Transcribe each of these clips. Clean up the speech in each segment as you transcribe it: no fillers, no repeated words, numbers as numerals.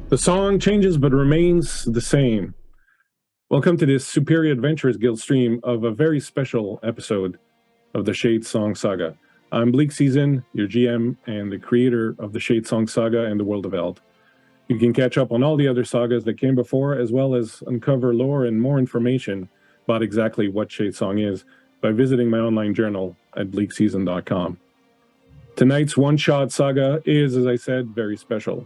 The song changes but remains the same. Welcome to this Superior Adventures Guild stream of a very special episode of the Shadesong Saga. I'm Bleakseason, your GM and the creator of the Shadesong Saga and the World of Eld. You can catch up on all the other sagas that came before, as well as uncover lore and more information about exactly what Shadesong is by visiting my online journal at bleakseason.com. Tonight's one-shot saga is, as I said, very special.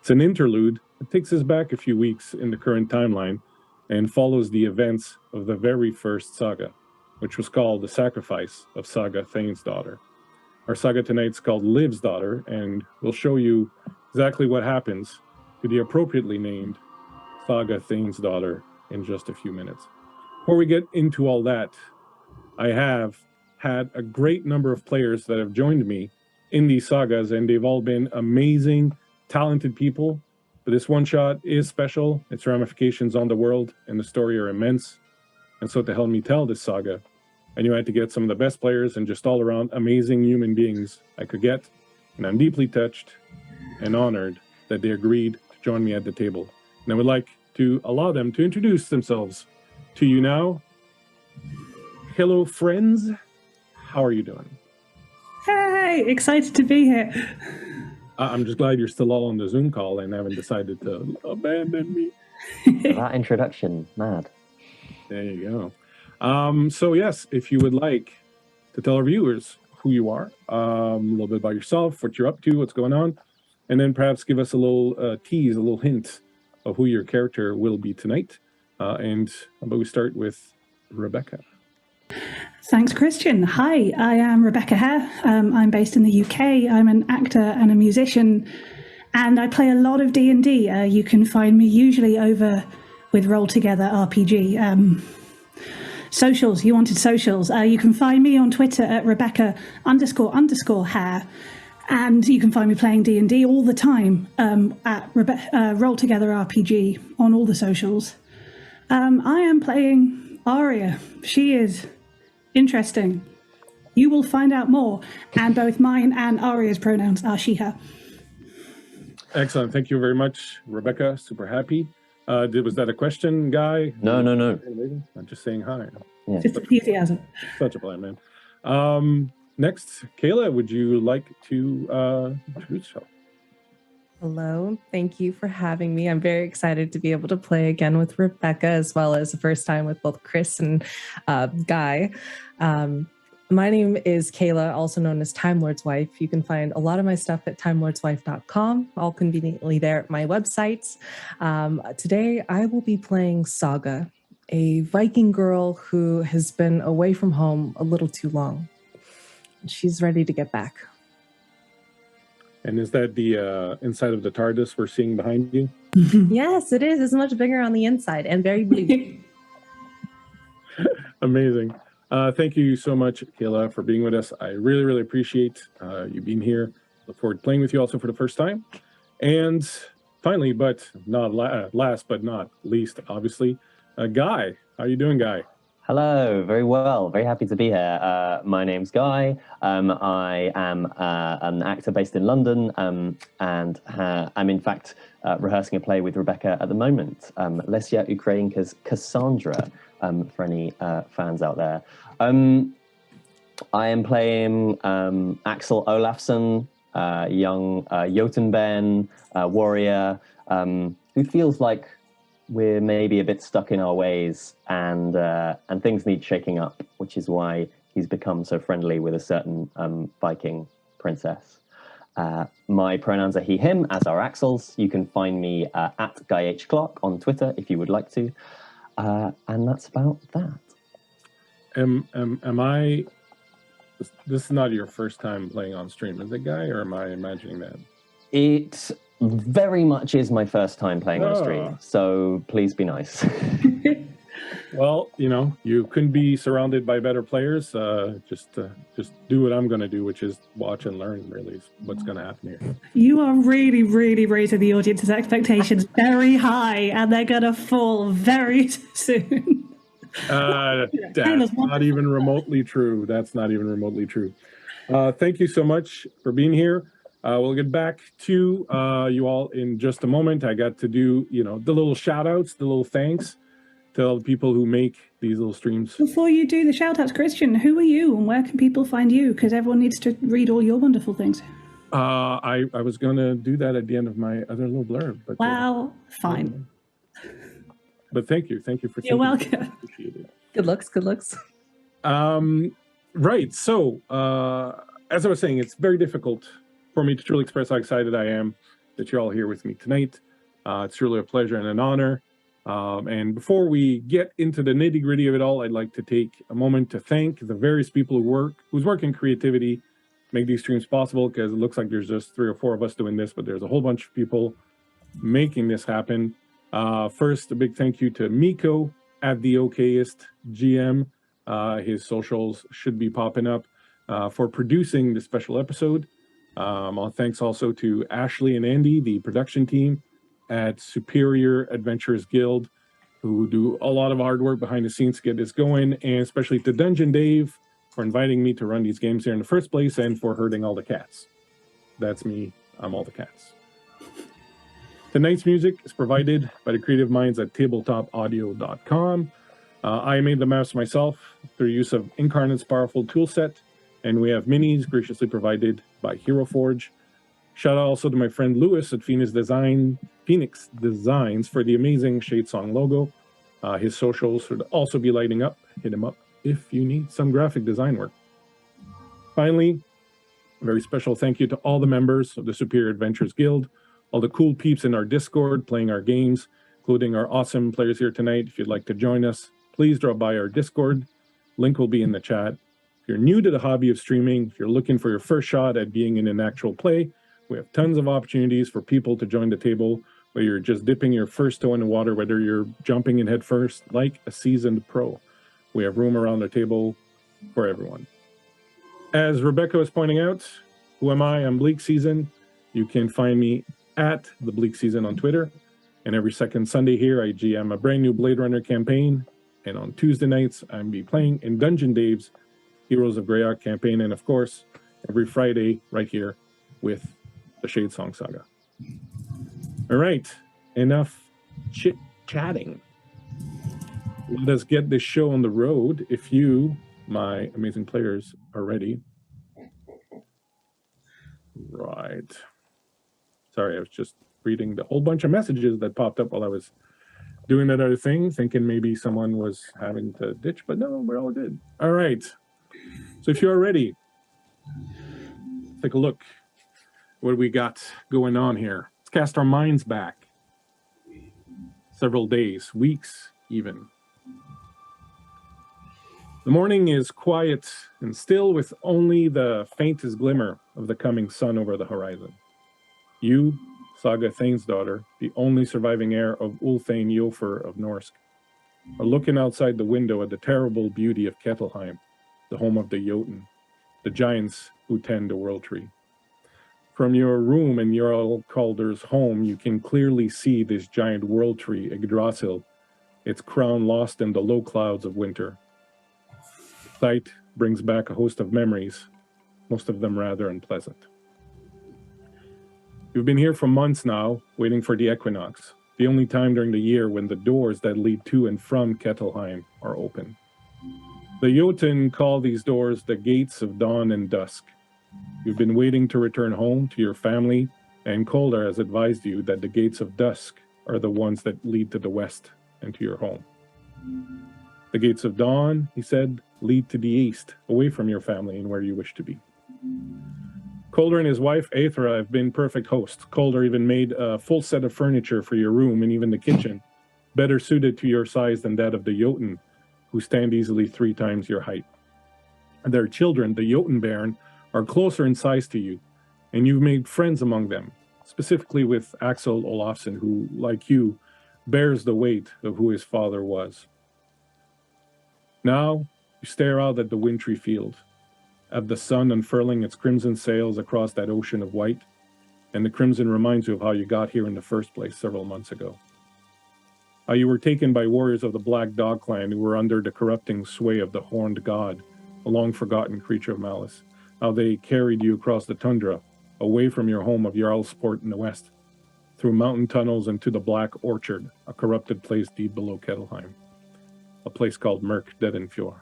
It's an interlude that takes us back a few weeks in the current timeline and follows the events of the very first saga, which was called The Sacrifice of Saga Thane's Daughter. Our saga tonight's called Livsdottir, and we'll show you exactly what happens to the appropriately named Saga Thane's Daughter in just a few minutes. Before we get into all that, I have had a great number of players that have joined me in these sagas, and they've all been amazing, talented people. But this one shot is special. Its ramifications on the world and the story are immense. And so to help me tell this saga, I knew I had to get some of the best players and just all around amazing human beings I could get. And I'm deeply touched and honored that they agreed to join me at the table. And I would like to allow them to introduce themselves to you now. Hello, friends. How are you doing? Hey, excited to be here. I'm just glad you're still all on the Zoom call and haven't decided to abandon me. That introduction, mad. There you go. So yes, if you would like to tell our viewers who you are, a little bit about yourself, what you're up to, what's going on, and then perhaps give us a little tease, a little hint of who your character will be tonight. And how about we start with Rebecca? Thanks, Christian. Hi, I am Rebecca Hare. I'm based in the UK. I'm an actor and a musician, and I play a lot of D&D. You can find me usually over with Roll Together RPG. Socials, you wanted socials. You can find me on Twitter at Rebecca__Hare, and you can find me playing D&D all the time at Roll Together RPG on all the socials. I am playing Aria. She is interesting. You will find out more, and both mine and Aria's pronouns are she, her. Excellent. Thank you very much, Rebecca. Super happy. Was that a question, Guy? No. I'm just saying hi. Yeah. Just enthusiasm. Such a plan, man. Next, Kayla, would you like to introduce yourself? Hello, thank you for having me. I'm very excited to be able to play again with Rebecca, as well as the first time with both Chris and Guy. My name is Kayla, also known as Time Lord's Wife. You can find a lot of my stuff at timelordswife.com, all conveniently there at my websites. Today, I will be playing Saga, a Viking girl who has been away from home a little too long. She's ready to get back. And is that the inside of the TARDIS we're seeing behind you? Yes, it is. It's much bigger on the inside and very blue. Amazing. Thank you so much, Kayla, for being with us. I really, really appreciate you being here. Look forward to playing with you also for the first time. And finally, but not last but not least, obviously, Guy. How are you doing, Guy? Hello, very well. Very happy to be here. My name's Guy. I am an actor based in London, and I'm in fact rehearsing a play with Rebecca at the moment, Lesia Ukrainka's Cassandra, for any fans out there. I am playing Axel Olafsson, young Jotunben warrior, who feels like we're maybe a bit stuck in our ways, and things need shaking up, which is why he's become so friendly with a certain Viking princess. My pronouns are he, him, as are Axel's. You can find me at Guy H. Clark on Twitter if you would like to. And that's about that. Am I... This is not your first time playing on stream, is it, Guy, or am I imagining that? It very much is my first time playing on stream, so please be nice. Well, you know, you couldn't be surrounded by better players. Just do what I'm going to do, which is watch and learn, really, is what's going to happen here. You are really, really raising the audience's expectations very high, and they're going to fall very soon. That's not even remotely true. That's not even remotely true. Thank you so much for being here. We'll get back to you all in just a moment. I got to do, the little shout outs, the little thanks to all the people who make these little streams. Before you do the shout outs, Christian, who are you and where can people find you? Because everyone needs to read all your wonderful things. I was going to do that at the end of my other little blurb. But, well, fine. But thank you. Thank you for You're welcome. Appreciate it. Good looks. Right. So, as I was saying, it's very difficult for me to truly express how excited I am that you're all here with me tonight. It's truly a pleasure and an honor. And before we get into the nitty-gritty of it all, I'd like to take a moment to thank the various people whose work in creativity make these streams possible, because it looks like there's just 3 or 4 of us doing this, but there's a whole bunch of people making this happen. First, a big thank you to Miko at the Okayest GM. His socials should be popping up for producing this special episode. Thanks also to Ashley and Andy, the production team at Superior Adventurers Guild, who do a lot of hard work behind the scenes to get this going, and especially to Dungeon Dave for inviting me to run these games here in the first place and for herding all the cats. That's me. I'm all the cats. Tonight's music is provided by the creative minds at tabletopaudio.com. I made the maps myself through use of Inkarnate's powerful toolset, and we have minis graciously provided by Hero Forge. Shout out also to my friend Lewis at Phoenix Designs for the amazing Shadesong logo. His socials should also be lighting up. Hit him up if you need some graphic design work. Finally, a very special thank you to all the members of the Superior Adventurers Guild, all the cool peeps in our Discord playing our games, including our awesome players here tonight. If you'd like to join us, please drop by our Discord. Link will be in the chat. If you're new to the hobby of streaming, if you're looking for your first shot at being in an actual play, we have tons of opportunities for people to join the table, whether you're just dipping your first toe in the water, whether you're jumping in head first like a seasoned pro. We have room around the table for everyone. As Rebecca was pointing out, who am I? I'm Bleakseason. You can find me at the Bleakseason on Twitter. And every second Sunday here, I GM a brand new Blade Runner campaign. And on Tuesday nights, I'll be playing in Dungeon Dave's Heroes of Greyhawk campaign. And of course, every Friday right here with the Shadesong Saga. All right, enough chit-chatting. Let us get this show on the road. If you, my amazing players, are ready. Right. Sorry, I was just reading the whole bunch of messages that popped up while I was doing that other thing, thinking maybe someone was having to ditch, but no, we're all good. All right. So if you're ready, take a look. What do we got going on here? Let's cast our minds back several days, weeks even. The morning is quiet and still, with only the faintest glimmer of the coming sun over the horizon. You, Saga Thane's daughter, the only surviving heir of Ulthane Yofer of Norsk, are looking outside the window at the terrible beauty of Kettleheim, the home of the Jotun, the giants who tend the World Tree. From your room in Jarl Calder's home, you can clearly see this giant world tree, Yggdrasil, its crown lost in the low clouds of winter. Sight brings back a host of memories, most of them rather unpleasant. You've been here for months now, waiting for the equinox, the only time during the year when the doors that lead to and from Kettleheim are open. The Jotun call these doors the gates of dawn and dusk. You've been waiting to return home to your family, and Calder has advised you that the gates of dusk are the ones that lead to the west and to your home. The gates of dawn, he said, lead to the east, away from your family and where you wish to be. Calder and his wife, Aethra, have been perfect hosts. Calder even made a full set of furniture for your room and even the kitchen, better suited to your size than that of the Jotun, who stand easily 3 times your height. Their children, the Jotun Baron, are closer in size to you, and you've made friends among them, specifically with Axel Olafsson, who, like you, bears the weight of who his father was. Now, you stare out at the wintry field, at the sun unfurling its crimson sails across that ocean of white, and the crimson reminds you of how you got here in the first place several months ago. How you were taken by warriors of the Black Dog clan who were under the corrupting sway of the Horned God, a long-forgotten creature of malice. How they carried you across the tundra, away from your home of Jarlsport in the west, through mountain tunnels and to the Black Orchard, a corrupted place deep below Kettleheim, a place called Merk Dedenfjord.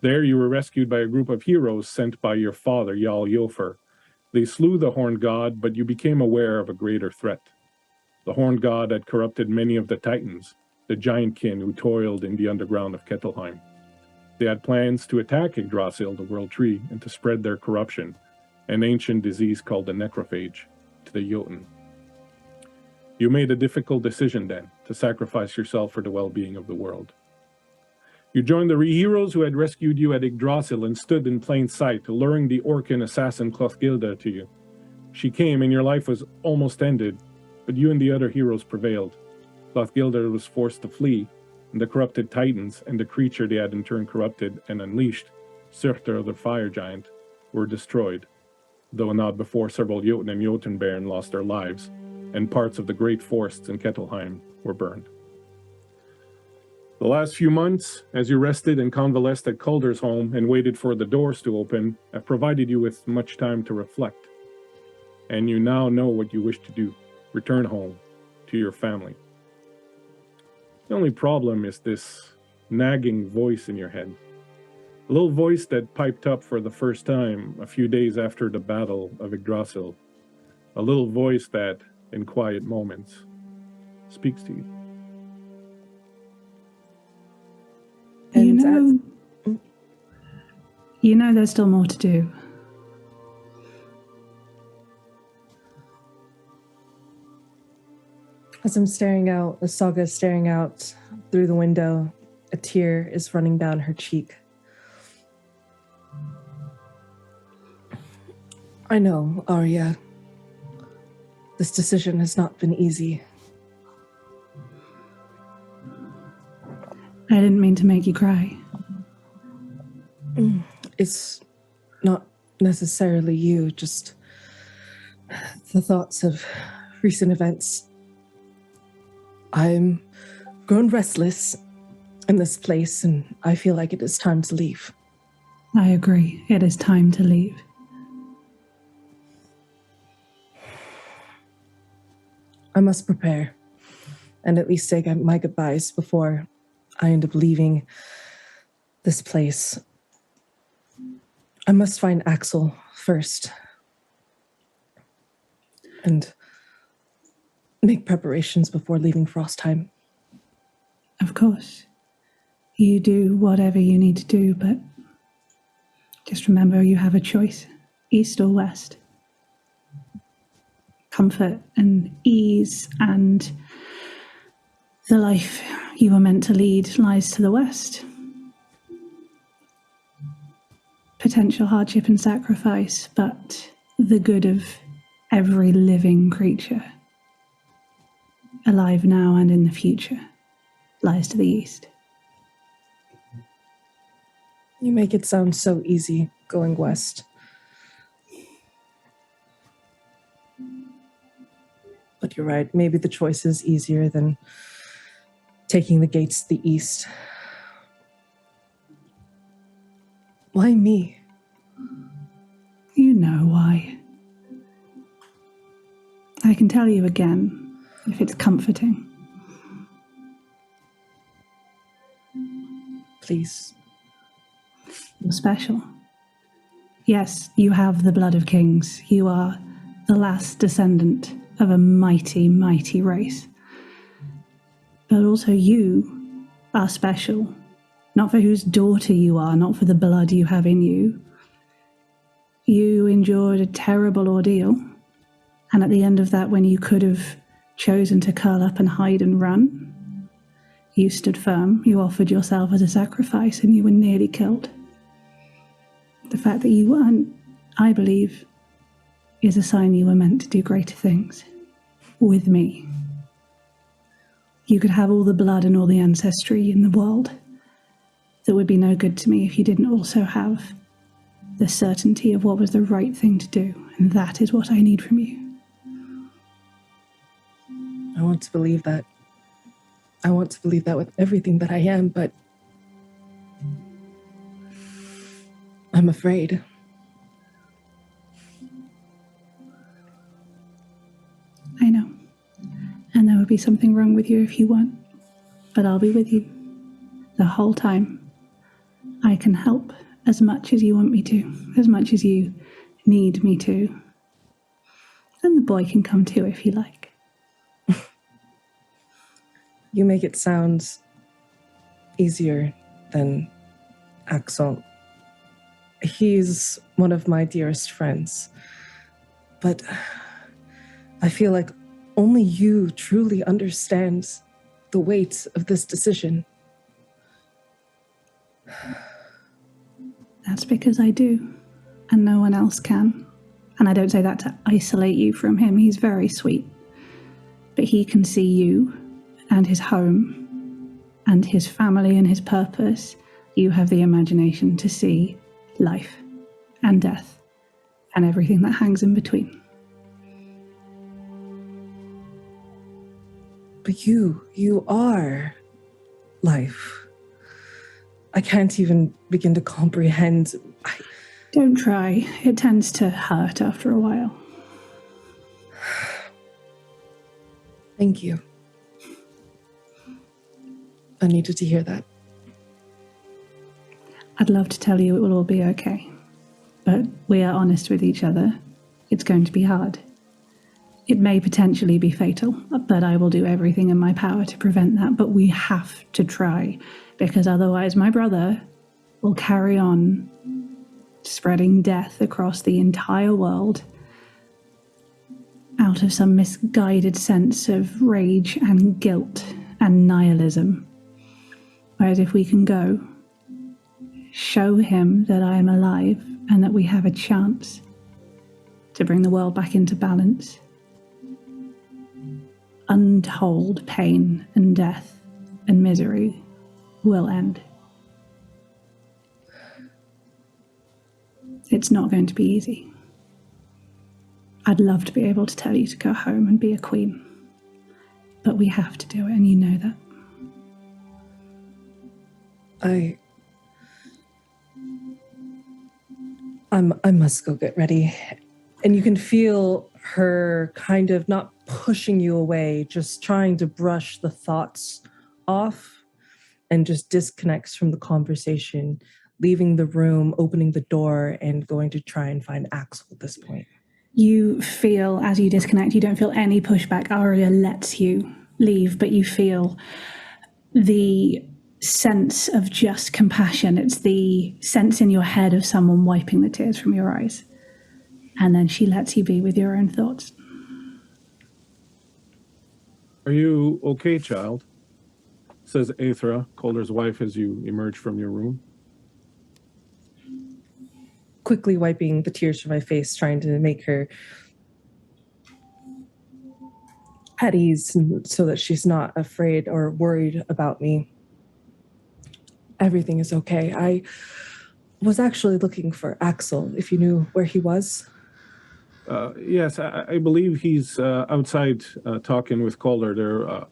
There you were rescued by a group of heroes sent by your father, Jarl Jofer. They slew the Horned God, but you became aware of a greater threat. The Horned God had corrupted many of the Titans, the giantkin who toiled in the underground of Kettleheim. They had plans to attack Yggdrasil, the World Tree, and to spread their corruption, an ancient disease called the necrophage, to the Jotun. You made a difficult decision then, to sacrifice yourself for the well-being of the world. You joined the heroes who had rescued you at Yggdrasil and stood in plain sight, luring the Orcan assassin Clothgilda to you. She came and your life was almost ended, but you and the other heroes prevailed. Clothgilda was forced to flee, and the corrupted Titans and the creature they had in turn corrupted and unleashed, Surtur the fire giant, were destroyed, though not before several Jotun and Jotunbairn lost their lives, and parts of the great forests in Kettleheim were burned. The last few months, as you rested and convalesced at Calder's home and waited for the doors to open, have provided you with much time to reflect. And you now know what you wish to do, return home to your family. The only problem is this nagging voice in your head. A little voice that piped up for the first time a few days after the Battle of Yggdrasil. A little voice that, in quiet moments, speaks to you. And You know there's still more to do. as I'm staring out, as Saga is staring out through the window, a tear is running down her cheek. I know, Arya. This decision has not been easy. I didn't mean to make you cry. It's not necessarily you, just the thoughts of recent events. I'm grown restless in this place, and I feel like it is time to leave. I agree. It is time to leave. I must prepare and at least say my goodbyes before I end up leaving this place. I must find Axel first and make preparations before leaving Frostheim. Of course. You do whatever you need to do, but just remember you have a choice, east or west. Comfort and ease and the life you were meant to lead lies to the west. Potential hardship and sacrifice, but the good of every living creature, alive now and in the future, lies to the east. You make it sound so easy going west. But you're right, maybe the choice is easier than taking the gates to the east. Why me? You know why. I can tell you again, if it's comforting. Please. You're special. Yes, you have the blood of kings. You are the last descendant of a mighty, mighty race. But also you are special. Not for whose daughter you are, not for the blood you have in you. You endured a terrible ordeal, and at the end of that, when you could have chosen to curl up and hide and run, you stood firm, you offered yourself as a sacrifice, and you were nearly killed. The fact that you weren't, I believe, is a sign you were meant to do greater things with me. You could have all the blood and all the ancestry in the world. That would be no good to me if you didn't also have the certainty of what was the right thing to do, and that is what I need from you. I want to believe that. I want to believe that with everything that I am, but I'm afraid. be something wrong with you if you weren't. But I'll be with you the whole time. I can help as much as you want me to, as much as you need me to. And the boy can come too if you like. You make it sound easier than Axel. He's one of my dearest friends. But I feel like only you truly understand the weight of this decision. That's because I do, and no one else can. And I don't say that to isolate you from him. He's very sweet. But he can see you and his home and his family and his purpose. You have the imagination to see life and death and everything that hangs in between. But you are life. I can't even begin to comprehend. Don't try. It tends to hurt after a while. Thank you. I needed to hear that. I'd love to tell you it will all be okay. But we are honest with each other. It's going to be hard. It may potentially be fatal, but I will do everything in my power to prevent that. But we have to try, because otherwise my brother will carry on spreading death across the entire world out of some misguided sense of rage and guilt and nihilism. Whereas if we can go, show him that I am alive and that we have a chance to bring the world back into balance, untold pain and death and misery will end. It's not going to be easy. I'd love to be able to tell you to go home and be a queen, but we have to do it, and you know that. I must go get ready. And you can feel her kind of not pushing you away, just trying to brush the thoughts off and just disconnects from the conversation, leaving the room, opening the door, and going to try and find Axel at this point. You feel, as you disconnect, you don't feel any pushback. Aria lets you leave, but you feel the sense of just compassion. It's the sense in your head of someone wiping the tears from your eyes. And then she lets you be with your own thoughts. Are you okay, child? Says Aethra, Calder's wife, as you emerge from your room. Quickly wiping the tears from my face, trying to make her at ease so that she's not afraid or worried about me. Everything is okay. I was actually looking for Axel, if you knew where he was. Yes, I believe he's outside talking with Calder. They're, of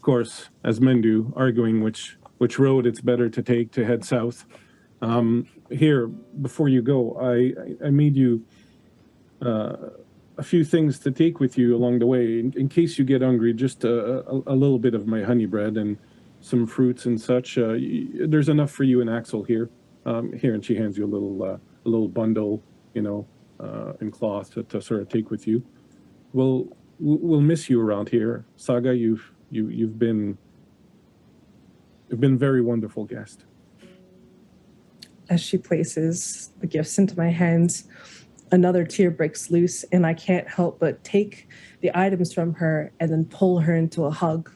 course, as men do, arguing which road it's better to take to head south. Here, before you go, I made you a few things to take with you along the way. In case you get hungry, just a little bit of my honey bread and some fruits and such. There's enough for you and Axel here. Here, and she hands you a little bundle, in cloth to sort of take with you. We'll miss you around here, Saga. You've been a very wonderful guest. As she places the gifts into my hands, another tear breaks loose, and I can't help but take the items from her and then pull her into a hug,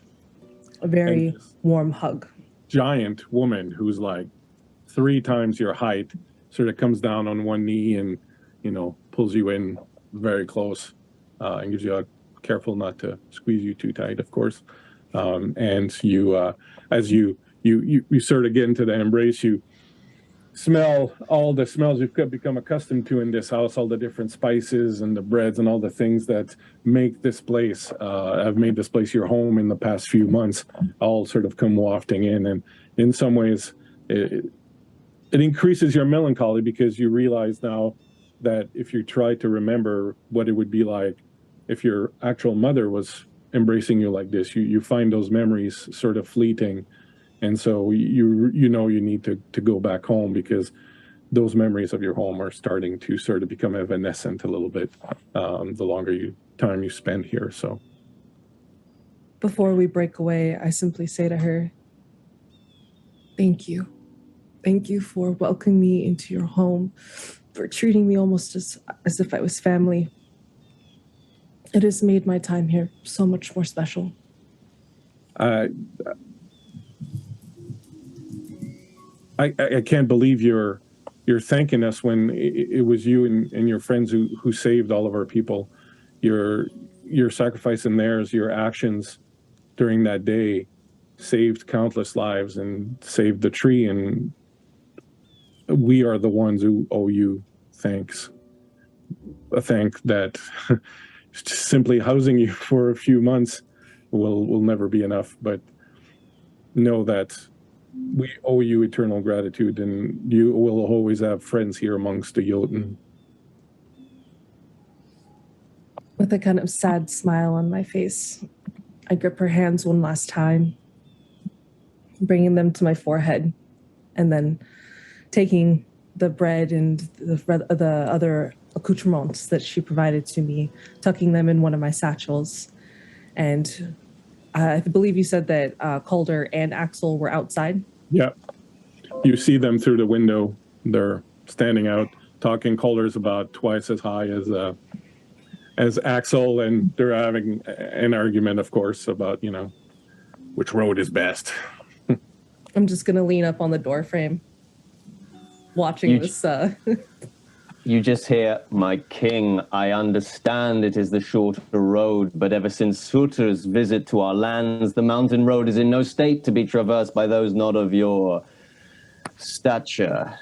a very warm hug. Giant woman who's like 3 times your height sort of comes down on one knee and, pulls you in very close and gives you a careful not to squeeze you too tight, of course. And you, as you sort of get into the embrace, you smell all the smells you've become accustomed to in this house, all the different spices and the breads and all the things that make this place, have made this place your home in the past few months, all sort of come wafting in. And in some ways, it increases your melancholy because you realize now that if you try to remember what it would be like if your actual mother was embracing you like this. You find those memories sort of fleeting, and so you know you need to go back home, because those memories of your home are starting to sort of become evanescent a little bit the longer time you spend here. So before we break away, I simply say to her, thank you. Thank you for welcoming me into your home, for treating me almost as if I was family. It has made my time here so much more special. I can't believe you're thanking us when it was you and your friends who saved all of our people. Your sacrifice and theirs, your actions during that day saved countless lives and saved the tree, and we are the ones who owe you thanks. A thank that simply housing you for a few months will never be enough, but know that we owe you eternal gratitude, and you will always have friends here amongst the Jotun. With a kind of sad smile on my face, I grip her hands one last time, bringing them to my forehead, and then taking the bread and the other accoutrements that she provided to me, tucking them in one of my satchels. And I believe you said that Calder and Axel were outside? Yeah. You see them through the window. They're standing out, talking. Calder's about twice as high as Axel, and they're having an argument, of course, about, which road is best. I'm just going to lean up on the doorframe, watching this. You just hear, my king, I understand it is the shorter road, but ever since Surtur's visit to our lands, the mountain road is in no state to be traversed by those not of your stature.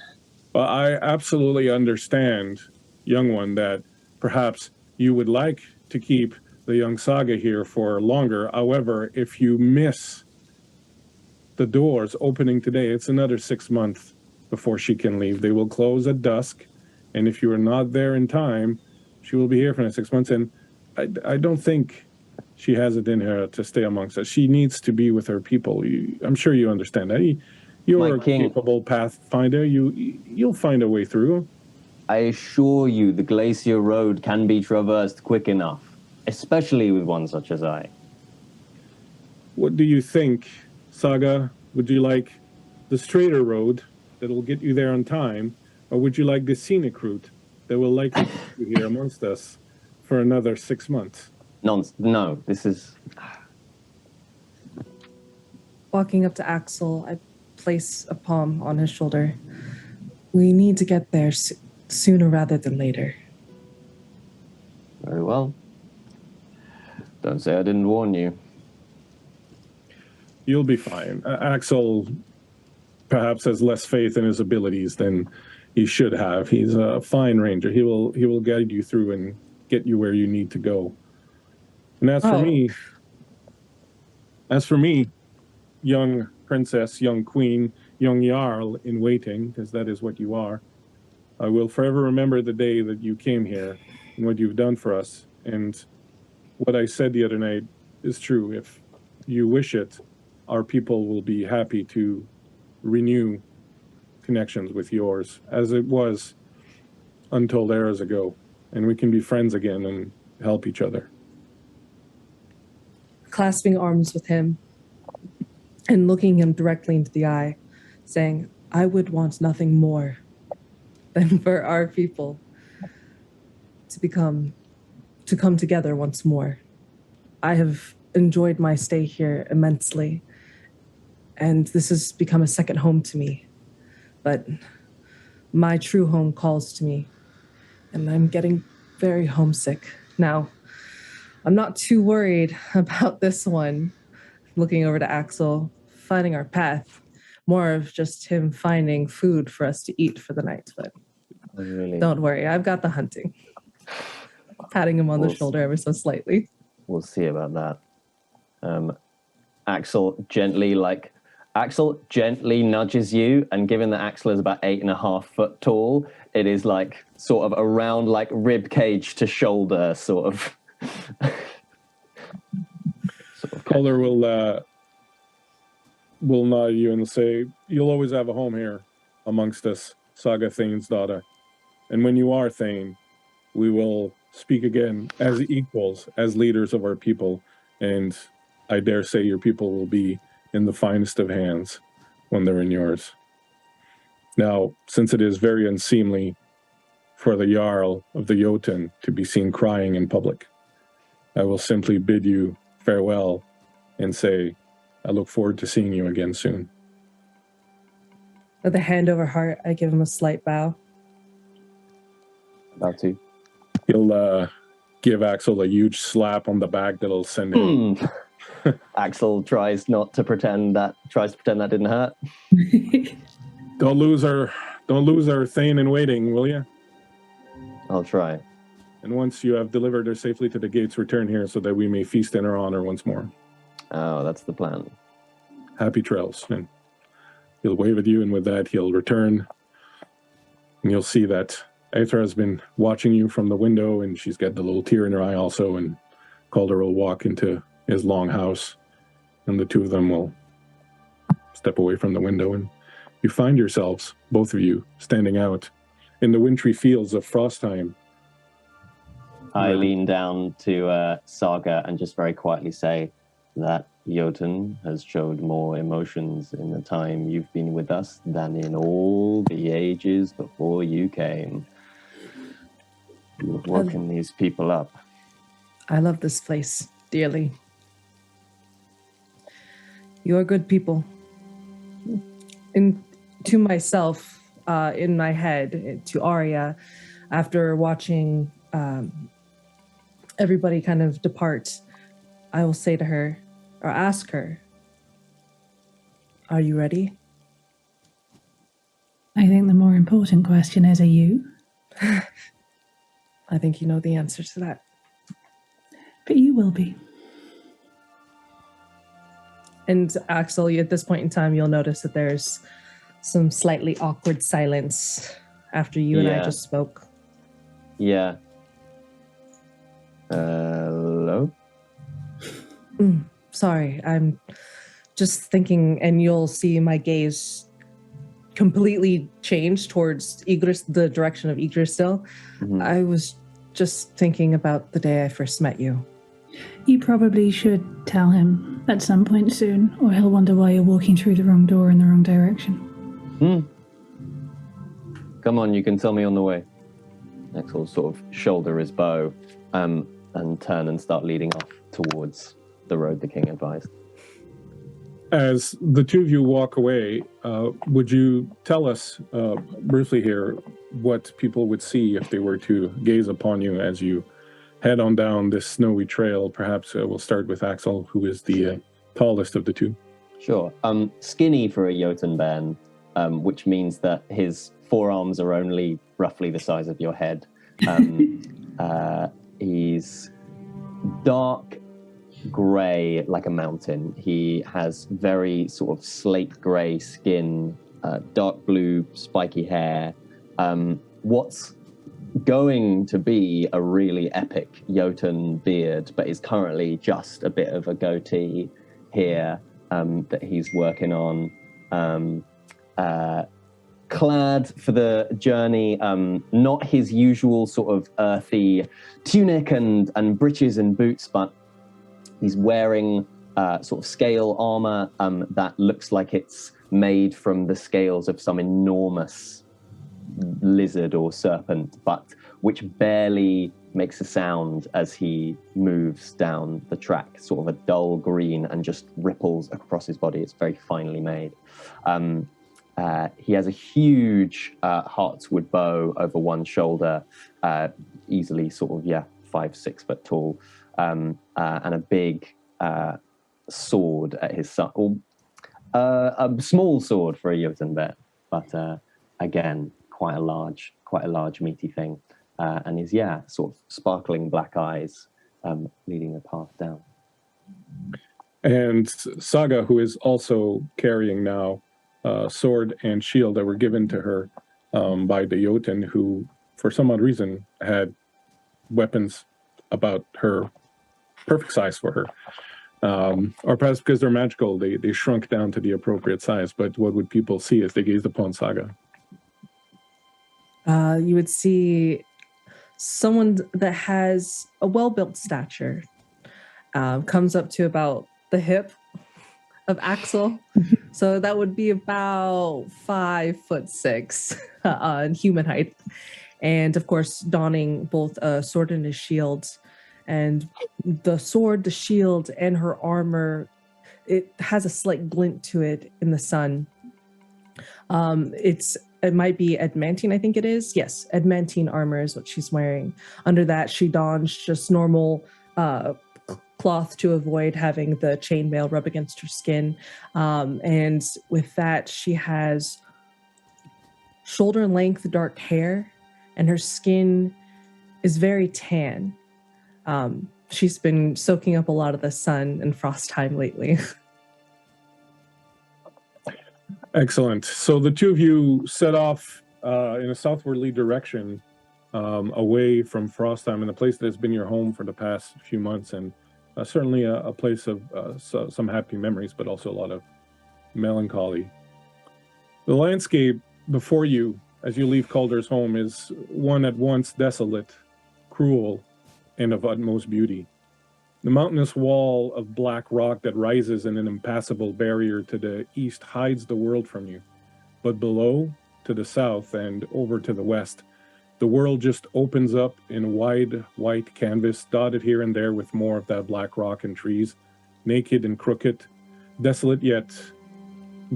Well, I absolutely understand, young one, that perhaps you would like to keep the young Saga here for longer. However, if you miss the doors opening today, it's another 6 months before she can leave. They will close at dusk. And if you are not there in time, she will be here for the 6 months. And I don't think she has it in her to stay amongst us. She needs to be with her people. I'm sure you understand that. You're a capable pathfinder. You'll find a way through. I assure you the glacier road can be traversed quick enough, especially with one such as I. What do you think, Saga? Would you like the straighter road that will get you there on time? Or would you like the scenic route that will likely keep you here amongst us for another 6 months? No, this is... Walking up to Axel, I place a palm on his shoulder. We need to get there sooner rather than later. Very well. Don't say I didn't warn you. You'll be fine. Axel perhaps has less faith in his abilities than he should have. He's a fine ranger. He will guide you through and get you where you need to go. And as for me, young princess, young queen, young jarl in waiting, because that is what you are, I will forever remember the day that you came here and what you've done for us. And what I said the other night is true. If you wish it, our people will be happy to renew connections with yours, as it was untold eras ago, and we can be friends again and help each other. Clasping arms with him and looking him directly into the eye, saying, I would want nothing more than for our people to come together once more. I have enjoyed my stay here immensely, and this has become a second home to me. But my true home calls to me, and I'm getting very homesick. Now, I'm not too worried about this one, looking over to Axel, finding our path. More of just him finding food for us to eat for the night. But really? Don't worry, I've got the hunting. Patting him on the shoulder ever so slightly. We'll see about that. Axel gently nudges you, and given that Axel is about 8.5 foot tall, it is like sort of around like rib cage to shoulder sort of. Calder will nod at you and say, "You'll always have a home here amongst us, Saga Thane's daughter. And when you are Thane, we will speak again as equals, as leaders of our people. And I dare say your people will be in the finest of hands when they're in yours. Now, since it is very unseemly for the Jarl of the Jotun to be seen crying in public, I will simply bid you farewell and say, I look forward to seeing you again soon." With a hand over heart, I give him a slight bow. About to. He'll give Axel a huge slap on the back that'll send him. Axel tries to pretend that didn't hurt. Don't lose our Thane in waiting, will you? I'll try. And once you have delivered her safely to the gates, return here so that we may feast in her honor once more. Oh, that's the plan. Happy trails. And he'll wave at you, and with that, he'll return. And you'll see that Aethra has been watching you from the window, and she's got the little tear in her eye also, and Calder will walk into his long house, and the two of them will step away from the window, and you find yourselves, both of you, standing out in the wintry fields of Frostheim. I lean down to Saga and just very quietly say that Jotun has showed more emotions in the time you've been with us than in all the ages before you came. You've woken these people up. I love this place dearly. You're good people. To myself, in my head, to Arya, after watching everybody kind of depart, I will say to her, or ask her, are you ready? I think the more important question is, are you? I think you know the answer to that. But you will be. And Axel, at this point in time, you'll notice that there's some slightly awkward silence after you and I just spoke. Yeah. Hello? Sorry, I'm just thinking, and you'll see my gaze completely change towards the direction of Yggdrasil. Mm-hmm. I was just thinking about the day I first met you. You probably should tell him at some point soon, or he'll wonder why you're walking through the wrong door in the wrong direction. Come on, you can tell me on the way. Next will sort of shoulder his bow and turn and start leading off towards the road the king advised. As the two of you walk away, would you tell us briefly here what people would see if they were to gaze upon you as you head on down this snowy trail? Perhaps we'll start with Axel, who is the tallest of the two. Sure. Skinny for a Jotun man, which means that his forearms are only roughly the size of your head. He's dark grey like a mountain. He has very sort of slate grey skin, dark blue spiky hair. What's going to be a really epic Jotun beard, but is currently just a bit of a goatee here that he's working on. Clad for the journey, not his usual sort of earthy tunic and breeches and boots, but he's wearing sort of scale armor that looks like it's made from the scales of some enormous lizard or serpent, but which barely makes a sound as he moves down the track, sort of a dull green, and just ripples across his body. It's very finely made. He has a huge heartswood bow over one shoulder, easily sort of, 5-6 foot tall, and a big sword at his side, a small sword for a Jotun bear, but again, quite a large meaty thing, and his sort of sparkling black eyes leading the path down. And Saga, who is also carrying now sword and shield that were given to her by the Jotun, who, for some odd reason, had weapons about her perfect size for her. Or perhaps because they're magical, they shrunk down to the appropriate size. But what would people see as they gazed upon Saga? You would see someone that has a well-built stature, comes up to about the hip of Axel. So that would be about 5'6" in human height. And of course, donning both a sword and a shield. And the sword, the shield, and her armor, it has a slight glint to it in the sun. It might be adamantine, I think it is. Yes, adamantine armor is what she's wearing. Under that, she dons just normal cloth to avoid having the chainmail rub against her skin. And with that, she has shoulder-length dark hair, and her skin is very tan. She's been soaking up a lot of the sun and frost time lately. Excellent. So the two of you set off in a southwardly direction away from Frostheim, in the place that has been your home for the past few months, and certainly a place of some happy memories, but also a lot of melancholy. The landscape before you, as you leave Calder's home, is one at once desolate, cruel, and of utmost beauty. The mountainous wall of black rock that rises in an impassable barrier to the east hides the world from you. But below, to the south, and over to the west, the world just opens up in wide, white canvas, dotted here and there with more of that black rock and trees, naked and crooked, desolate yet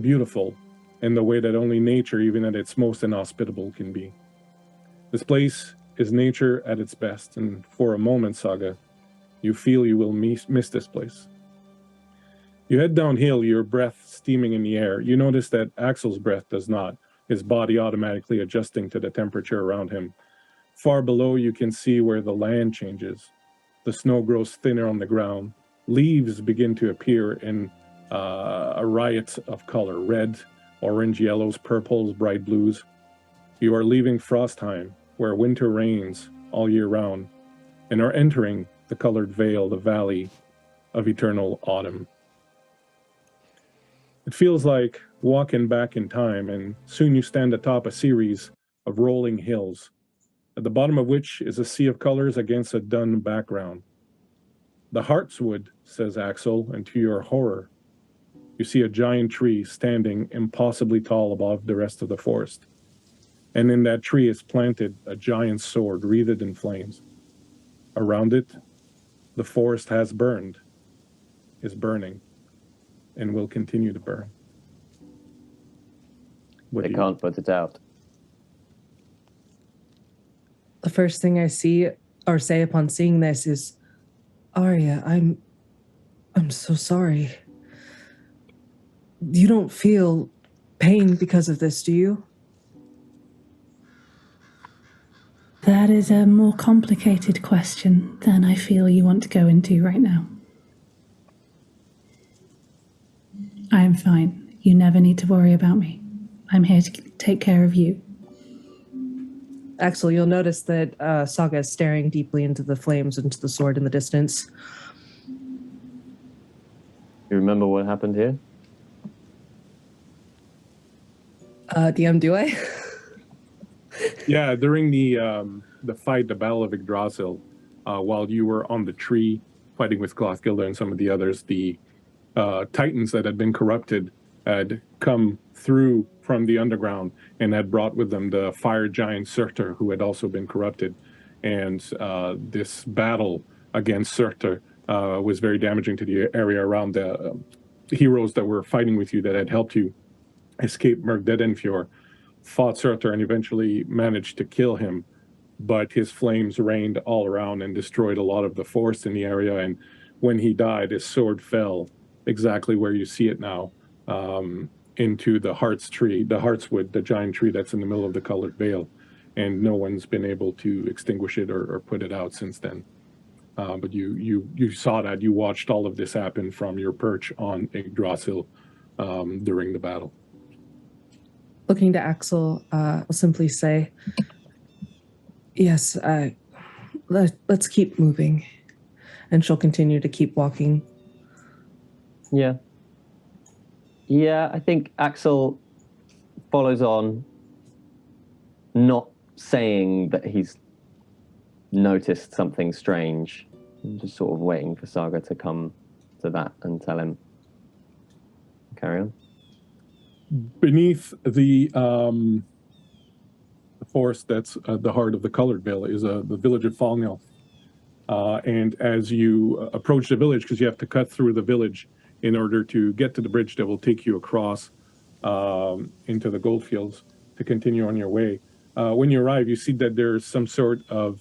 beautiful, in the way that only nature, even at its most inhospitable, can be. This place is nature at its best, and for a moment, Saga, you feel you will miss this place. You head downhill, your breath steaming in the air. You notice that Axel's breath does not, his body automatically adjusting to the temperature around him. Far below, you can see where the land changes. The snow grows thinner on the ground. Leaves begin to appear in a riot of color: red, orange, yellows, purples, bright blues. You are leaving Frostheim, where winter reigns all year round, and are entering the colored vale, the valley of eternal autumn. It feels like walking back in time, and soon you stand atop a series of rolling hills, at the bottom of which is a sea of colors against a dun background. The Heartswood, says Axel, and to your horror, you see a giant tree standing impossibly tall above the rest of the forest. And in that tree is planted a giant sword wreathed in flames. Around it, the forest has burned, is burning, and will continue to burn. They can't put it out. The first thing I see or say upon seeing this is, Arya, I'm so sorry. You don't feel pain because of this, do you? That is a more complicated question than I feel you want to go into right now. I am fine. You never need to worry about me. I'm here to take care of you. Axel, you'll notice that Saga is staring deeply into the flames, into the sword in the distance. You remember what happened here? DM, do I? Yeah, during the fight, the Battle of Yggdrasil, while you were on the tree fighting with Clothgilda and some of the others, the Titans that had been corrupted had come through from the underground and had brought with them the fire giant Surtur, who had also been corrupted. And this battle against Surtur was very damaging to the area around the heroes that were fighting with you that had helped you escape Myrkdedenfjord, fought Surtur and eventually managed to kill him. But his flames rained all around and destroyed a lot of the forest in the area. And when he died, his sword fell exactly where you see it now, into the Heartswood, the giant tree that's in the middle of the colored vale. And no one's been able to extinguish it or put it out since then. But you saw that, you watched all of this happen from your perch on Yggdrasil during the battle. Looking to Axel, I'll simply say, yes, let's keep moving. And she'll continue to keep walking Yeah. Yeah, I think Axel follows on, not saying that he's noticed something strange, just sort of waiting for Saga to come to that and tell him. Carry on. Beneath the forest that's at the heart of the Colored Vale is the village of Falnell. And as you approach the village, because you have to cut through the village in order to get to the bridge that will take you across into the goldfields to continue on your way. When you arrive, you see that there's some sort of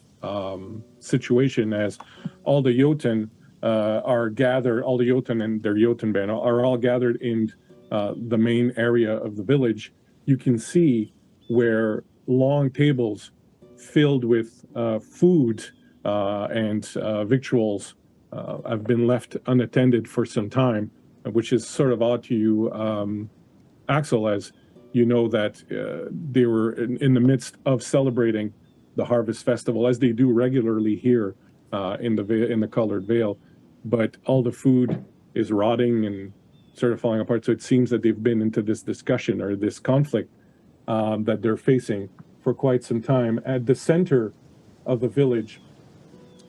situation as all the Jotun are gathered, all the Jotun and their Jotun band are all gathered in the main area of the village. You can see where long tables filled with food and victuals have been left unattended for some time, which is sort of odd to you, Axel, as you know that they were in the midst of celebrating the Harvest Festival, as they do regularly here in the Colored Vale. But all the food is rotting and sort of falling apart. So it seems that they've been into this discussion or this conflict that they're facing for quite some time. At the center of the village,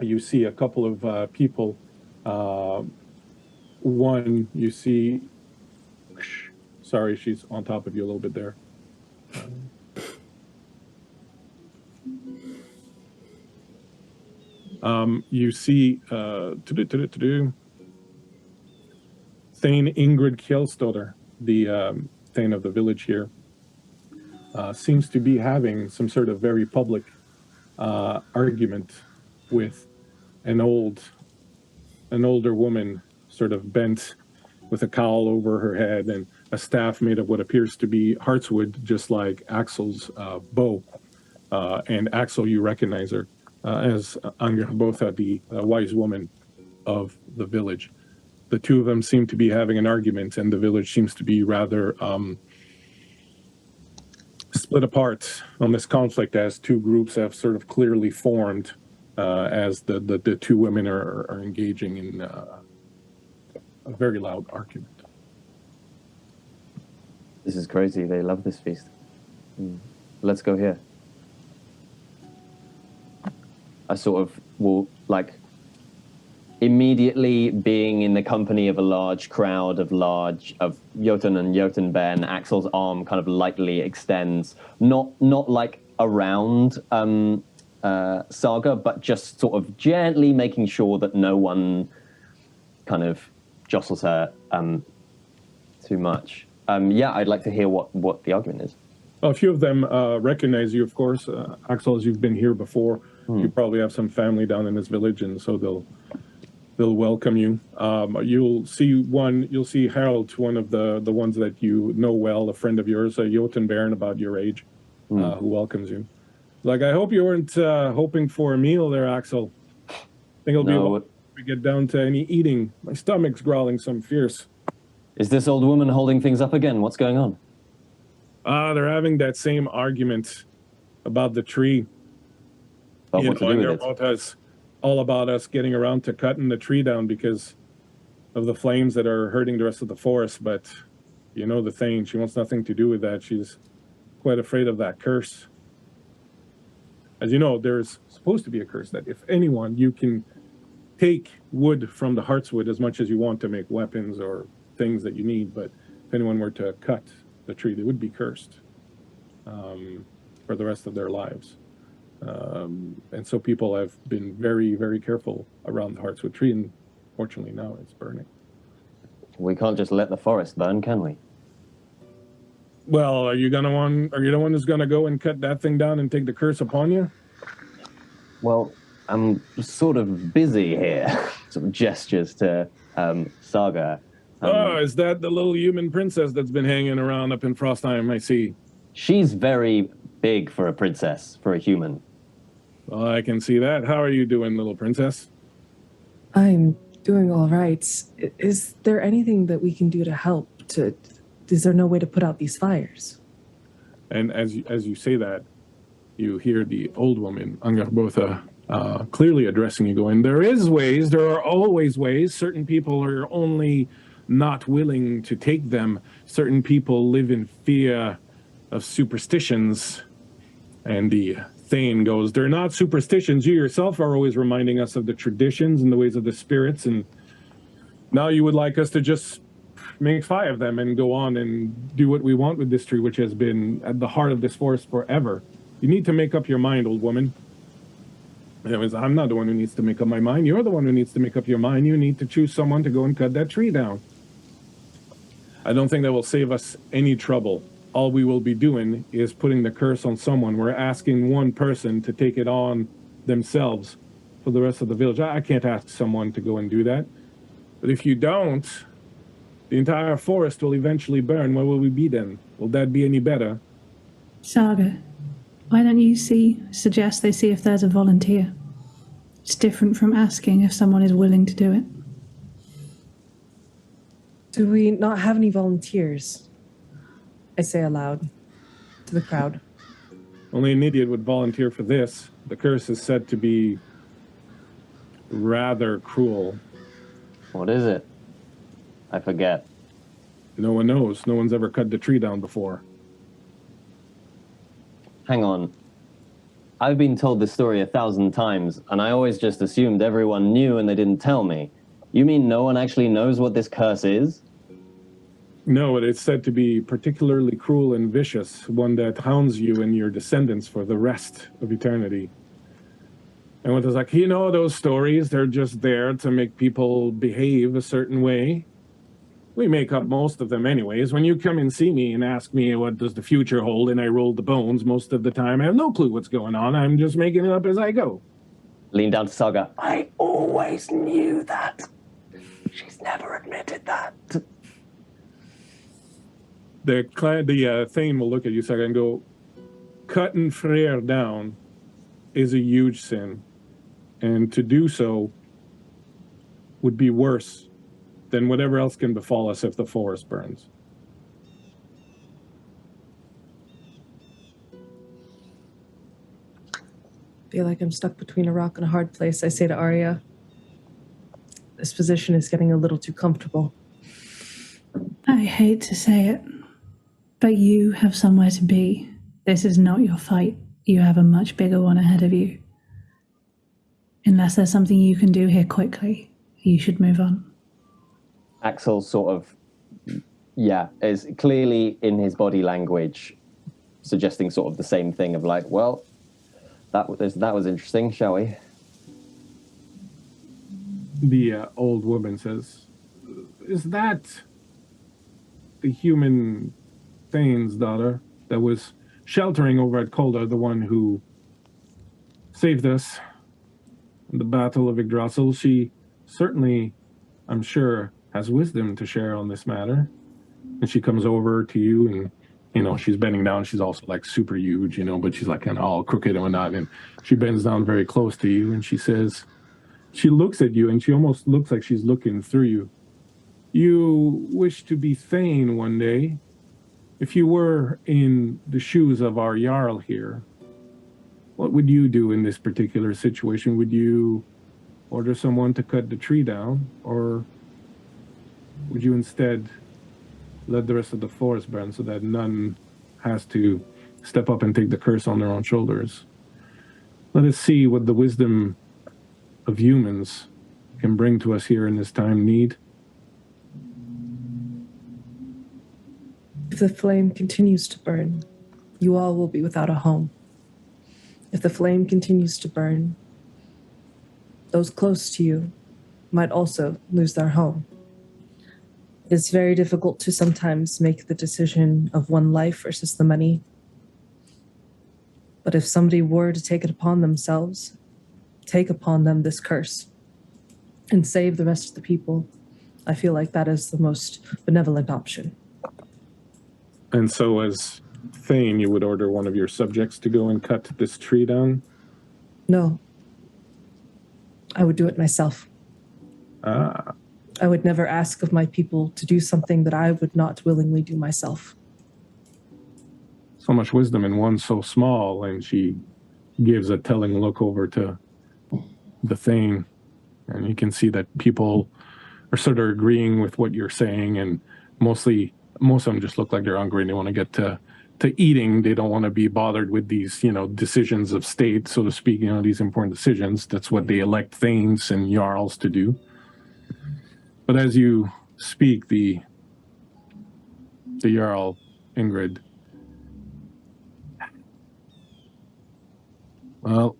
you see a couple of people. One, you see, sorry, she's on top of you a little bit there. You see Thane Ingrid Kjellstoder, the Thane of the village here, seems to be having some sort of very public argument with an older woman, sort of bent with a cowl over her head and a staff made of what appears to be heartswood, just like Axel's bow. And Axel, you recognize her as Angerbotha, the wise woman of the village. The two of them seem to be having an argument, and the village seems to be rather split apart on this conflict, as two groups have sort of clearly formed as the two women are engaging in a very loud argument. This is crazy. They love this feast. Let's go here. I sort of will, like, immediately being in the company of a large crowd of Jotun and Jotun Ben, Axel's arm kind of lightly extends, not like around Saga, but just sort of gently making sure that no one kind of jostles her too much. Yeah, I'd like to hear what the argument is. A few of them recognize you, of course. Axel, as you've been here before, you probably have some family down in this village, and so they'll welcome you. You'll see Harold, one of the ones that you know well, a friend of yours, a Jotun Baron about your age, who welcomes you. Like, I hope you weren't hoping for a meal there, Axel. I think it'll be a while before we get down to any eating. My stomach's growling some fierce. Is this old woman holding things up again? What's going on? They're having that same argument about the tree. About what to do with it? All about us getting around to cutting the tree down because of the flames that are hurting the rest of the forest. But you know the Thane, she wants nothing to do with that. She's quite afraid of that curse. As you know, there's supposed to be a curse that if anyone, you can take wood from the heartswood as much as you want to make weapons or things that you need. But if anyone were to cut the tree, they would be cursed for the rest of their lives. And so people have been very, very careful around the heartswood tree, and fortunately now it's burning. We can't just let the forest burn, can we? Well, are you the one who's gonna go and cut that thing down and take the curse upon you? Well, I'm sort of busy here. Sort of gestures to Saga. Is that the little human princess that's been hanging around up in Frostheim? I see. She's very big for a princess, for a human. Well, I can see that. How are you doing, little princess? I'm doing all right. Is there anything that we can do to help? Is there no way to put out these fires? And as you say that, you hear the old woman, Angarbotha, clearly addressing you, going, there are always ways. Certain people are only not willing to take them. Certain people live in fear of superstitions. And the Thane goes, they're not superstitions. You yourself are always reminding us of the traditions and the ways of the spirits, and now you would like us to just make 5 of them and go on and do what we want with this tree, which has been at the heart of this forest forever. You need to make up your mind, old woman. Anyways, I'm not the one who needs to make up my mind. You're the one who needs to make up your mind. You need to choose someone to go and cut that tree down. I don't think that will save us any trouble. All we will be doing is putting the curse on someone. We're asking one person to take it on themselves for the rest of the village. I can't ask someone to go and do that. But if you don't, the entire forest will eventually burn. Where will we be then? Will that be any better? Saga, why don't you suggest they see if there's a volunteer? It's different from asking if someone is willing to do it. Do we not have any volunteers? I say aloud to the crowd. Only an idiot would volunteer for this. The curse is said to be rather cruel. What is it? I forget. No one knows. No one's ever cut the tree down before. Hang on. I've been told this story 1,000 times, and I always just assumed everyone knew and they didn't tell me. You mean no one actually knows what this curse is? No, it is said to be particularly cruel and vicious, one that hounds you and your descendants for the rest of eternity. And what is like, you know, those stories, they're just there to make people behave a certain way. We make up most of them anyways. When you come and see me and ask me what does the future hold, and I roll the bones most of the time, I have no clue what's going on. I'm just making it up as I go. Lean down to Saga. I always knew that. She's never admitted that. The Thane will look at you, Saga, and go, cutting Freyr down is a huge sin. And to do so would be worse than whatever else can befall us if the forest burns. Feel like I'm stuck between a rock and a hard place. I say to Arya, this position is getting a little too comfortable. I hate to say it, but you have somewhere to be. This is not your fight. You have a much bigger one ahead of you. Unless there's something you can do here quickly, you should move on. Axel sort of, is clearly in his body language suggesting sort of the same thing of like, well, that was interesting, shall we? The old woman says, is that the human Thane's daughter that was sheltering over at Calder, the one who saved us in the Battle of Yggdrasil? She certainly, I'm sure, has wisdom to share on this matter. And she comes over to you and, you know, she's bending down. She's also like super huge, you know, but she's like kind of all crooked and whatnot. And she bends down very close to you and she says, she looks at you and she almost looks like she's looking through you. You wish to be Thane one day. If you were in the shoes of our Jarl here, what would you do in this particular situation? Would you order someone to cut the tree down, or would you instead let the rest of the forest burn so that none has to step up and take the curse on their own shoulders? Let us see what the wisdom of humans can bring to us here in this time need. If the flame continues to burn, you all will be without a home. If the flame continues to burn, those close to you might also lose their home. It's very difficult to sometimes make the decision of one life versus the many. But if somebody were to take it upon themselves, take upon them this curse, and save the rest of the people, I feel like that is the most benevolent option. And so as Thane, you would order one of your subjects to go and cut this tree down? No. I would do it myself. Ah. I would never ask of my people to do something that I would not willingly do myself. So much wisdom in one so small, and she gives a telling look over to the Thane, and you can see that people are sort of agreeing with what you're saying, and most of them just look like they're hungry and they want to get to eating. They don't want to be bothered with these, decisions of state, so to speak, these important decisions. That's what they elect thanes and jarls to do. But as you speak, the jarl, Ingrid, well,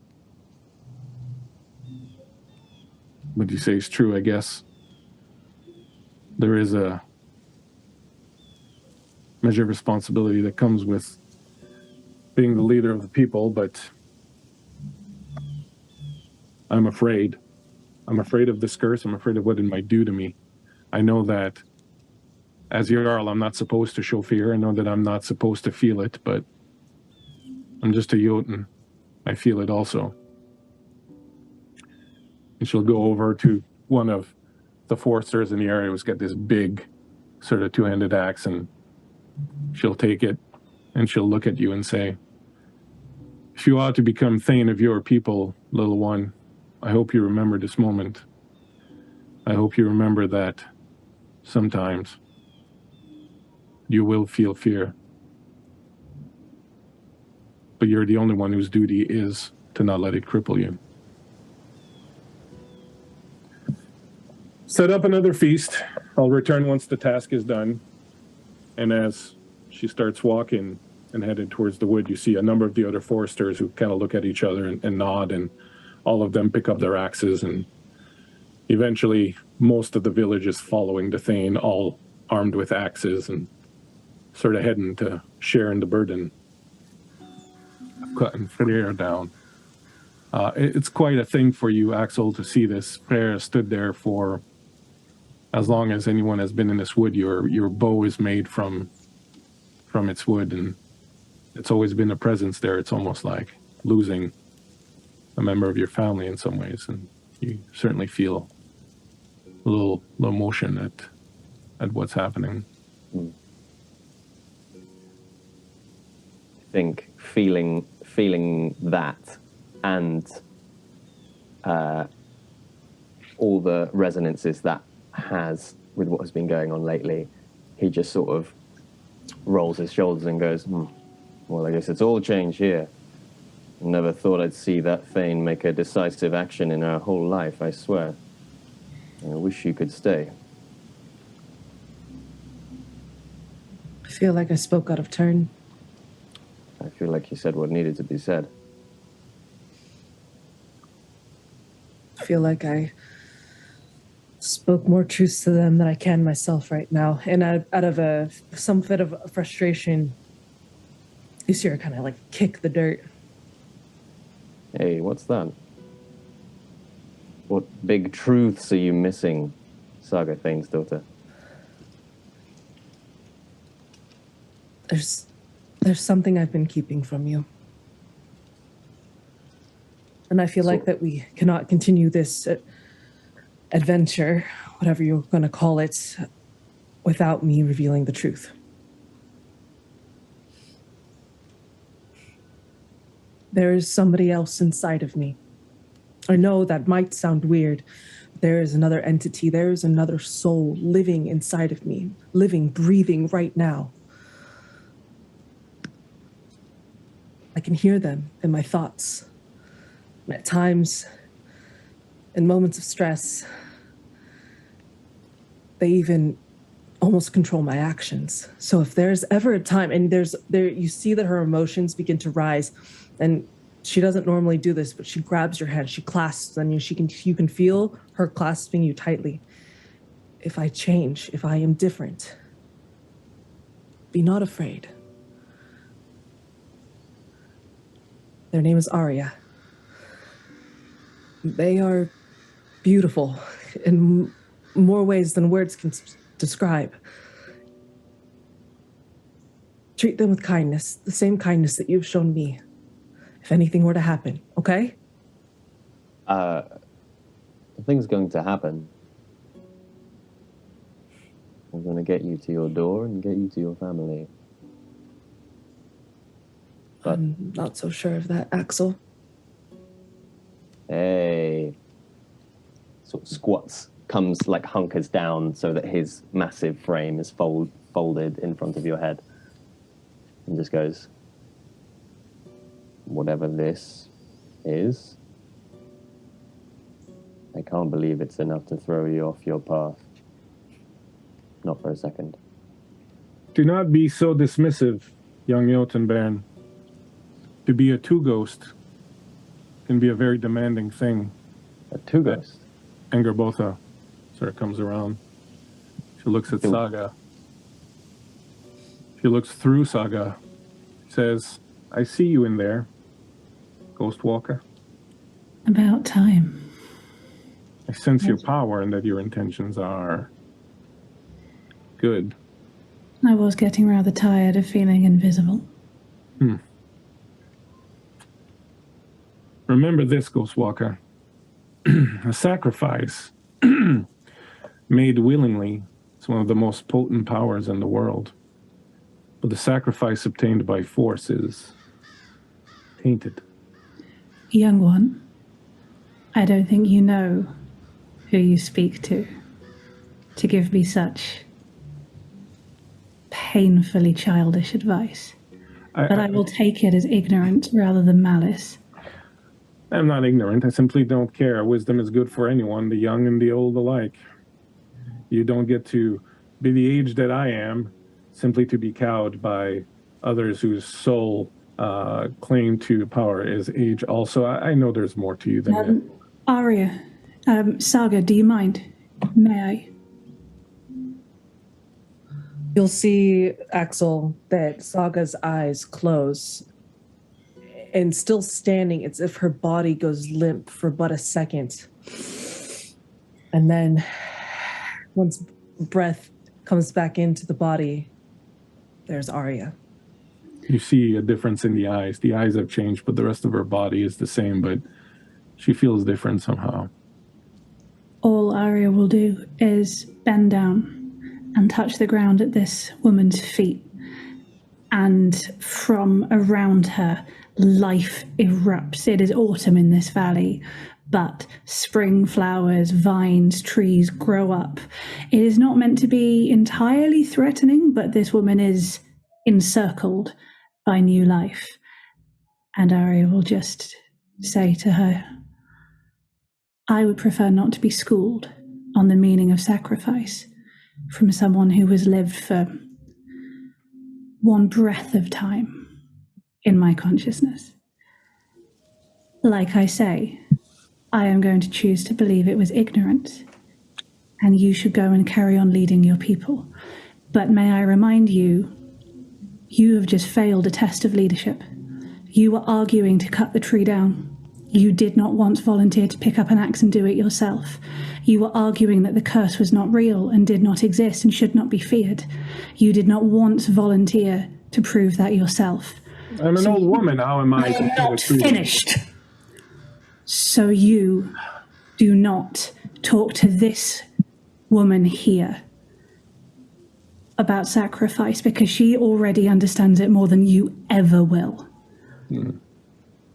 what you say is true, I guess. There is a measure of responsibility that comes with being the leader of the people, but I'm afraid. I'm afraid of this curse. I'm afraid of what it might do to me. I know that as Jarl, I'm not supposed to show fear. I know that I'm not supposed to feel it, but I'm just a Jotun. I feel it also. And she'll go over to one of the foresters in the area who's got this big sort of two-handed axe, and she'll take it and she'll look at you and say, if you ought to become thane of your people, little one, I hope you remember this moment. I hope you remember that sometimes you will feel fear. But you're the only one whose duty is to not let it cripple you. Set up another feast. I'll return once the task is done. And as she starts walking and headed towards the wood, you see a number of the other foresters who kind of look at each other and nod, and all of them pick up their axes, and eventually most of the village is following the thane, all armed with axes and sort of heading to share in the burden of cutting Freyr down. It's quite a thing for you, Axel, to see this. Freyr stood there for as long as anyone has been in this wood. Your bow is made from its wood, and it's always been a presence there. It's almost like losing a member of your family in some ways, and you certainly feel a little emotion at what's happening. I think feeling that, and all the resonances that has with what has been going on lately, he just sort of rolls his shoulders and goes, well, I guess it's all change here. Never thought I'd see that thane make a decisive action in her whole life, I swear. I wish you could stay. I feel like I spoke out of turn. I feel like you said what needed to be said. I feel like I spoke more truths to them than I can myself right now. And out of some bit of frustration, you see her kind of like kick the dirt. Hey, what's that? What big truths are you missing, Saga Thane's daughter? There's something I've been keeping from you. And I feel like that we cannot continue this adventure, whatever you're going to call it, without me revealing the truth. There is somebody else inside of me. I know that might sound weird. But there is another entity. There is another soul living inside of me, living, breathing right now. I can hear them in my thoughts. And at times, in moments of stress, they even almost control my actions. So if there's ever a time, and you see that her emotions begin to rise, and she doesn't normally do this, but she grabs your hand, she clasps on you, you can feel her clasping you tightly. If I change, if I am different, be not afraid. Their name is Arya. They are beautiful in more ways than words can describe. Treat them with kindness, the same kindness that you've shown me, if anything were to happen, okay? Nothing's going to happen. I'm going to get you to your door and get you to your family. But I'm not so sure of that, Axel. Hey. Sort of squats comes like hunkers down so that his massive frame is folded in front of your head, and just goes, "Whatever this is, I can't believe it's enough to throw you off your path. Not for a second." Do not be so dismissive, young Jotunbairn. To be a two-ghost can be a very demanding thing. A two-ghost? Angerbotha sort of comes around. She looks at Saga. She looks through Saga. Says, "I see you in there, Ghost Walker. About time. I sense your power and that your intentions are good." I was getting rather tired of feeling invisible. Remember this, Ghost Walker. A sacrifice made willingly is one of the most potent powers in the world. But the sacrifice obtained by force is tainted. Young one, I don't think you know who you speak to give me such painfully childish advice. But I will take it as ignorance rather than malice. I'm not ignorant. I simply don't care. Wisdom is good for anyone, the young and the old alike. You don't get to be the age that I am simply to be cowed by others whose sole claim to power is age. Also, I know there's more to you than that. Arya, Saga, do you mind? May I? You'll see, Axel, that Saga's eyes close. And still standing, it's as if her body goes limp for but a second. And then, once breath comes back into the body, there's Arya. You see a difference in the eyes. The eyes have changed, but the rest of her body is the same, but she feels different somehow. All Arya will do is bend down and touch the ground at this woman's feet. And from around her, life erupts. It is autumn in this valley, but spring flowers, vines, trees grow up. It is not meant to be entirely threatening, but this woman is encircled by new life. And Arya will just say to her, I would prefer not to be schooled on the meaning of sacrifice from someone who has lived for one breath of time in my consciousness. Like I say, I am going to choose to believe it was ignorant, and you should go and carry on leading your people. But may I remind you, you have just failed a test of leadership. You were arguing to cut the tree down. You did not once volunteer to pick up an axe and do it yourself. You were arguing that the curse was not real and did not exist and should not be feared. You did not once volunteer to prove that yourself. I'm an old woman. How am I? I'm not finished. So you do not talk to this woman here about sacrifice, because she already understands it more than you ever will.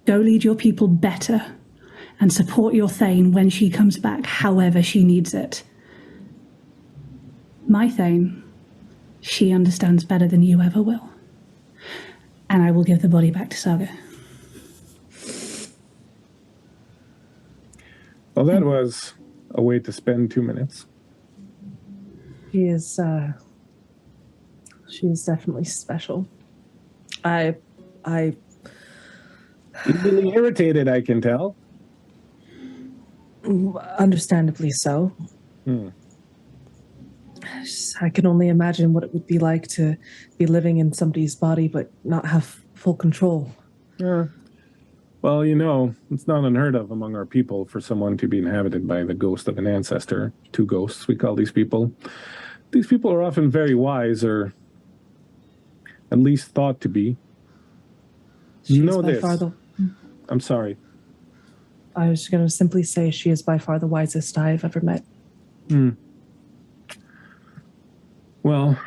Go lead your people better and support your Thane when she comes back, however she needs it. My Thane, she understands better than you ever will. And I will give the body back to Saga. Well, that was a way to spend 2 minutes. She is definitely special. I Easily irritated, I can tell. Understandably so. I can only imagine what it would be like to be living in somebody's body but not have full control. Well, you know, it's not unheard of among our people for someone to be inhabited by the ghost of an ancestor. Two ghosts, we call these people. These people are often very wise, or at least thought to be. Know this. I'm sorry. I was going to simply say she is by far the wisest I have ever met. Well,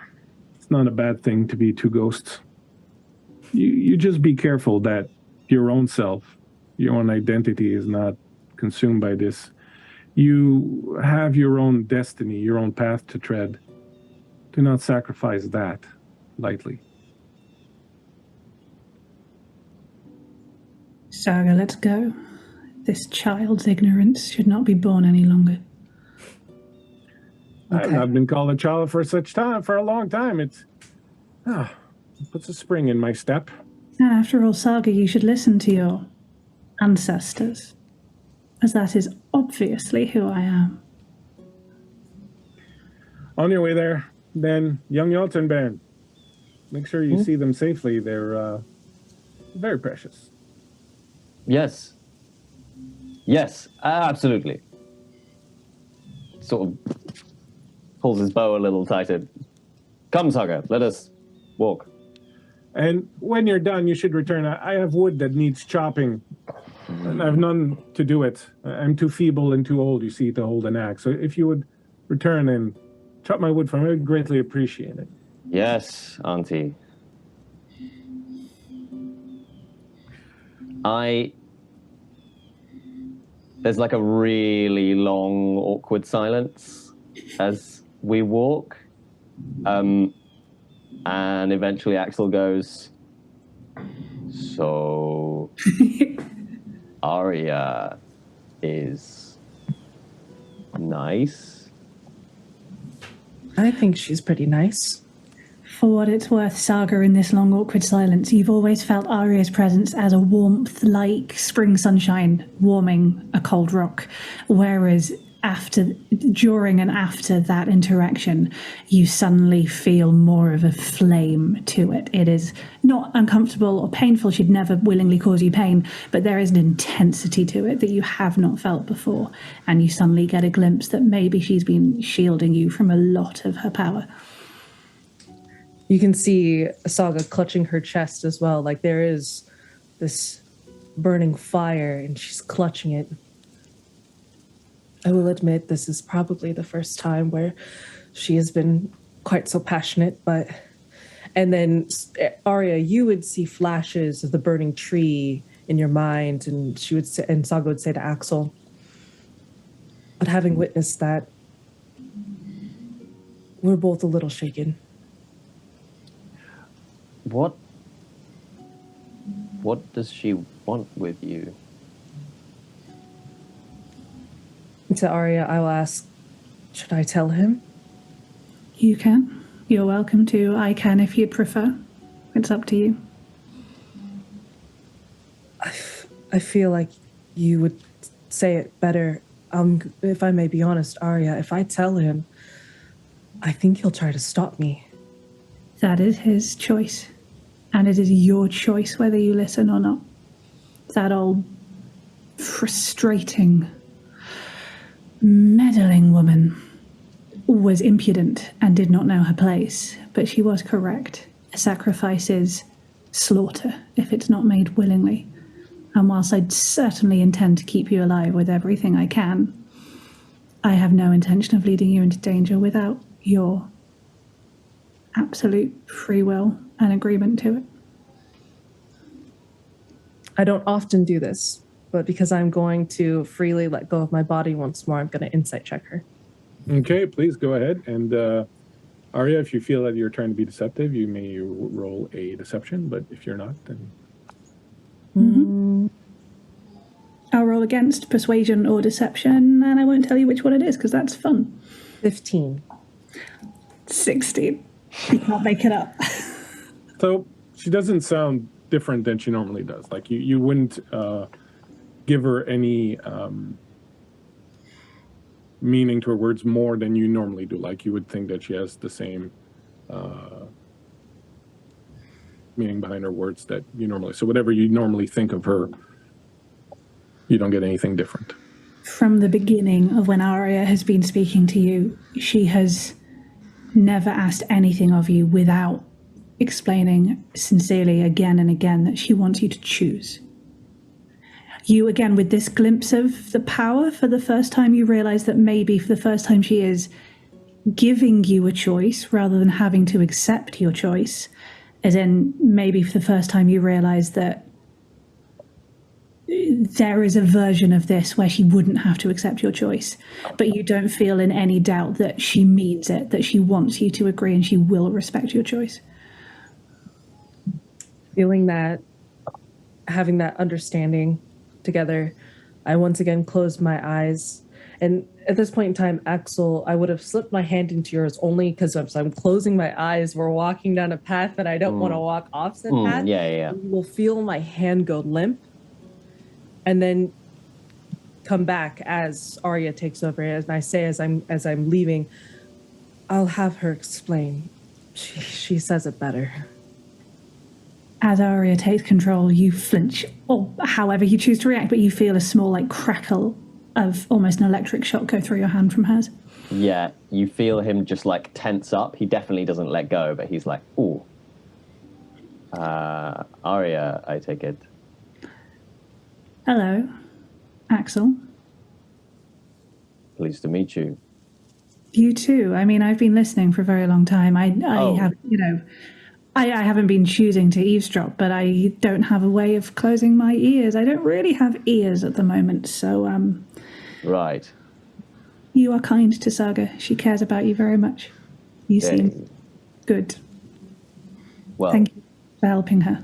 it's not a bad thing to be two ghosts. You just be careful that your own self, your own identity is not consumed by this You have your own destiny, your own path to tread. Do not sacrifice that lightly. Saga, let's go. This child's ignorance should not be born any longer. I've not been called a child for a long time. It puts a spring in my step. And after all, Saga, you should listen to your ancestors, as that is obviously who I am. On your way there, then, young Jotunberg, make sure you see them safely. They're very precious. Yes. Yes, absolutely. Sort of pulls his bow a little tighter. Come, Saga, let us walk. And when you're done, you should return. I have wood that needs chopping, and I have none to do it. I'm too feeble and too old, you see, to hold an axe. So if you would return and chop my wood for me, I would greatly appreciate it. Yes, Auntie. There's like a really long, awkward silence as we walk. And eventually Axel goes, so Arya is nice? I think she's pretty nice. For what it's worth, Saga, in this long, awkward silence, you've always felt Arya's presence as a warmth like spring sunshine warming a cold rock. Whereas during and after that interaction, you suddenly feel more of a flame to it. It is not uncomfortable or painful. She'd never willingly cause you pain, but there is an intensity to it that you have not felt before. And you suddenly get a glimpse that maybe she's been shielding you from a lot of her power. You can see Saga clutching her chest as well. Like there is this burning fire and she's clutching it. I will admit this is probably the first time where she has been quite so passionate, and then Arya, you would see flashes of the burning tree in your mind, and Saga would say to Axel, but having witnessed that, we're both a little shaken. What does she want with you? To Arya, I will ask, should I tell him? You can. You're welcome to. I can if you'd prefer. It's up to you. I feel like you would say it better. If I may be honest, Arya, if I tell him, I think he'll try to stop me. That is his choice. And it is your choice whether you listen or not. That old frustrating, meddling woman was impudent and did not know her place, but she was correct. A sacrifice is slaughter if it's not made willingly. And whilst I'd certainly intend to keep you alive with everything I can, I have no intention of leading you into danger without your absolute free will and agreement to it. I don't often do this, but because I'm going to freely let go of my body once more, I'm going to insight check her. Okay, please go ahead. And Arya, if you feel that you're trying to be deceptive, you may roll a deception, but if you're not, then... Mm-hmm. I'll roll against persuasion or deception, and I won't tell you which one it is, because that's fun. 15. 16. You can't make it up. So she doesn't sound different than she normally does. Like you wouldn't give her any meaning to her words more than you normally do. Like you would think that she has the same meaning behind her words that you normally. So whatever you normally think of her, you don't get anything different. From the beginning of when Arya has been speaking to you, she has never asked anything of you without explaining sincerely again and again that she wants you to choose. You, again, with this glimpse of the power, for the first time you realize that maybe for the first time she is giving you a choice rather than having to accept your choice. As in, maybe for the first time you realize that there is a version of this where she wouldn't have to accept your choice, but you don't feel in any doubt that she means it, that she wants you to agree and she will respect your choice. Feeling that, having that understanding together, I once again closed my eyes. And at this point in time, Axel, I would have slipped my hand into yours only because as I'm closing my eyes, we're walking down a path that I don't want to walk off said path. Yeah. You will feel my hand go limp and then come back as Arya takes over. And I say as I'm leaving, I'll have her explain. She says it better. As Arya takes control, you flinch, or however you choose to react, but you feel a small crackle of almost an electric shock go through your hand from hers. Yeah, you feel him just tense up. He definitely doesn't let go, but he's like, ooh. Arya, I take it. Hello, Axel. Pleased to meet you. You too. I mean, I've been listening for a very long time. I have, I haven't been choosing to eavesdrop, but I don't have a way of closing my ears. I don't really have ears at the moment, so Right. You are kind to Saga. She cares about you very much. You seem good. Well, thank you for helping her.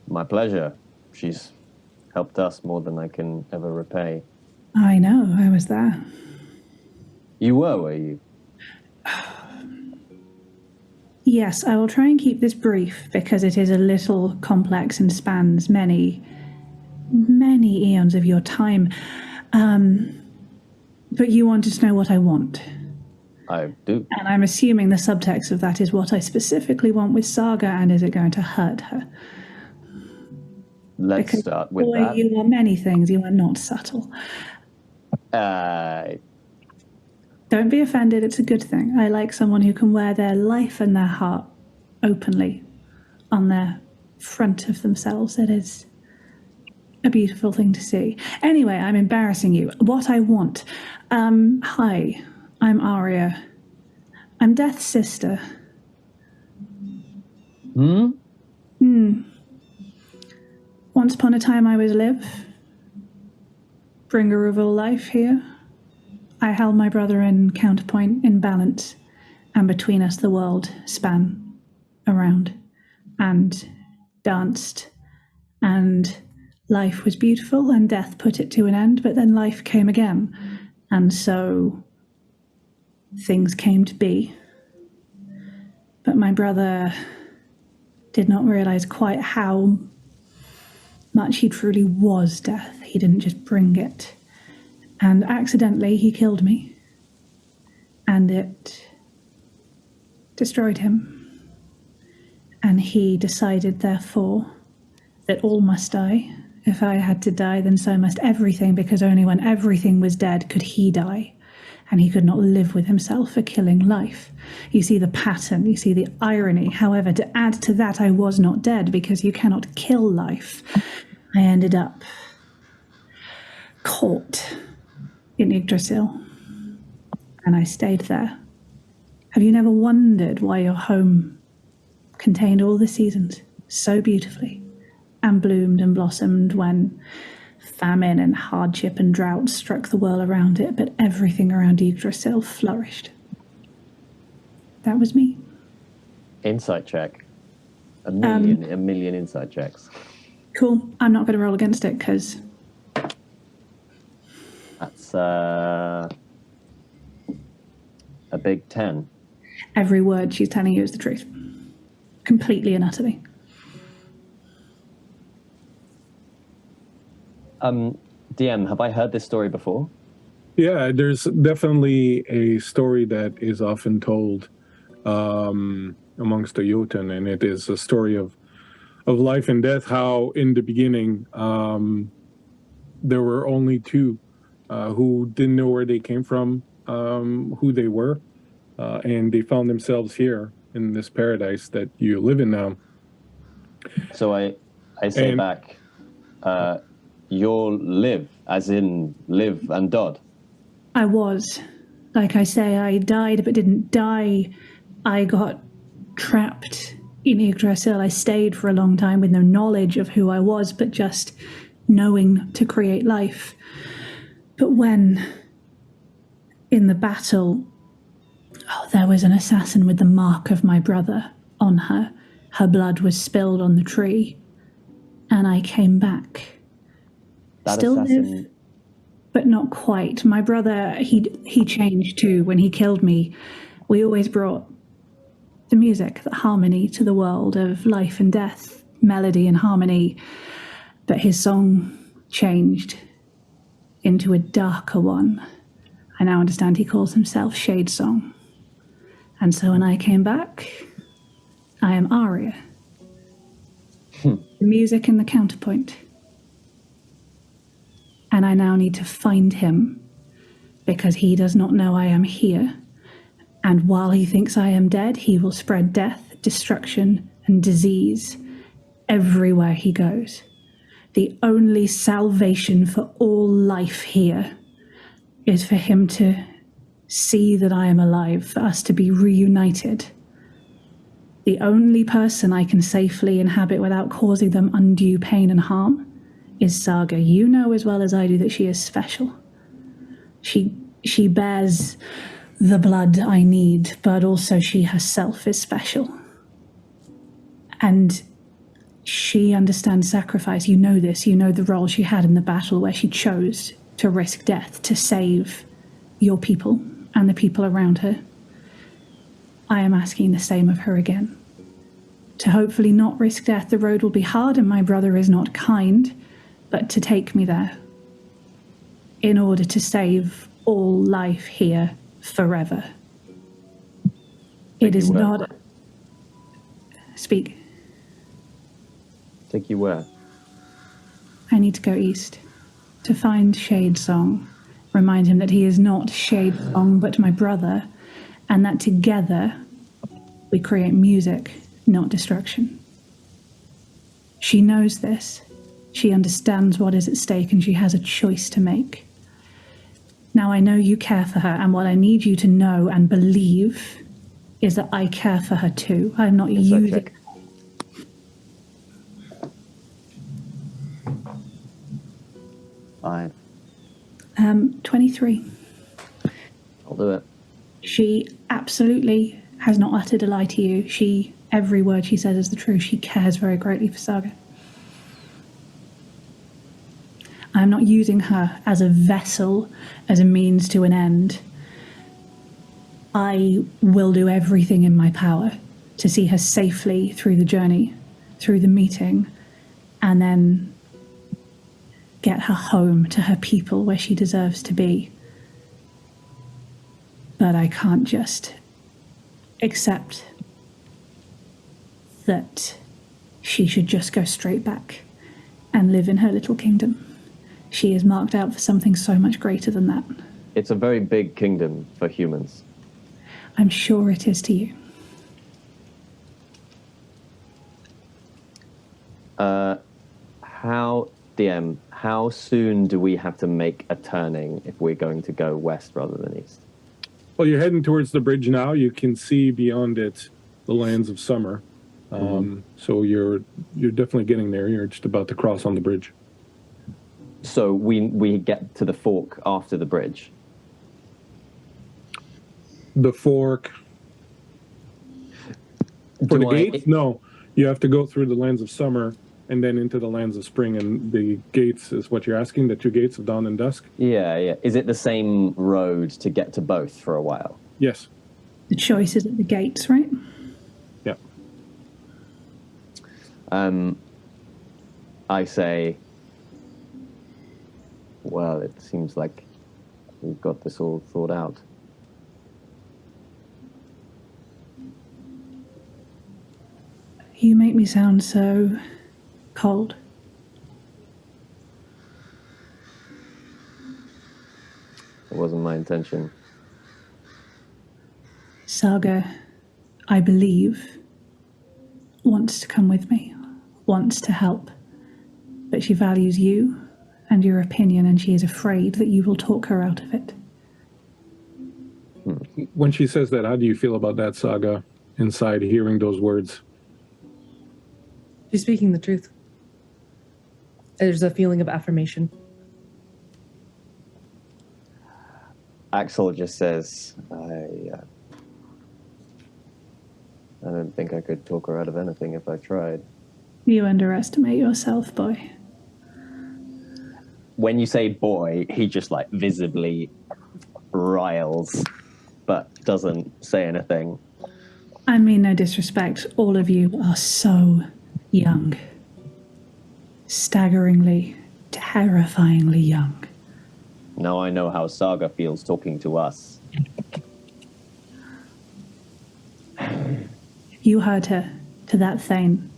My pleasure. She's helped us more than I can ever repay. I know. I was there. You were you? Yes, I will try and keep this brief because it is a little complex and spans many eons of your time. But you wanted to know what I want. I do. And I'm assuming the subtext of that is what I specifically want with Saga, and is it going to hurt her? Let's start with that. You are many things, you are not subtle. Don't be offended, it's a good thing. I like someone who can wear their life and their heart openly on their front of themselves. It is a beautiful thing to see. Anyway, I'm embarrassing you. What I want. Hi, I'm Arya. I'm Death's sister. Once upon a time I was Liv, bringer of all life here. I held my brother in counterpoint, in balance, and between us the world span around and danced, and life was beautiful and death put it to an end, but then life came again, and so things came to be. But my brother did not realize quite how much he truly was death. He didn't just bring it. And accidentally, he killed me. And it destroyed him. And he decided, therefore, that all must die. If I had to die, then so must everything, because only when everything was dead could he die. And he could not live with himself for killing life. You see the pattern, you see the irony. However, to add to that, I was not dead, because you cannot kill life. I ended up caught in Yggdrasil, and I stayed there. Have you never wondered why your home contained all the seasons so beautifully, and bloomed and blossomed when famine and hardship and drought struck the world around it, but everything around Yggdrasil flourished? That was me. Insight check. A million insight checks. Cool. I'm not going to roll against it, because That's a big 10. every word she's telling you is the truth. Completely and utterly. DM, have I heard this story before? Yeah, there's definitely a story that is often told amongst the Jotun, and it is a story of life and death, how in the beginning there were only two who didn't know where they came from, who they were, and they found themselves here in this paradise that you live in now. So I say back, you'll live, as in live and Dodd. I was. Like I say, I died but didn't die. I got trapped in Yggdrasil, I stayed for a long time with no knowledge of who I was, but just knowing to create life. But when, in the battle, there was an assassin with the mark of my brother on her. Her blood was spilled on the tree, and I came back. That Still assassin... live, but not quite. My brother, he changed too. When he killed me, we always brought the music, the harmony to the world of life and death, melody and harmony. But his song changed into a darker one. I now understand he calls himself Shadesong. And so when I came back, I am Aria. The music and the counterpoint. And I now need to find him because he does not know I am here. And while he thinks I am dead, he will spread death, destruction, and disease everywhere he goes. The only salvation for all life here is for him to see that I am alive, for us to be reunited. The only person I can safely inhabit without causing them undue pain and harm is Saga. You know as well as I do that she is special. She bears the blood I need, but also she herself is special. And she understands sacrifice. You know this. You know the role she had in the battle where she chose to risk death to save your people and the people around her. I am asking the same of her again. To hopefully not risk death. The road will be hard and my brother is not kind, but to take me there in order to save all life here forever. It is not... Speak. Take you where? I need to go east to find Shadesong. Remind him that he is not Shadesong, but my brother, and that together we create music, not destruction. She knows this. She understands what is at stake, and she has a choice to make. Now, I know you care for her, and what I need you to know and believe is that I care for her too. I'm not using... 5. 23. I'll do it. She absolutely has not uttered a lie to you. Every word she says is the truth. She cares very greatly for Saga. I'm not using her as a vessel, as a means to an end. I will do everything in my power to see her safely through the journey, through the meeting, and then get her home to her people where she deserves to be. But I can't just accept that she should just go straight back and live in her little kingdom. She is marked out for something so much greater than that. It's a very big kingdom for humans. I'm sure it is to you. How soon do we have to make a turning if we're going to go west rather than east? Well, you're heading towards the bridge now. You can see beyond it the lands of summer. So you're definitely getting there. You're just about to cross on the bridge. So we get to the fork after the bridge. The fork. For the gates? No. You have to go through the lands of summer and then into the lands of spring. And the gates is what you're asking, the 2 gates of dawn and dusk? Yeah. Is it the same road to get to both for a while? Yes. The choice is at the gates, right? Yeah. I say, well, it seems like we've got this all thought out. You make me sound so cold. It wasn't my intention. Saga, I believe, wants to come with me, wants to help, but she values you and your opinion, and she is afraid that you will talk her out of it. When she says that, how do you feel about that, Saga, inside hearing those words? She's speaking the truth. There's a feeling of affirmation. Axel just says, I don't think I could talk her out of anything if I tried. You underestimate yourself, boy. When you say boy, he just like visibly riles, but doesn't say anything. I mean no disrespect. All of you are so young. Staggeringly, terrifyingly young. Now I know how Saga feels talking to us. You heard her, to that Thane.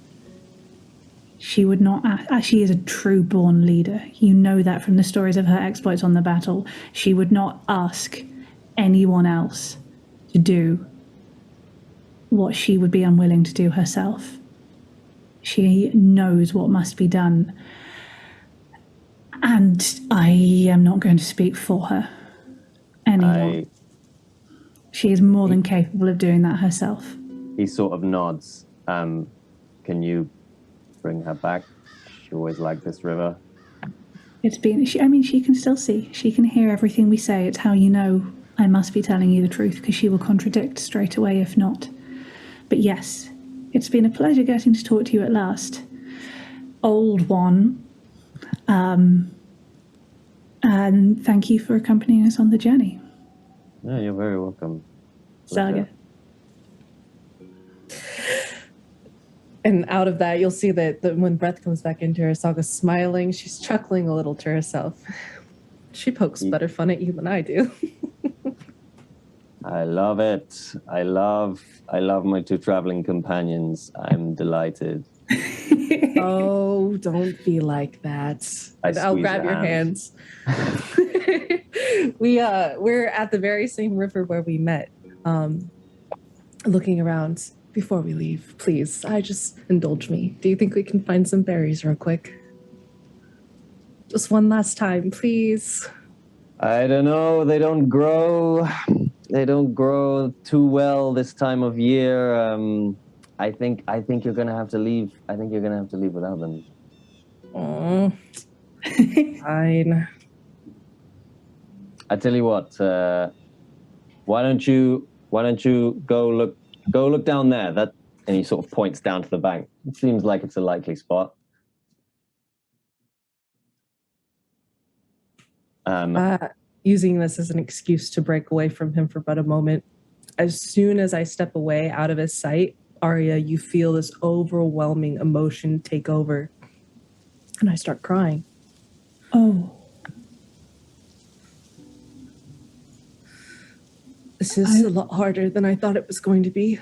She would not. She is a true born leader. You know that from the stories of her exploits on the battle. She would not ask anyone else to do what she would be unwilling to do herself. She knows what must be done. And I am not going to speak for her anymore. She is more than capable of doing that herself. He sort of nods. Can you bring her back? She always liked this river. It's been, she can still see. She can hear everything we say. It's how you know I must be telling you the truth, because she will contradict straight away if not. But yes, it's been a pleasure getting to talk to you at last. Old one. And thank you for accompanying us on the journey. Yeah, you're very welcome. Saga. And out of that, you'll see that when breath comes back into her, Saga's smiling. She's chuckling a little to herself. She pokes better fun at you than I do. I love it. I love my two traveling companions. I'm delighted. Oh, don't be like that. I'll grab your hands. We're at the very same river where we met. Looking around before we leave, please. Just indulge me. Do you think we can find some berries real quick? Just one last time, please. I don't know. They don't grow. They don't grow too well this time of year. I think you're gonna have to leave. I think you're gonna have to leave without them. Oh, fine. I tell you what. Why don't you go look down there? And he sort of points down to the bank. It seems like it's a likely spot. Using this as an excuse to break away from him for but a moment. As soon as I step away out of his sight, Arya, you feel this overwhelming emotion take over. And I start crying. Oh. This is a lot harder than I thought it was going to be.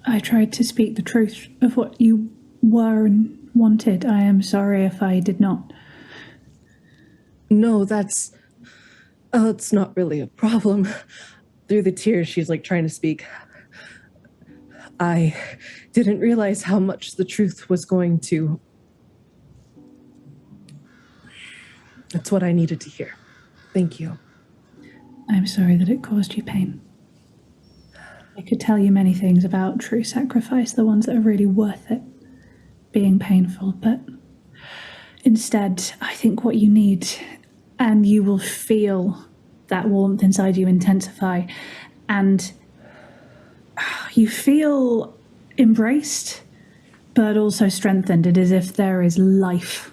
I tried to speak the truth of what you were and wanted. I am sorry if I did not. No, it's not really a problem. Through the tears, she's like trying to speak. I didn't realize how much the truth was going to. That's what I needed to hear. Thank you. I'm sorry that it caused you pain. I could tell you many things about true sacrifice, the ones that are really worth it being painful, but instead, I think what you need, and you will feel that warmth inside you intensify, and you feel embraced, but also strengthened. It is as if there is life,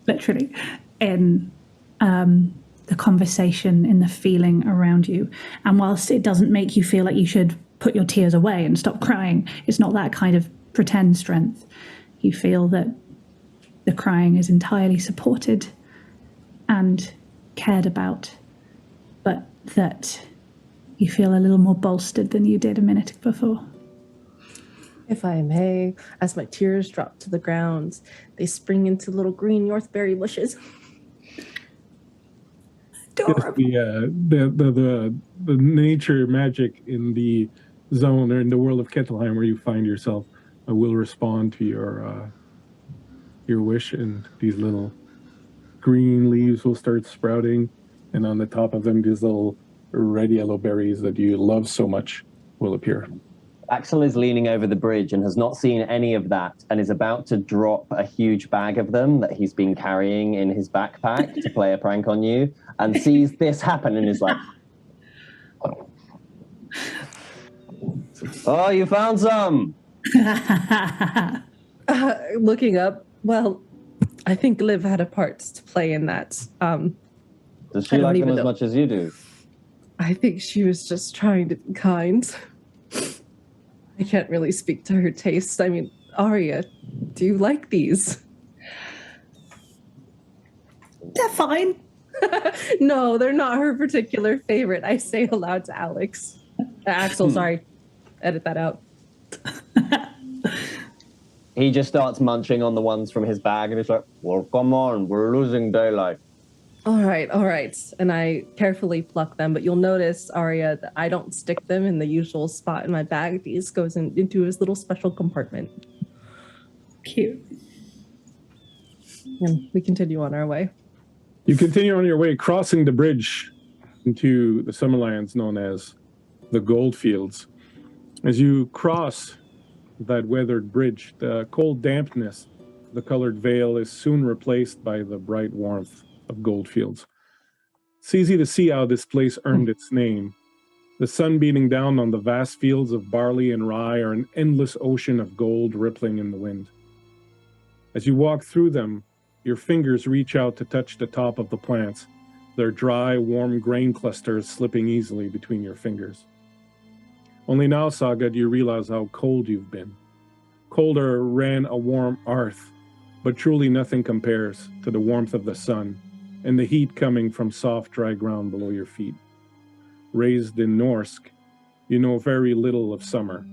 literally, in the conversation, in the feeling around you. And whilst it doesn't make you feel like you should put your tears away and stop crying, it's not that kind of pretend strength. You feel that the crying is entirely supported and cared about, but that you feel a little more bolstered than you did a minute before. If I may, as my tears drop to the ground, they spring into little green Northberry bushes. The nature magic in the zone or in the world of Kettelheim where you find yourself will respond to your wish, and these little green leaves will start sprouting, and on the top of them these little red yellow berries that you love so much will appear. Axel is leaning over the bridge and has not seen any of that and is about to drop a huge bag of them that he's been carrying in his backpack to play a prank on you, and sees this happen and is like, oh, you found some! Looking up, well, I think Liv had a part to play in that. Does she like them as much as you do? I think she was just trying to be kind. I can't really speak to her taste. I mean, Arya, do you like these? They're fine. No, they're not her particular favorite. I say aloud to Alex. Axel, sorry. Edit that out. He just starts munching on the ones from his bag and he's like, well, come on, we're losing daylight. All right. And I carefully pluck them, but you'll notice, Arya, that I don't stick them in the usual spot in my bag. These goes into his little special compartment. Cute. And we continue on our way. You continue on your way, crossing the bridge into the Summerlands known as the Goldfields. As you cross that weathered bridge, the cold dampness of the colored veil is soon replaced by the bright warmth of Goldfields. It's easy to see how this place earned its name. The sun beating down on the vast fields of barley and rye are an endless ocean of gold rippling in the wind. As you walk through them, your fingers reach out to touch the top of the plants, their dry, warm grain clusters slipping easily between your fingers. Only now, Saga, do you realize how cold you've been. Colder ran a warm earth, but truly nothing compares to the warmth of the sun and the heat coming from soft, dry ground below your feet. Raised in Norsk, you know very little of summer.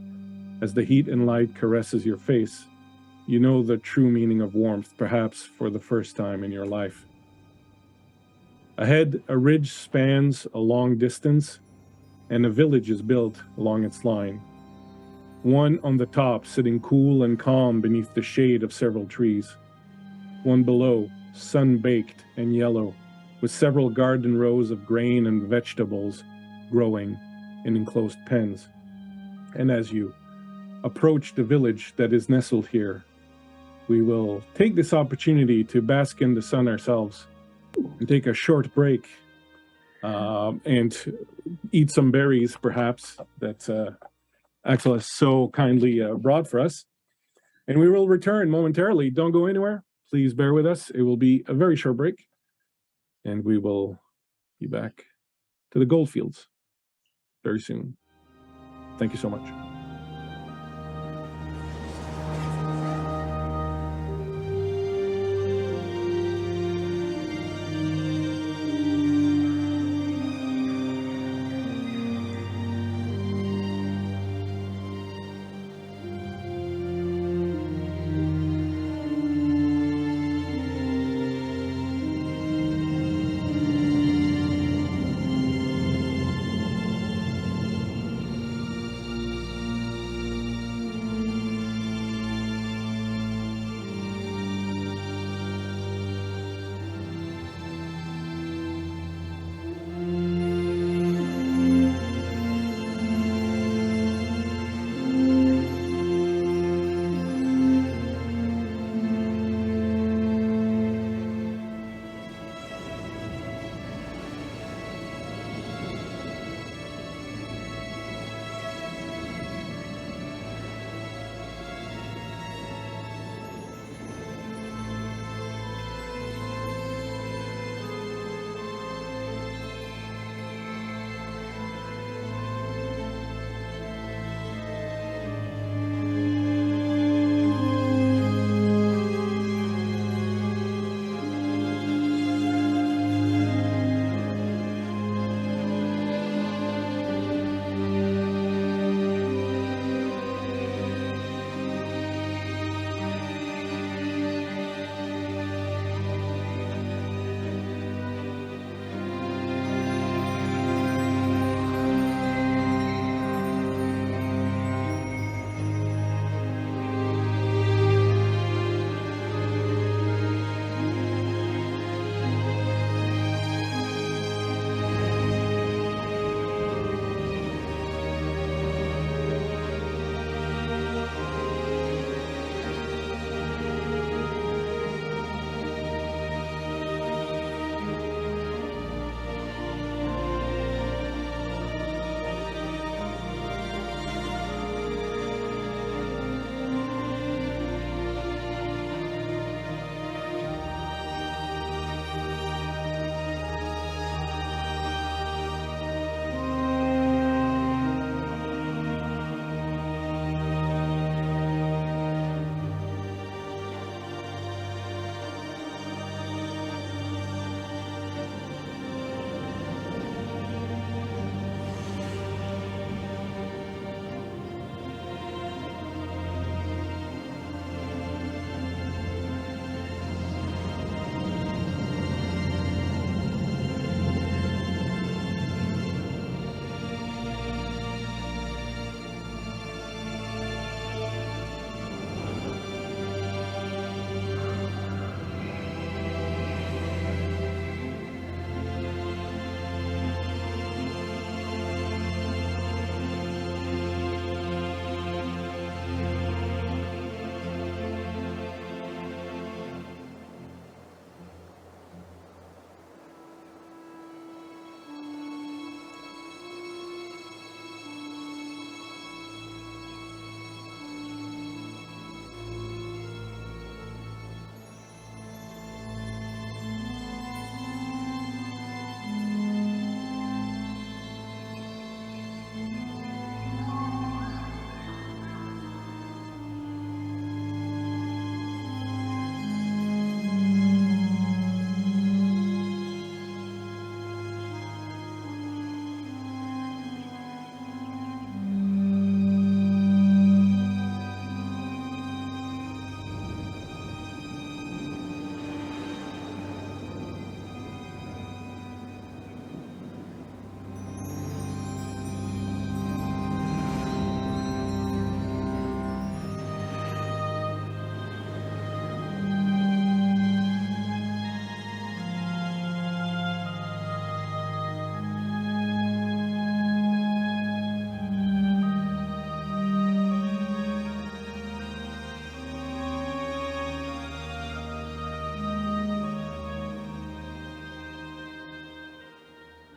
As the heat and light caresses your face, you know the true meaning of warmth, perhaps for the first time in your life. Ahead, a ridge spans a long distance, and a village is built along its line. One on the top, sitting cool and calm beneath the shade of several trees. One below, sun-baked and yellow, with several garden rows of grain and vegetables growing in enclosed pens. And as you approach the village that is nestled here, we will take this opportunity to bask in the sun ourselves and take a short break and eat some berries, perhaps, that Axel has so kindly brought for us. And we will return momentarily. Don't go anywhere. Please bear with us. It will be a very short break, and we will be back to the Goldfields very soon. Thank you so much.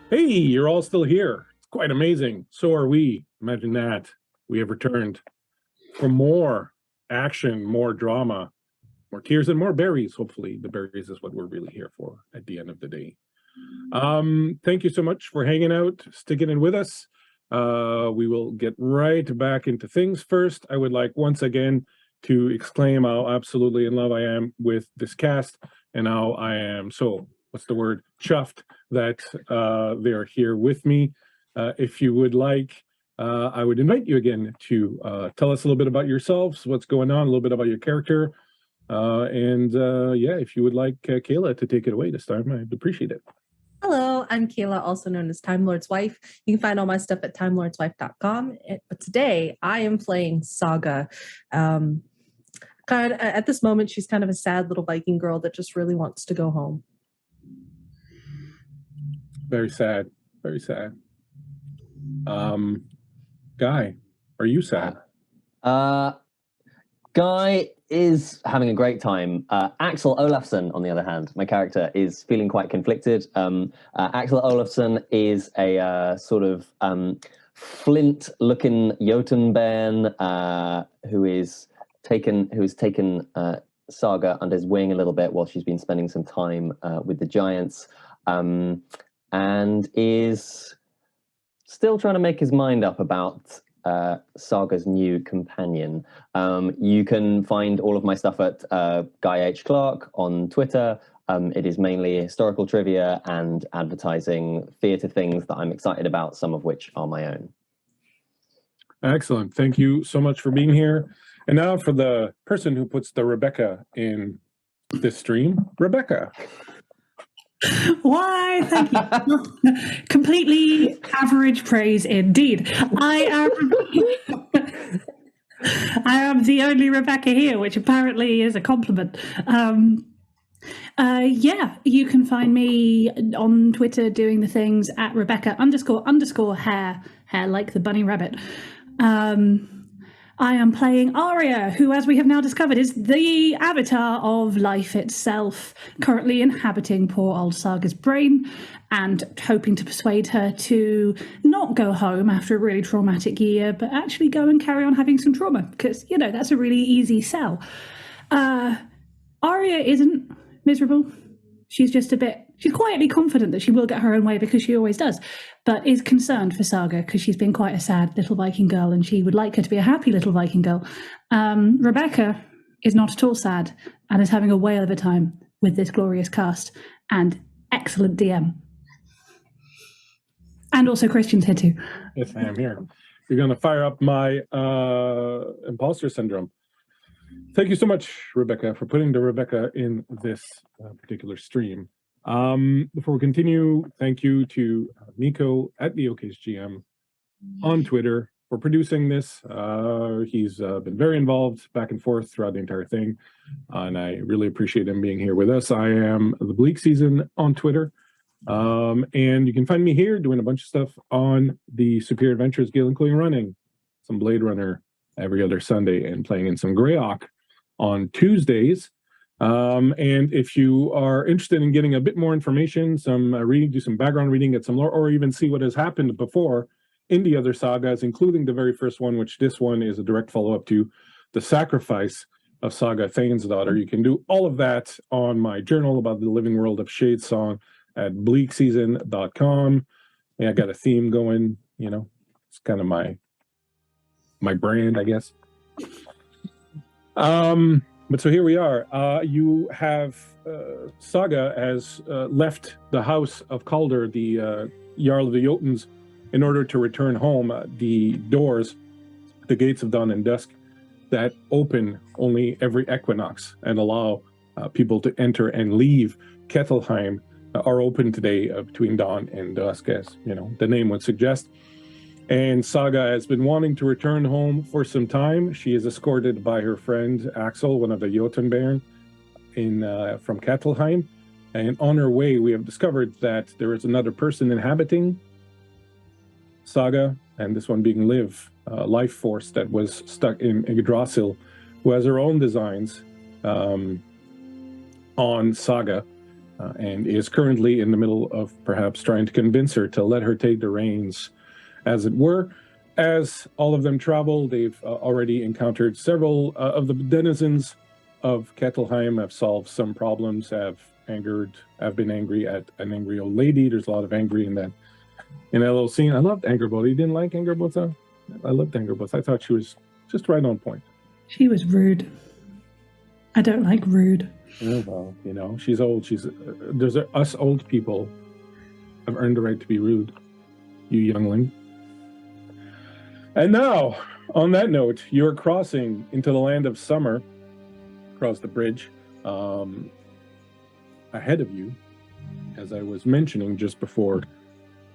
Hey, you're all still here. It's quite amazing. So are we. Imagine that. We have returned for more action, more drama, more tears, and more berries. Hopefully, the berries is what we're really here for at the end of the day. Thank you so much for hanging out, sticking in with us. We will get right back into things. First, I would like once again to exclaim how absolutely in love I am with this cast and how I am so, what's the word, chuffed that they're here with me. If you would like, I would invite you again to tell us a little bit about yourselves, what's going on, a little bit about your character. Yeah, if you would like Kayla to take it away this time, I'd appreciate it. Hello, I'm Kayla, also known as Time Lord's Wife. You can find all my stuff at timelordswife.com. But today I am playing Saga. At this moment, she's kind of a sad little Viking girl that just really wants to go home. Very sad. Very sad. Guy, are you sad? Guy is having a great time. Axel Olafsson, on the other hand, my character, is feeling quite conflicted. Axel Olafsson is a sort of flint-looking Jotunbern who has taken Saga under his wing a little bit while she's been spending some time with the giants, and is still trying to make his mind up about Saga's new companion. You can find all of my stuff at Guy H. Clark on Twitter. It is mainly historical trivia and advertising theatre things that I'm excited about, some of which are my own. Excellent. Thank you so much for being here. And now for the person who puts the Rebecca in this stream, Rebecca. Why, thank you. Completely average praise indeed. I am the only Rebecca here, which apparently is a compliment. Yeah, you can find me on Twitter doing the things at Rebecca__hair like the bunny rabbit. I am playing Arya, who, as we have now discovered, is the avatar of life itself, currently inhabiting poor old Saga's brain and hoping to persuade her to not go home after a really traumatic year, but actually go and carry on having some trauma, because, you know, that's a really easy sell. Arya isn't miserable. She's just she's quietly confident that she will get her own way because she always does, but is concerned for Saga because she's been quite a sad little Viking girl and she would like her to be a happy little Viking girl. Rebecca is not at all sad and is having a whale of a time with this glorious cast and excellent DM. And also Christian's here too. Yes, I am here. You're going to fire up my imposter syndrome. Thank you so much, Rebecca, for putting the Rebecca in this particular stream. Before we continue, thank you to Nico at the OK's GM on Twitter for producing this. He's been very involved back and forth throughout the entire thing, and I really appreciate him being here with us. I am the Bleakseason on Twitter, and you can find me here doing a bunch of stuff on the Superior Adventures Guild, including running some Blade Runner every other Sunday and playing in some Greyhawk on Tuesdays. And if you are interested in getting a bit more information, some reading, do some background reading, get some lore, or even see what has happened before in the other sagas, including the very first one, which this one is a direct follow-up to, The Sacrifice of Saga Thainsdottir. You can do all of that on my journal about the living world of Shadesong at bleakseason.com. Yeah, I got a theme going, you know, it's kind of my brand, I guess. But so here we are. You have Saga has left the house of Calder, the Jarl of the Jotuns, in order to return home. The doors, the gates of dawn and dusk, that open only every equinox and allow people to enter and leave Kettelheim are open today between dawn and dusk, as you know the name would suggest. And Saga has been wanting to return home for some time. She is escorted by her friend Axel, one of the Jotunbern from Kettelheim. And on her way, we have discovered that there is another person inhabiting Saga, and this one being life force that was stuck in Yggdrasil, who has her own designs on Saga. and is currently in the middle of perhaps trying to convince her to let her take the reins, as it were. As all of them travel, they've already encountered several of the denizens of Kettelheim, have solved some problems, have been angry at an angry old lady. There's a lot of angry in that little scene. I loved Angerboth. You didn't like Angerboth, though? I loved Angerboth. I thought she was just right on point. She was rude. I don't like rude. Oh, well, you know, she's old. Us old people have earned the right to be rude, you youngling. And now, on that note, you're crossing into the land of summer, across the bridge. Ahead of you, as I was mentioning just before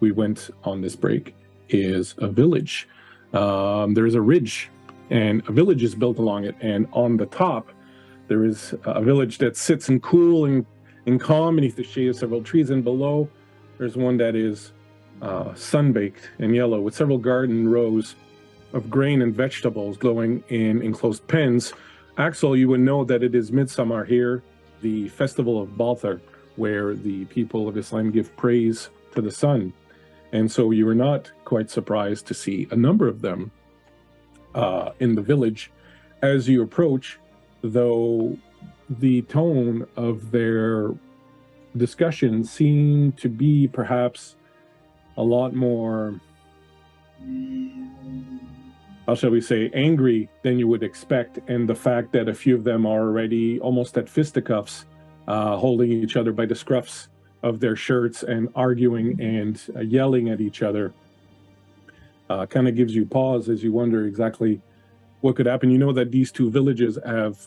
we went on this break, is a village. There's a ridge, and a village is built along it, and on the top, there is a village that sits and cool and calm beneath the shade of several trees, and below, there's one that is sun-baked and yellow, with several garden rows of grain and vegetables glowing in enclosed pens. Axel, you would know that it is midsummer here, the festival of Balthar, where the people of Islam give praise to the sun. And so you were not quite surprised to see a number of them in the village. As you approach, though, the tone of their discussion seemed to be perhaps a lot more, how shall we say, angry than you would expect. And the fact that a few of them are already almost at fisticuffs, holding each other by the scruffs of their shirts and arguing and yelling at each other, kind of gives you pause as you wonder exactly what could happen. You know that these two villages have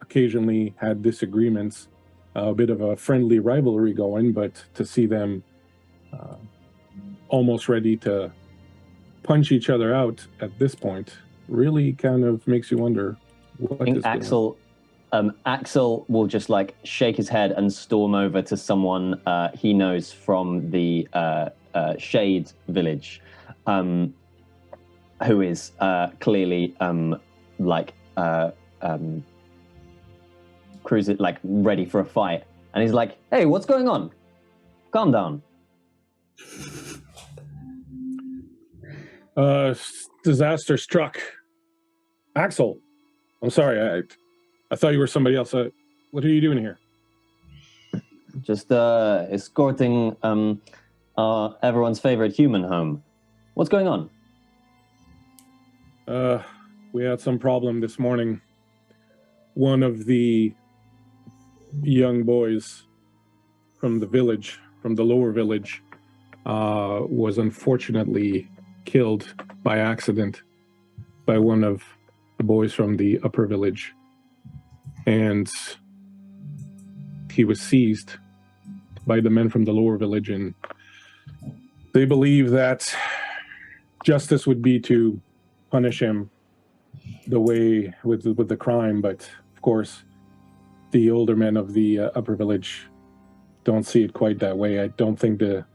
occasionally had disagreements, a bit of a friendly rivalry going, but to see them almost ready to punch each other out at this point really kind of makes you wonder what is Axel Axel will just like shake his head and storm over to someone he knows from the Shade village, who is clearly cruising, like ready for a fight. And he's like, "Hey, what's going on? Calm down." Disaster struck. Axel, I'm sorry. I thought you were somebody else. What are you doing here? Just escorting everyone's favorite human home. What's going on? We had some problem this morning. One of the young boys from the village, from the lower village, was unfortunately killed by accident by one of the boys from the upper village. And he was seized by the men from the lower village, and they believe that justice would be to punish him the way with the crime, but of course the older men of the upper village don't see it quite that way. I think the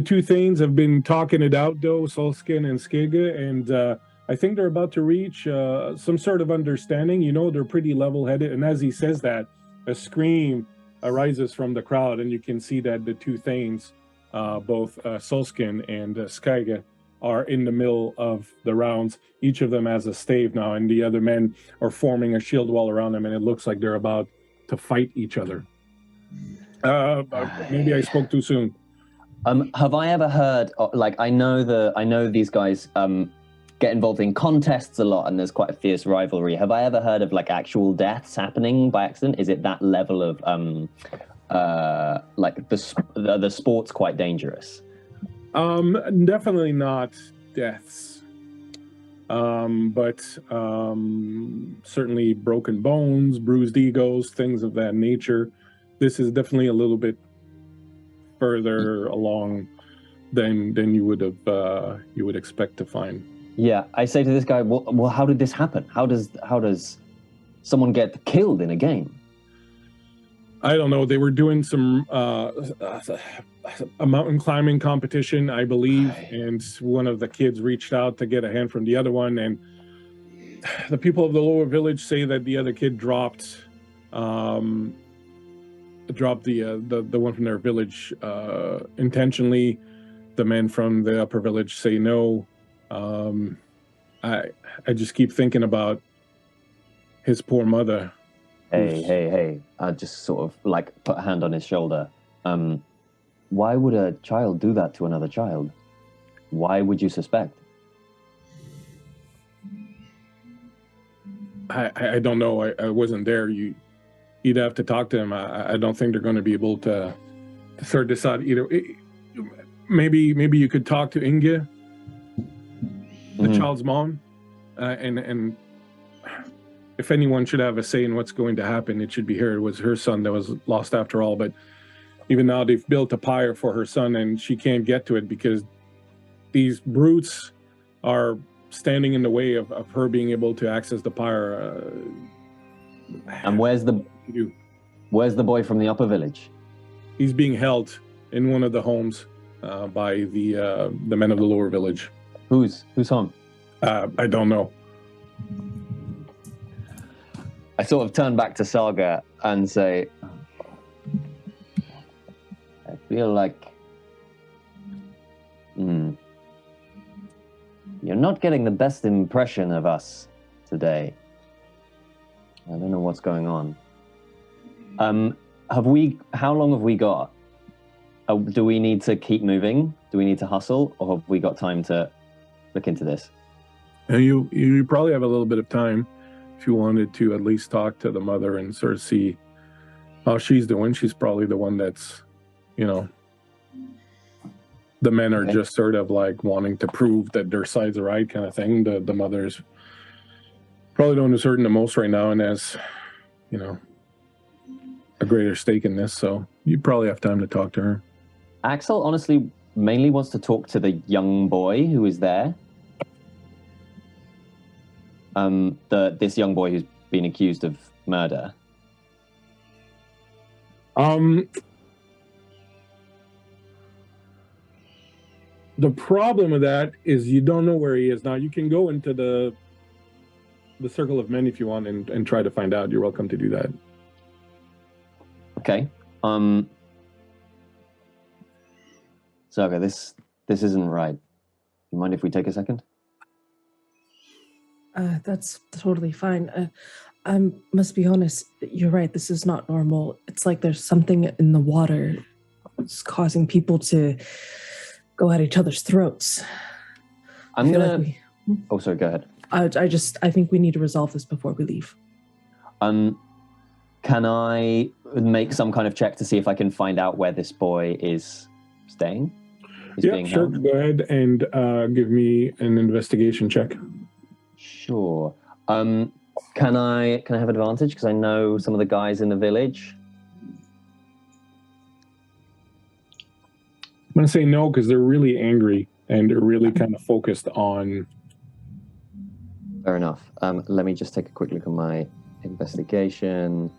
two Thanes have been talking it out, though, Solskin and Skega, and I think they're about to reach some sort of understanding. You know, they're pretty level-headed, and as he says that, a scream arises from the crowd, and you can see that the two Thanes, both Solskin and Skega, are in the middle of the rounds. Each of them has a stave now, and the other men are forming a shield wall around them, and it looks like they're about to fight each other. Maybe I spoke too soon. Have I ever heard, I know these guys get involved in contests a lot, and there's quite a fierce rivalry. Have I ever heard of like actual deaths happening by accident? Is it that level of the sport's quite dangerous? Definitely not deaths, but certainly broken bones, bruised egos, things of that nature. This is definitely a little bit further along than you would expect to find. Yeah, I say to this guy, well, how did this happen? How does someone get killed in a game? I don't know. They were doing some a mountain climbing competition, I believe, and one of the kids reached out to get a hand from the other one, and the people of the lower village say that the other kid dropped drop the one from their village intentionally. The men from the upper village say no. I just keep thinking about his poor mother. Hey. I just sort of like put a hand on his shoulder. Why would a child do that to another child? Why would you suspect? I don't know. I wasn't there. You'd have to talk to him. I don't think they're going to be able to sort this out either. Maybe you could talk to Inge, the child's mom, and if anyone should have a say in what's going to happen, it should be her. It was her son that was lost after all. But even now, they've built a pyre for her son, and she can't get to it because these brutes are standing in the way of her being able to access the pyre. And where's the boy from the upper village? He's being held in one of the homes by the men of the lower village. Who's home? I don't know. I sort of turn back to Saga and say, I feel like you're not getting the best impression of us today. I don't know what's going on. How long have we got? Do we need to keep moving? Do we need to hustle? Or have we got time to look into this? You probably have a little bit of time if you wanted to at least talk to the mother and sort of see how she's doing. She's probably the one that's, the men are just sort of like wanting to prove that their side's are right kind of thing. The mother's probably the one who's hurting the most right now and has, a greater stake in this. So you probably have time to talk to her. Axel honestly mainly wants to talk to the young boy who is there. This young boy who's been accused of murder. The problem with that is you don't know where he is now. You can go into the circle of men if you want and try to find out. You're welcome to do that. Okay. Saga, this isn't right. You mind if we take a second? That's totally fine. I must be honest, you're right, this is not normal. It's like there's something in the water. It's causing people to go at each other's throats. Oh, sorry, go ahead. I think we need to resolve this before we leave. Can I make some kind of check to see if I can find out where this boy is staying? Yeah, sure. Go ahead and give me an investigation check. Sure. Can I have advantage because I know some of the guys in the village? I'm going to say no because they're really angry and they're really kind of focused on... Fair enough. Let me just take a quick look at my investigation.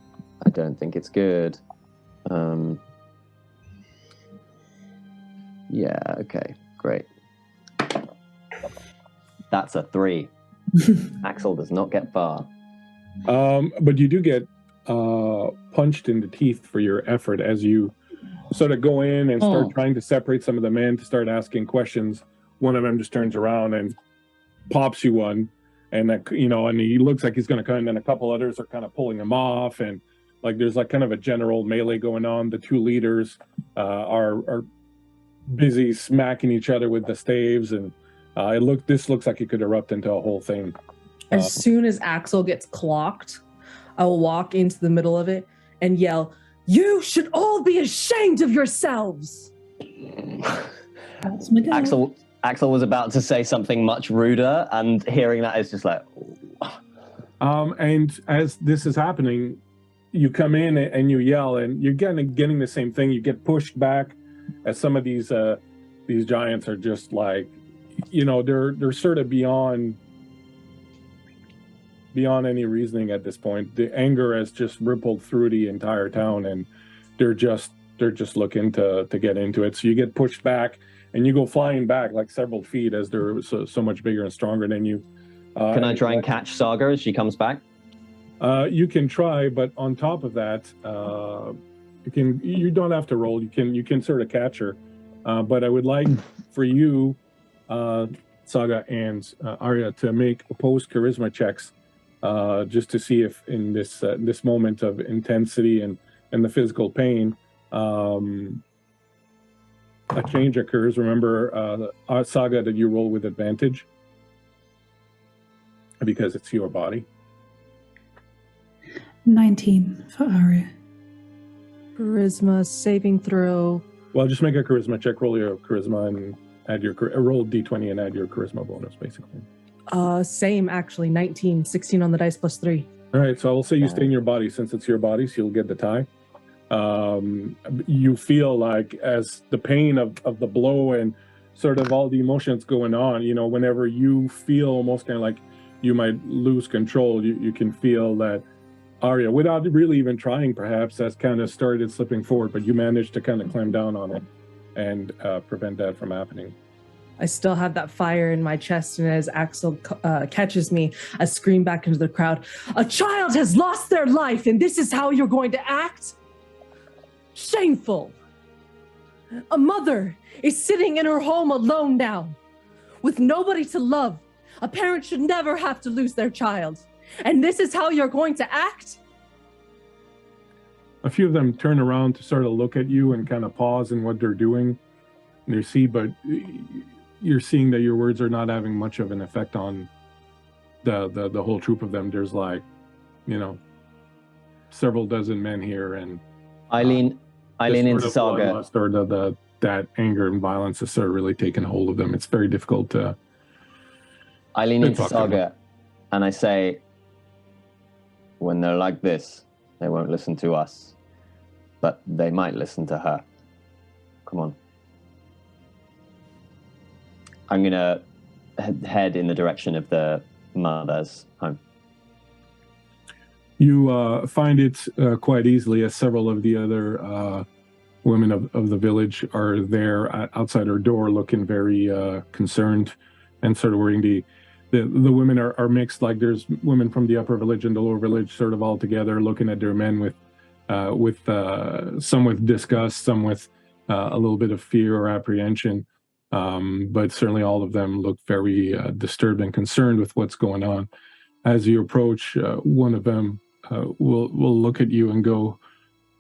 I don't think it's good. Yeah, okay, great. That's a 3. Axel does not get far. But you do get punched in the teeth for your effort as you sort of go in and start trying to separate some of the men to start asking questions. One of them just turns around and pops you one, and that, and he looks like he's going to come, and then a couple others are kind of pulling him off, and like there's like kind of a general melee going on. The two leaders are busy smacking each other with the staves, and this looks like it could erupt into a whole thing. As soon as Axel gets clocked, I will walk into the middle of it and yell, "You should all be ashamed of yourselves!" That's my girl. Axel was about to say something much ruder, and hearing that is just like... And as this is happening, you come in and you yell, and you're getting the same thing. You get pushed back as some of these giants are just like, they're sort of beyond any reasoning at this point. The anger has just rippled through the entire town, and they're just looking to get into it. So you get pushed back, and you go flying back like several feet as they're so much bigger and stronger than you. Can I try and catch Saga as she comes back? You can try, but on top of that, You don't have to roll. You can sort of catch her, but I would like for you, Saga and Arya, to make opposed charisma checks, just to see if in this moment of intensity and the physical pain, a change occurs. Remember, Saga, that you roll with advantage because it's your body. 19 for Arya. Charisma saving throw. Well, just make a charisma check. Roll your charisma and add your roll d20 and add your charisma bonus, basically. Same actually. 19, 16 on the dice plus 3. All right, so I will say you stay in your body since it's your body, so you'll get the tie. You feel like as the pain of the blow and sort of all the emotions going on, you know, whenever you feel almost kind of like you might lose control, you can feel that Arya, without really even trying perhaps, has kind of started slipping forward, but you managed to kind of clamp down on it and prevent that from happening. I still have that fire in my chest, and as Axel catches me, I scream back into the crowd, "A child has lost their life, and this is how you're going to act? Shameful! A mother is sitting in her home alone now, with nobody to love. A parent should never have to lose their child. And this is how you're going to act?" A few of them turn around to sort of look at you and kind of pause in what they're doing. And they see, but you're seeing that your words are not having much of an effect on the whole troop of them. There's like, you know, several dozen men here, and I lean into Saga. Or that anger and violence has sort of really taken hold of them. It's very difficult to. I lean into Saga, and I say, when they're like this, they won't listen to us, but they might listen to her. Come on. I'm going to head in the direction of the mother's home. You find it quite easily, as several of the other women of the village are there outside her door, looking very concerned and sort of worrying. The women are mixed. Like there's women from the upper village and the lower village sort of all together, looking at their men with some with disgust, some with a little bit of fear or apprehension. But certainly all of them look very disturbed and concerned with what's going on. As you approach, one of them will look at you and go,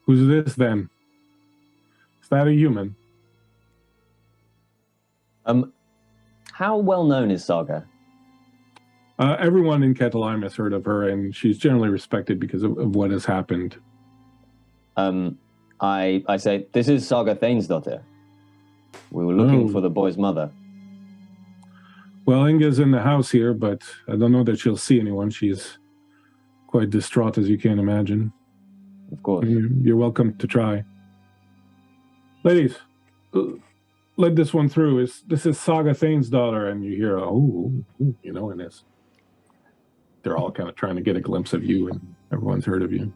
"Who's this then? Is that a human?" How well known is Saga? Everyone in Ketelheim has heard of her, and she's generally respected because of what has happened. I say, "This is Saga Thainsdottir. We were looking for the boy's mother." Well, Inga's in the house here, but I don't know that she'll see anyone. She's quite distraught, as you can imagine. Of course. You're welcome to try. Ladies, let this one through. This is Saga Thainsdottir, and you hear, you know, and they're all kind of trying to get a glimpse of you, and everyone's heard of you.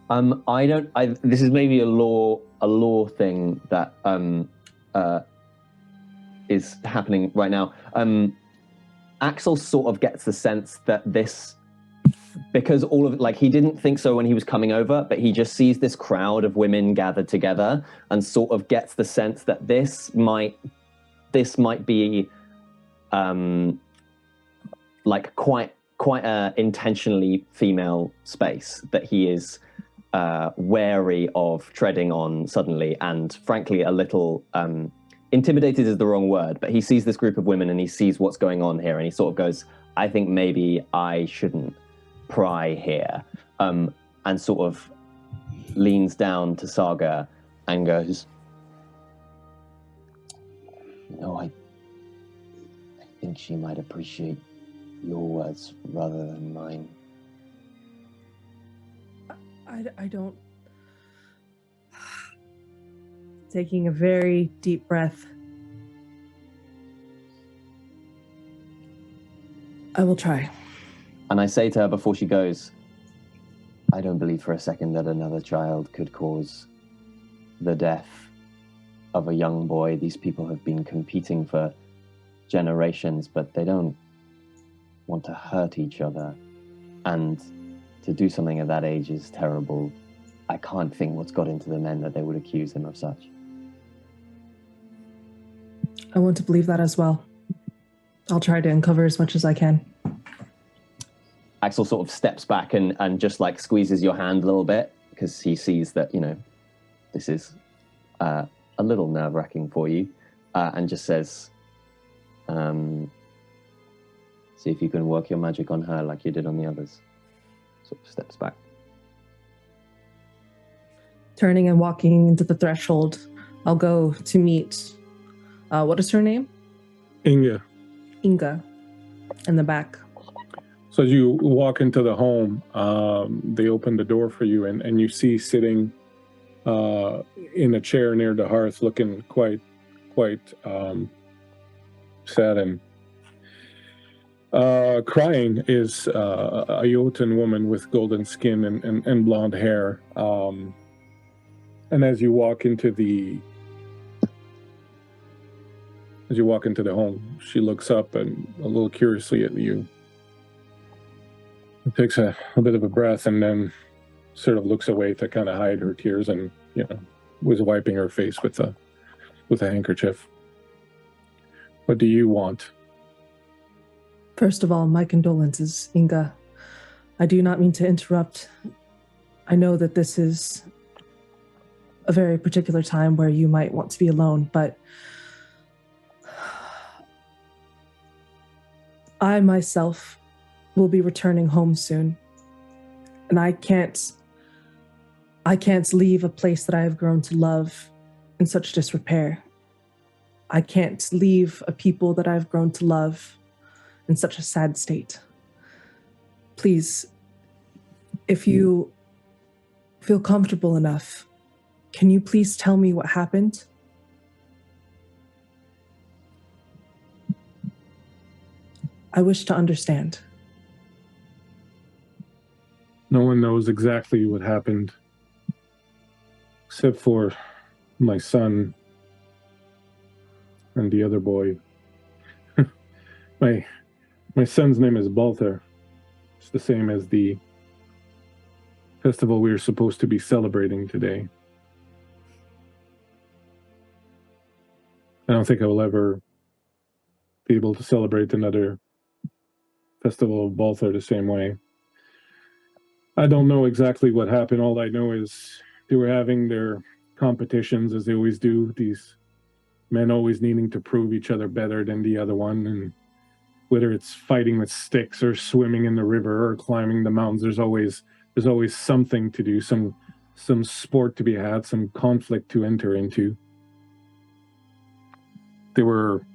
This is maybe a law thing that is happening right now. Axel sort of gets the sense that this, because all of it, like, he didn't think so when he was coming over, but he just sees this crowd of women gathered together and sort of gets the sense that this might be like quite a intentionally female space that he is wary of treading on suddenly, and frankly a little intimidated is the wrong word, but he sees this group of women and he sees what's going on here, and he sort of goes, "I think maybe I shouldn't pry here," and sort of leans down to Saga and goes, "No, I think she might appreciate your words rather than mine." I don't. Taking a very deep breath. I will try. And I say to her before she goes, "I don't believe for a second that another child could cause the death of a young boy. These people have been competing for generations, but they don't want to hurt each other. And to do something at that age is terrible. I can't think what's got into the men that they would accuse him of such. I want to believe that as well. I'll try to uncover as much as I can. Axel sort of steps back and just like squeezes your hand a little bit because he sees that, this is a little nerve-wracking for you, and just says, see if you can work your magic on her like you did on the others. Sort of steps back. Turning and walking into the threshold, I'll go to meet, what is her name? Inga. Inga, in the back. So as you walk into the home, they open the door for you, and you see sitting in a chair near the hearth, looking quite sad and crying, is a Jotun woman with golden skin and blonde hair. And as you walk into the home, she looks up and a little curiously at you. Takes a bit of a breath and then sort of looks away to kind of hide her tears, and was wiping her face with a handkerchief. What do you want? First of all, my condolences, Inga. I do not mean to interrupt. I know that this is a very particular time where you might want to be alone, but I myself will be returning home soon, and I can't leave a place that I have grown to love in such disrepair. I can't leave a people that I've grown to love in such a sad state. Please, if you feel comfortable enough, can you please tell me what happened? I wish to understand. No one knows exactly what happened, except for my son and the other boy. My son's name is Balther. It's the same as the festival we were supposed to be celebrating today. I don't think I will ever be able to celebrate another festival of Balther the same way. I don't know exactly what happened. All I know is they were having their competitions, as they always do. These men always needing to prove each other better than the other one, and whether it's fighting with sticks or swimming in the river or climbing the mountains, there's always something to do, some sport to be had, some conflict to enter into. They were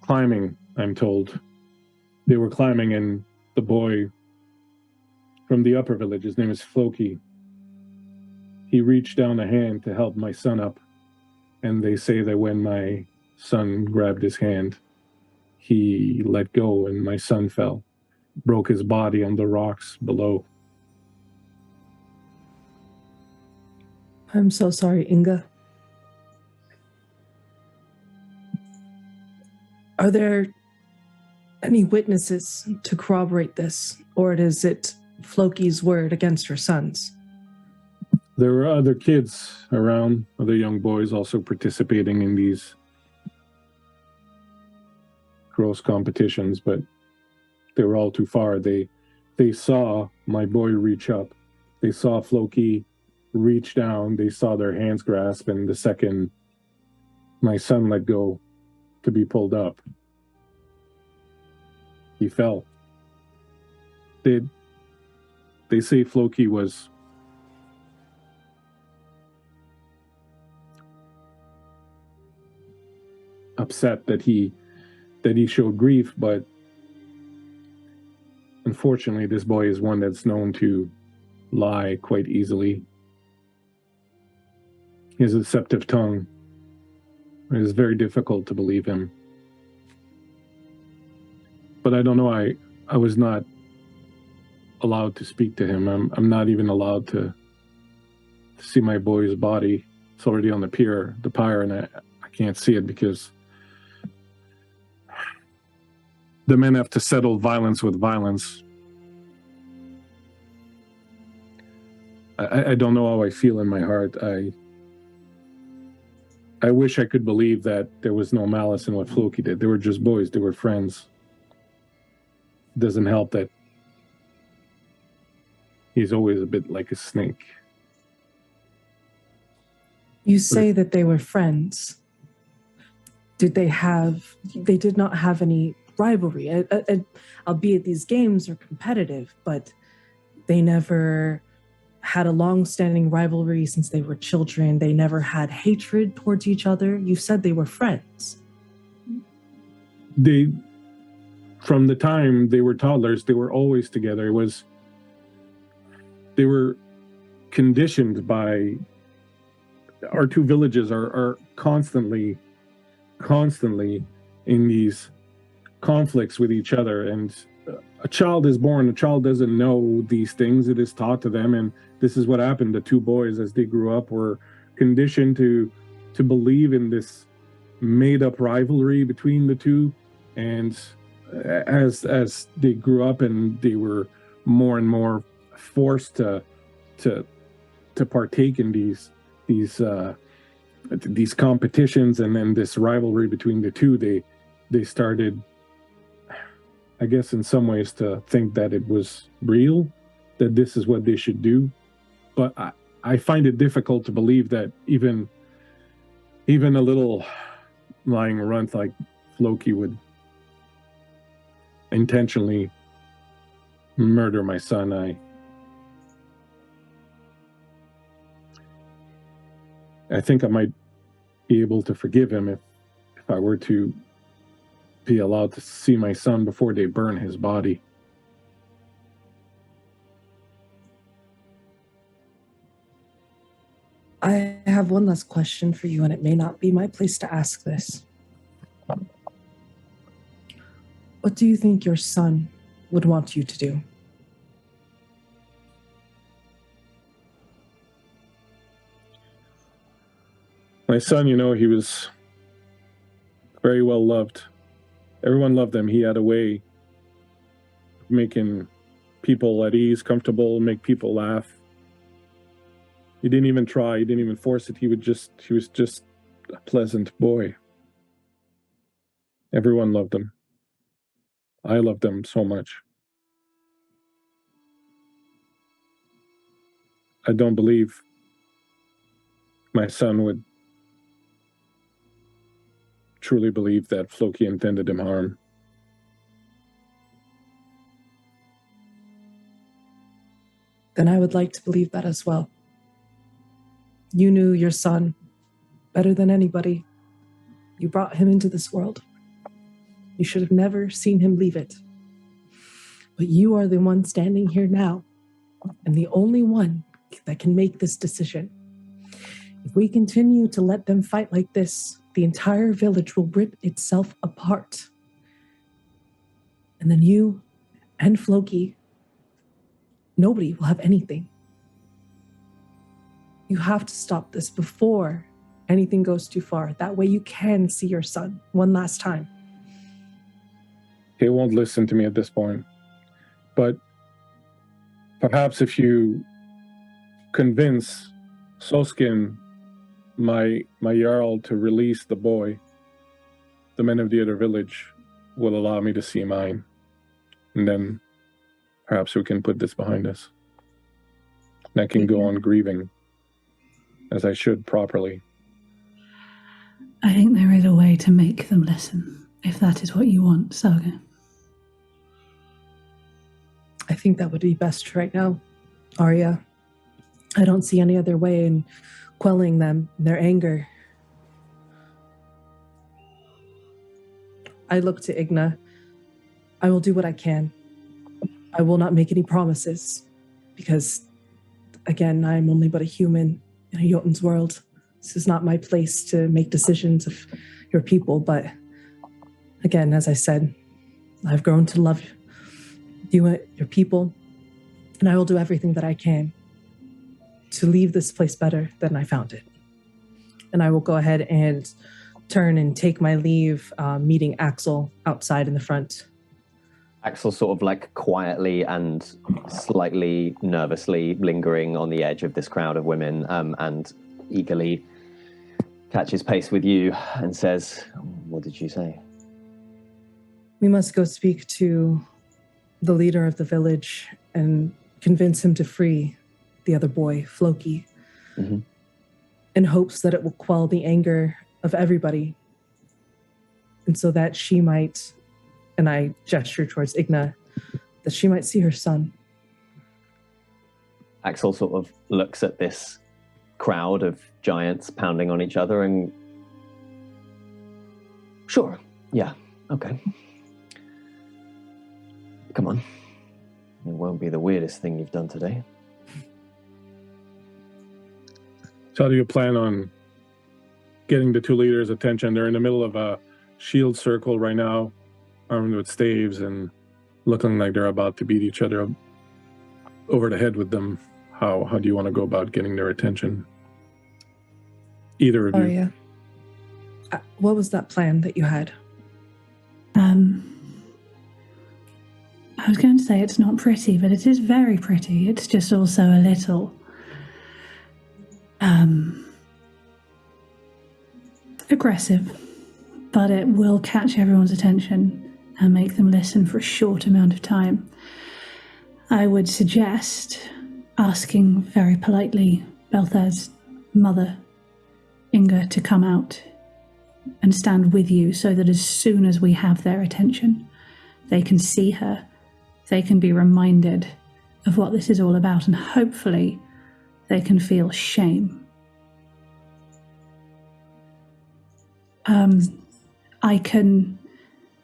climbing, I'm told. They were climbing, and the boy from the upper village, his name is Floki, he reached down a hand to help my son up, and they say that when my son grabbed his hand, he let go and my son fell, broke his body on the rocks below. I'm so sorry, Inga. Are there any witnesses to corroborate this, or is it Floki's word against her son's? There were other kids around, other young boys also participating in these gross competitions, but they were all too far. They saw my boy reach up. They saw Floki reach down. They saw their hands grasp, and the second my son let go to be pulled up, he fell. They say Floki was upset that he showed grief, but unfortunately this boy is one that's known to lie quite easily. He has a deceptive tongue. It is very difficult to believe him. But I don't know, I was not allowed to speak to him. I'm not even allowed to see my boy's body. It's already on the pyre, and I can't see it because the men have to settle violence with violence. I don't know how I feel in my heart. I wish I could believe that there was no malice in what Floki did. They were just boys. They were friends. Doesn't help that he's always a bit like a snake. You say that they were friends. They did not have any rivalry, albeit these games are competitive, but they never had a long-standing rivalry since they were children. They never had hatred towards each other. You said they were friends. From the time they were toddlers, they were always together. They were conditioned by, our two villages are constantly in these conflicts with each other, and a child is born, a child doesn't know these things, it is taught to them, and this is what happened. The two boys, as they grew up, were conditioned to believe in this made-up rivalry between the two, and as they grew up and they were more and more forced to partake in these competitions, and then this rivalry between the two, they started, I guess in some ways, to think that it was real, that this is what they should do. But I find it difficult to believe that even a little lying runt like Floki would intentionally murder my son. I think I might be able to forgive him if I were to be allowed to see my son before they burn his body. I have one last question for you, and it may not be my place to ask this. What do you think your son would want you to do? My son, he was very well loved. Everyone loved him. He had a way of making people at ease, comfortable, make people laugh. He didn't even try. He didn't even force it. He was just a pleasant boy. Everyone loved him. I loved him so much. I don't believe my son would truly believe that Floki intended him harm. Then I would like to believe that as well. You knew your son better than anybody. You brought him into this world. You should have never seen him leave it. But you are the one standing here now, and the only one that can make this decision. If we continue to let them fight like this, the entire village will rip itself apart. And then you and Floki, nobody will have anything. You have to stop this before anything goes too far. That way you can see your son one last time. He won't listen to me at this point. But perhaps if you convince Soskin, my Jarl, to release the boy, the men of the other village will allow me to see mine. And then perhaps we can put this behind us. And I can go on grieving as I should properly. I think there is a way to make them listen, if that is what you want, Saga. I think that would be best right now, Arya. I don't see any other way in quelling them, their anger. I look to Igna. I will do what I can. I will not make any promises because, again, I'm only but a human in a Jotun's world. This is not my place to make decisions of your people, but again, as I said, I've grown to love you, your people, and I will do everything that I can to leave this place better than I found it. And I will go ahead and turn and take my leave, meeting Axel outside in the front. Axel sort of like quietly and slightly nervously lingering on the edge of this crowd of women, and eagerly catches pace with you and says, "What did you say?" We must go speak to the leader of the village and convince him to free the other boy, Floki, in hopes that it will quell the anger of everybody. And so that she might, and I gesture towards Igna, that she might see her son. Axel sort of looks at this crowd of giants pounding on each other and... Sure, yeah, okay. Come on. It won't be the weirdest thing you've done today. So how do you plan on getting the two leaders' attention? They're in the middle of a shield circle right now, armed with staves and looking like they're about to beat each other up over the head with them. How do you want to go about getting their attention? Either of you. Yeah. What was that plan that you had? I was going to say it's not pretty, but it is very pretty. It's just also a little aggressive, but it will catch everyone's attention and make them listen for a short amount of time. I would suggest asking very politely Beltha's mother, Inga, to come out and stand with you so that as soon as we have their attention, they can see her, they can be reminded of what this is all about, and hopefully they can feel shame. I can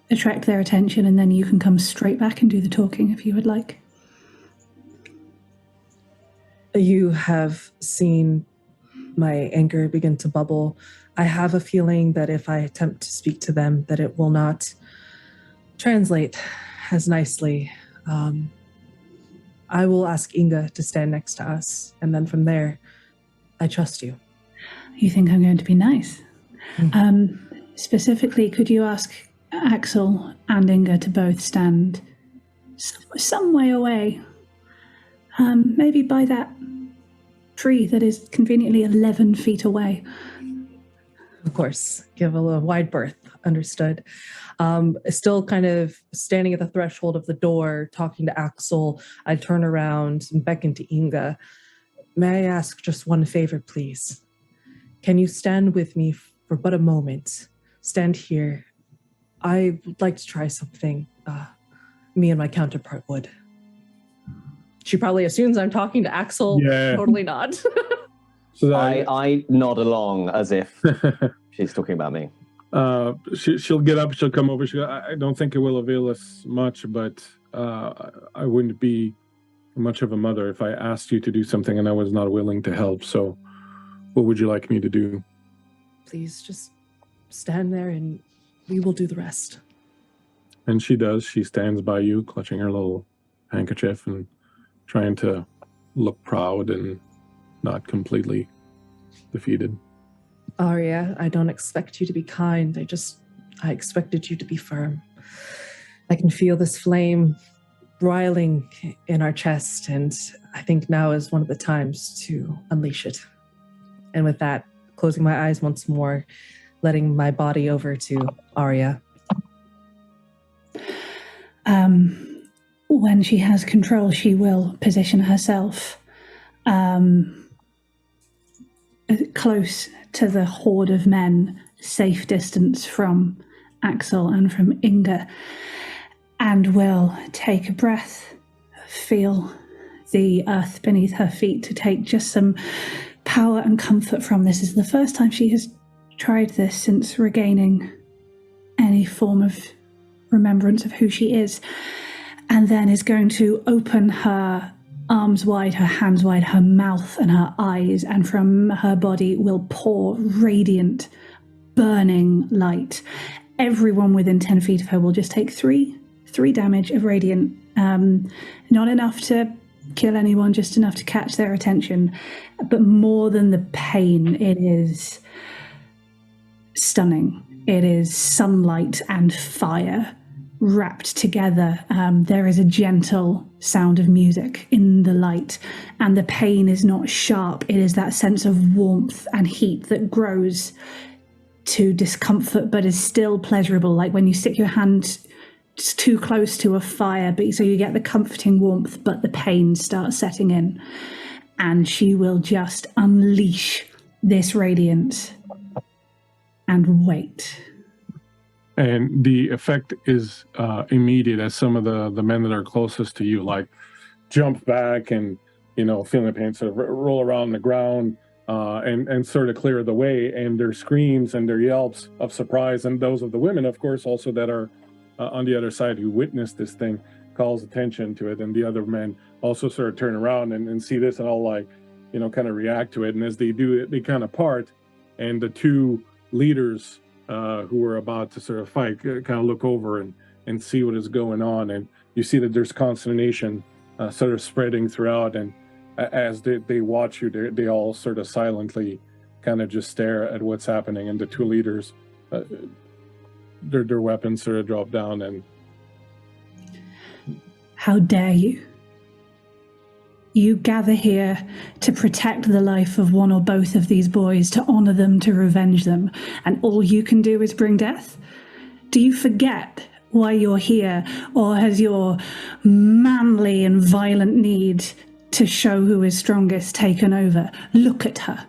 attract their attention and then you can come straight back and do the talking if you would like. You have seen my anger begin to bubble. I have a feeling that if I attempt to speak to them, that it will not translate as nicely. I will ask Inga to stand next to us, and then from there, I trust you. You think I'm going to be nice? Mm-hmm. Specifically, could you ask Axel and Inga to both stand some way away? Maybe by that tree that is conveniently 11 feet away. Of course, give a little wide berth, understood. Still kind of standing at the threshold of the door, talking to Axel, I turn around and beckon to Inga. May I ask just one favor, please? Can you stand with me for but a moment? Stand here. I would like to try something me and my counterpart would. She probably assumes I'm talking to Axel. Yeah. Totally not. So I nod along as if she's talking about me. She'll get up, she'll come over. I don't think it will avail us much, but I wouldn't be much of a mother if I asked you to do something and I was not willing to help. So what would you like me to do? Please just stand there and we will do the rest. And she does. She stands by you, clutching her little handkerchief and trying to look proud and not completely defeated. Arya, I don't expect you to be kind. I expected you to be firm. I can feel this flame roiling in our chest, and I think now is one of the times to unleash it. And with that, closing my eyes once more, letting my body over to Arya. When she has control, she will position herself close to the horde of men, safe distance from Axel and from Inga, and will take a breath, feel the earth beneath her feet to take just some power and comfort from this. This is the first time she has tried this since regaining any form of remembrance of who she is, and then is going to open her arms wide, her hands wide, her mouth and her eyes, and from her body will pour radiant, burning light. Everyone within 10 feet of her will just take three damage of radiant. Not enough to kill anyone, just enough to catch their attention. But more than the pain, it is stunning. It is sunlight and fire wrapped together. There is a gentle sound of music in the light, and the pain is not sharp. It is that sense of warmth and heat that grows to discomfort but is still pleasurable, like when you stick your hand too close to a fire, but so you get the comforting warmth but the pain starts setting in, and she will just unleash this radiance and wait. And the effect is immediate, as some of the men that are closest to you, like, jump back and, feeling the pain, sort of roll around the ground and sort of clear the way. And their screams and their yelps of surprise, and those of the women, of course, also that are on the other side who witnessed this thing, calls attention to it. And the other men also sort of turn around and see this and all, like, kind of react to it. And as they do, they kind of part, and the two leaders who are about to sort of fight kind of look over and see what is going on, and you see that there's consternation sort of spreading throughout, and as they watch you, they all sort of silently kind of just stare at what's happening, and the two leaders, their weapons sort of drop down. And how dare you? You gather here to protect the life of one or both of these boys, to honor them, to revenge them, and all you can do is bring death? Do you forget why you're here, or has your manly and violent need to show who is strongest taken over? Look at her.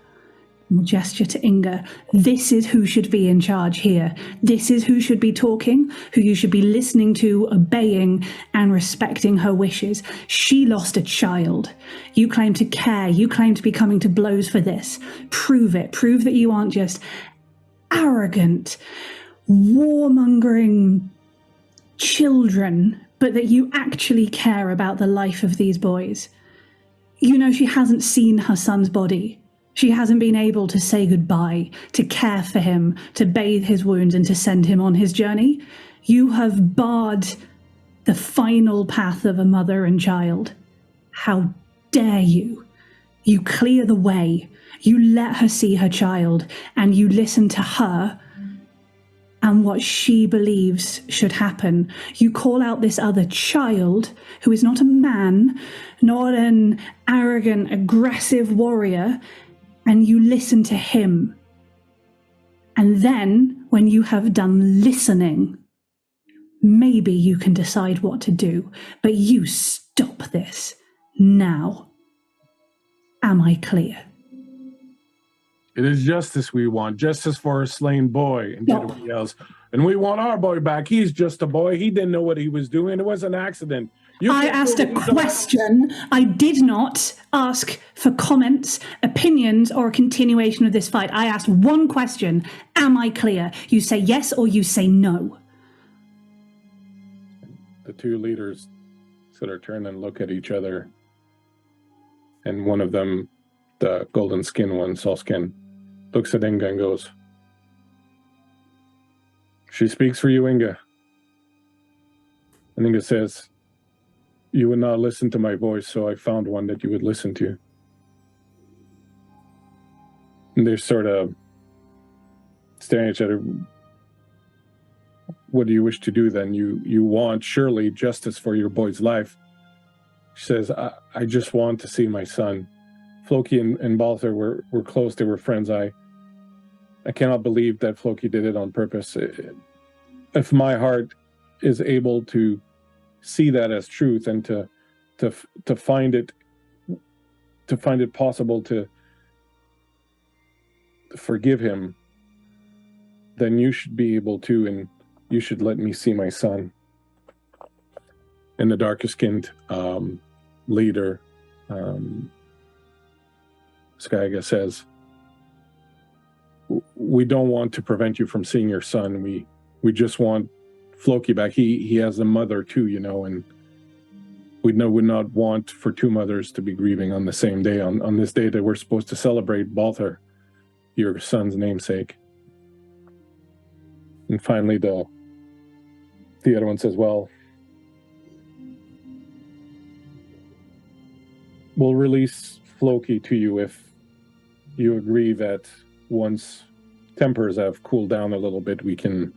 We'll gesture to Inga. This is who should be in charge here. This is who should be talking, who you should be listening to, obeying, and respecting her wishes. She lost a child. You claim to care. You claim to be coming to blows for this. Prove it. Prove that you aren't just arrogant, warmongering children, but that you actually care about the life of these boys. She hasn't seen her son's body. She hasn't been able to say goodbye, to care for him, to bathe his wounds, and to send him on his journey. You have barred the final path of a mother and child. How dare you? You clear the way. You let her see her child, and you listen to her and what she believes should happen. You call out this other child, who is not a man, not an arrogant, aggressive warrior, and you listen to him. And then, when you have done listening, maybe you can decide what to do. But you stop this now. Am I clear? it is justice we want, justice for a slain boy. And Jedediah yells, and we want our boy back. He's just a boy. He didn't know what he was doing. It was an accident. I asked a question. I did not ask for comments, opinions, or a continuation of this fight. I asked one question. Am I clear? You say yes or you say no. The two leaders sort of turn and look at each other. And one of them, the golden skin one, Solskin, looks at Inga and goes, she speaks for you, Inga. And Inga says, you would not listen to my voice, so I found one that you would listen to. And they're sort of staring at each other. What do you wish to do then? You want surely justice for your boy's life. She says, I just want to see my son. Floki and Balthar were close, they were friends. I cannot believe that Floki did it on purpose. If my heart is able to see that as truth and to find it possible to forgive him, then you should be able to, and you should let me see my son. And the darker-skinned leader, Saga, says, we don't want to prevent you from seeing your son. We just want Floki back. He has a mother too, and we would not want for two mothers to be grieving on the same day, on this day that we're supposed to celebrate Balthar, your son's namesake. And finally, the other one says, well, we'll release Floki to you if you agree that once tempers have cooled down a little bit, we can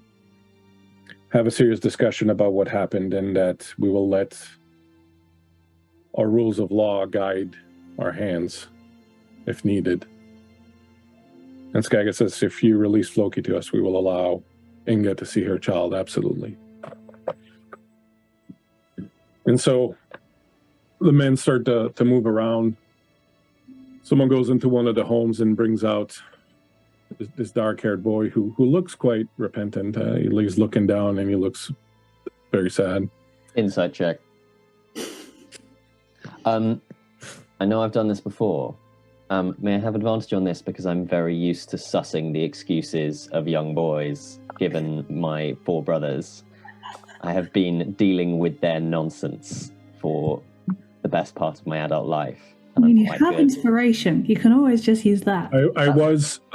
have a serious discussion about what happened, and that we will let our rules of law guide our hands if needed. And Saga says, if you release Floki to us, we will allow Inga to see her child, absolutely. And so the men start to move around. Someone goes into one of the homes and brings out this dark-haired boy who looks quite repentant. He's looking down and he looks very sad. Insight check. I know I've done this before. May I have advantage on this because I'm very used to sussing the excuses of young boys, given my 4 brothers. I have been dealing with their nonsense for the best part of my adult life. I mean, you have inspiration. You can always just use that. I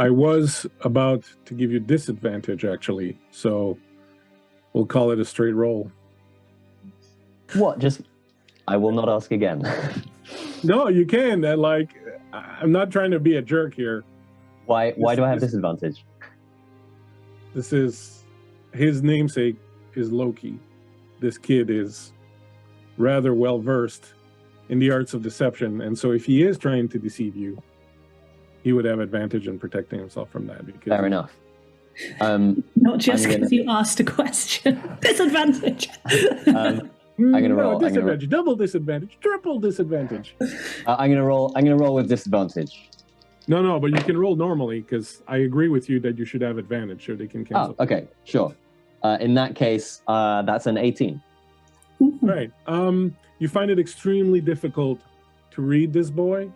was about to give you disadvantage, actually. So we'll call it a straight roll. What? I will not ask again. No, you can. I'm not trying to be a jerk here. Why do I have disadvantage? This is his namesake is Loki. This kid is rather well versed in the arts of deception, and so if he is trying to deceive you, he would have advantage in protecting himself from that. Because fair enough. Not just because you asked a question. Disadvantage. I'm gonna roll. Disadvantage, double disadvantage, triple disadvantage. I'm gonna roll with disadvantage. No, but you can roll normally because I agree with you that you should have advantage, so they can cancel. Oh, okay, sure. In that case, that's an 18. Right. You find it extremely difficult to read this boy,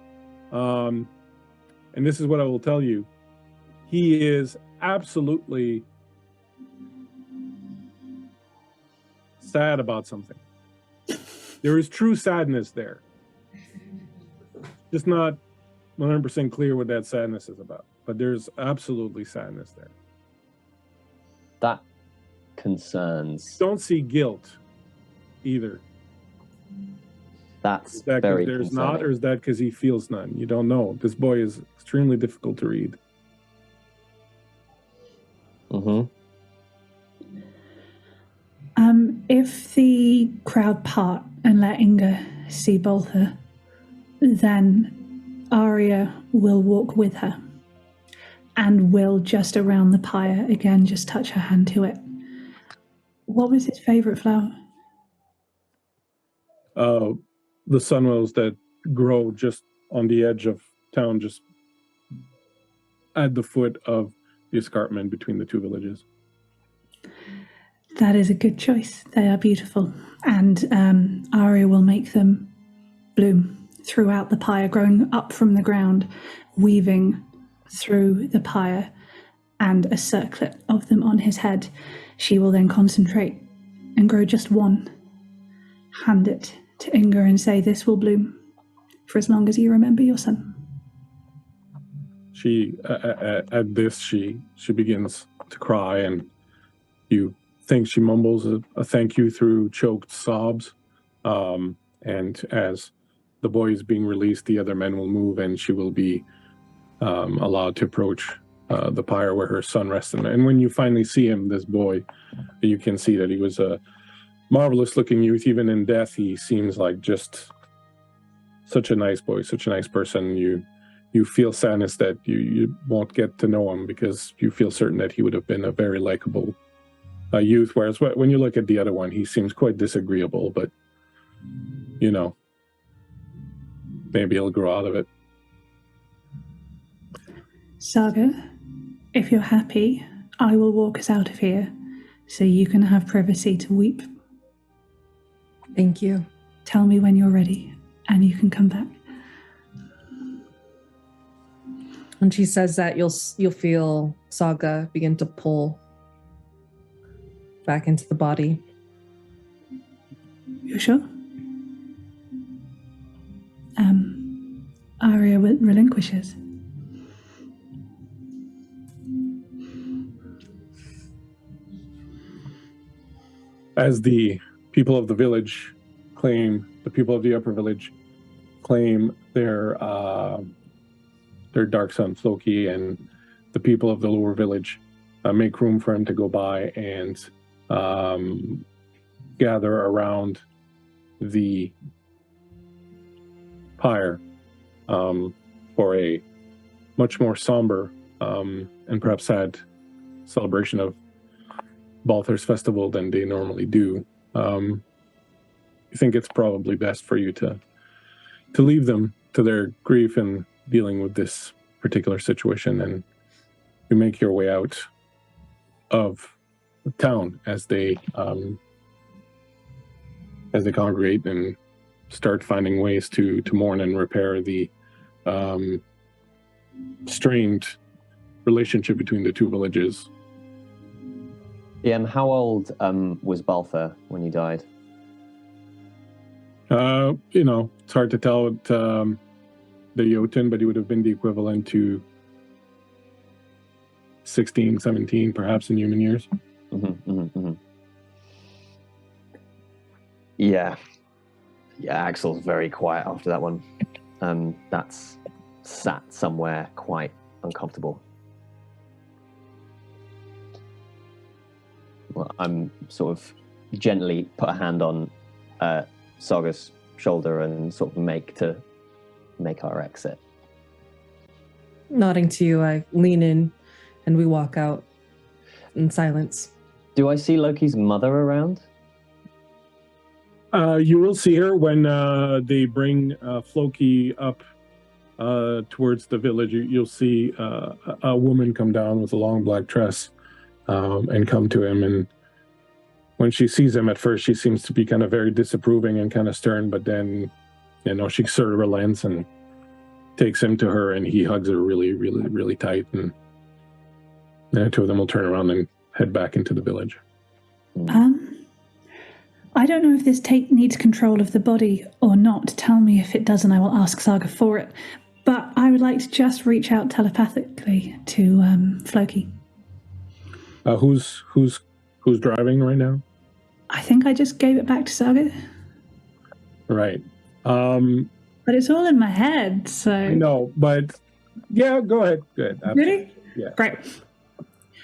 and this is what I will tell you: he is absolutely sad about something. There is true sadness there. Just not 100% clear what that sadness is about, but there's absolutely sadness there. That concerns. Don't see guilt either. That's is that very there's concerning. not, or is that because he feels none? You don't know. This boy is extremely difficult to read. Mm-hmm. If the crowd part and let Inga see Bolther, then Arya will walk with her and will just around the pyre again, just touch her hand to it. What was his favorite flower? The sunwells that grow just on the edge of town, just at the foot of the escarpment between the 2 villages. That is a good choice. They are beautiful. And Arya will make them bloom throughout the pyre, growing up from the ground, weaving through the pyre, and a circlet of them on his head. She will then concentrate and grow just one. Hand it to Inga and say, "This will bloom for as long as you remember your son." She, at this, she begins to cry, and you think she mumbles a thank you through choked sobs. And as the boy is being released, the other men will move, and she will be allowed to approach the pyre where her son rests. And when you finally see him, this boy, you can see that he was a marvelous-looking youth. Even in death, he seems like just such a nice boy, such a nice person. You feel sadness that you won't get to know him because you feel certain that he would have been a very likable youth. Whereas when you look at the other one, he seems quite disagreeable, but, you know, maybe he'll grow out of it. Saga, if you're happy, I will walk us out of here so you can have privacy to weep. Thank you. Tell me when you're ready and you can come back. When she says that, you'll feel Saga begin to pull back into the body. You're sure? Arya relinquishes. As the people of the village the people of the upper village claim their dark son Floki, and the people of the lower village make room for him to go by, and gather around the pyre for a much more somber and perhaps sad celebration of Balthur's festival than they normally do. I think it's probably best for you to leave them to their grief and dealing with this particular situation, and you make your way out of the town as they congregate and start finding ways to mourn and repair the strained relationship between the two villages. How old was Balthur when he died? It's hard to tell at the Jotun, but he would have been the equivalent to 16, 17, perhaps in human years. Yeah, Axel's very quiet after that one. That's sat somewhere quite uncomfortable. Well, I'm sort of gently put a hand on Saga's shoulder and sort of make our exit. Nodding to you, I lean in and we walk out in silence. Do I see Loki's mother around? You will see her when they bring Floki up towards the village. You'll see a woman come down with a long black dress and come to him. And when she sees him at first, she seems to be kind of very disapproving and kind of stern. But then, she sort of relents and takes him to her, and he hugs her really, really, really tight. And the two of them will turn around and head back into the village. I don't know if this tape needs control of the body or not. Tell me if it does, and I will ask Saga for it. But I would like to just reach out telepathically to Floki. Who's driving right now? I think I just gave it back to Saga. Right. But it's all in my head, so... I know, but... Yeah, go ahead. Good. Really? Yeah. Great.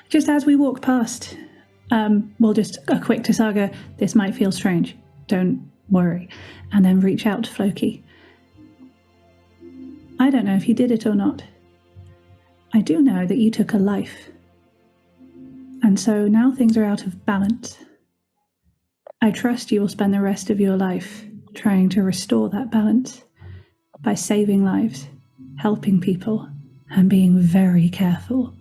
Just as we walk past, we'll just a quick to Saga, this might feel strange. Don't worry. And then reach out to Floki. I don't know if you did it or not. I do know that you took a life. And so now things are out of balance. I trust you will spend the rest of your life trying to restore that balance by saving lives, helping people, and being very careful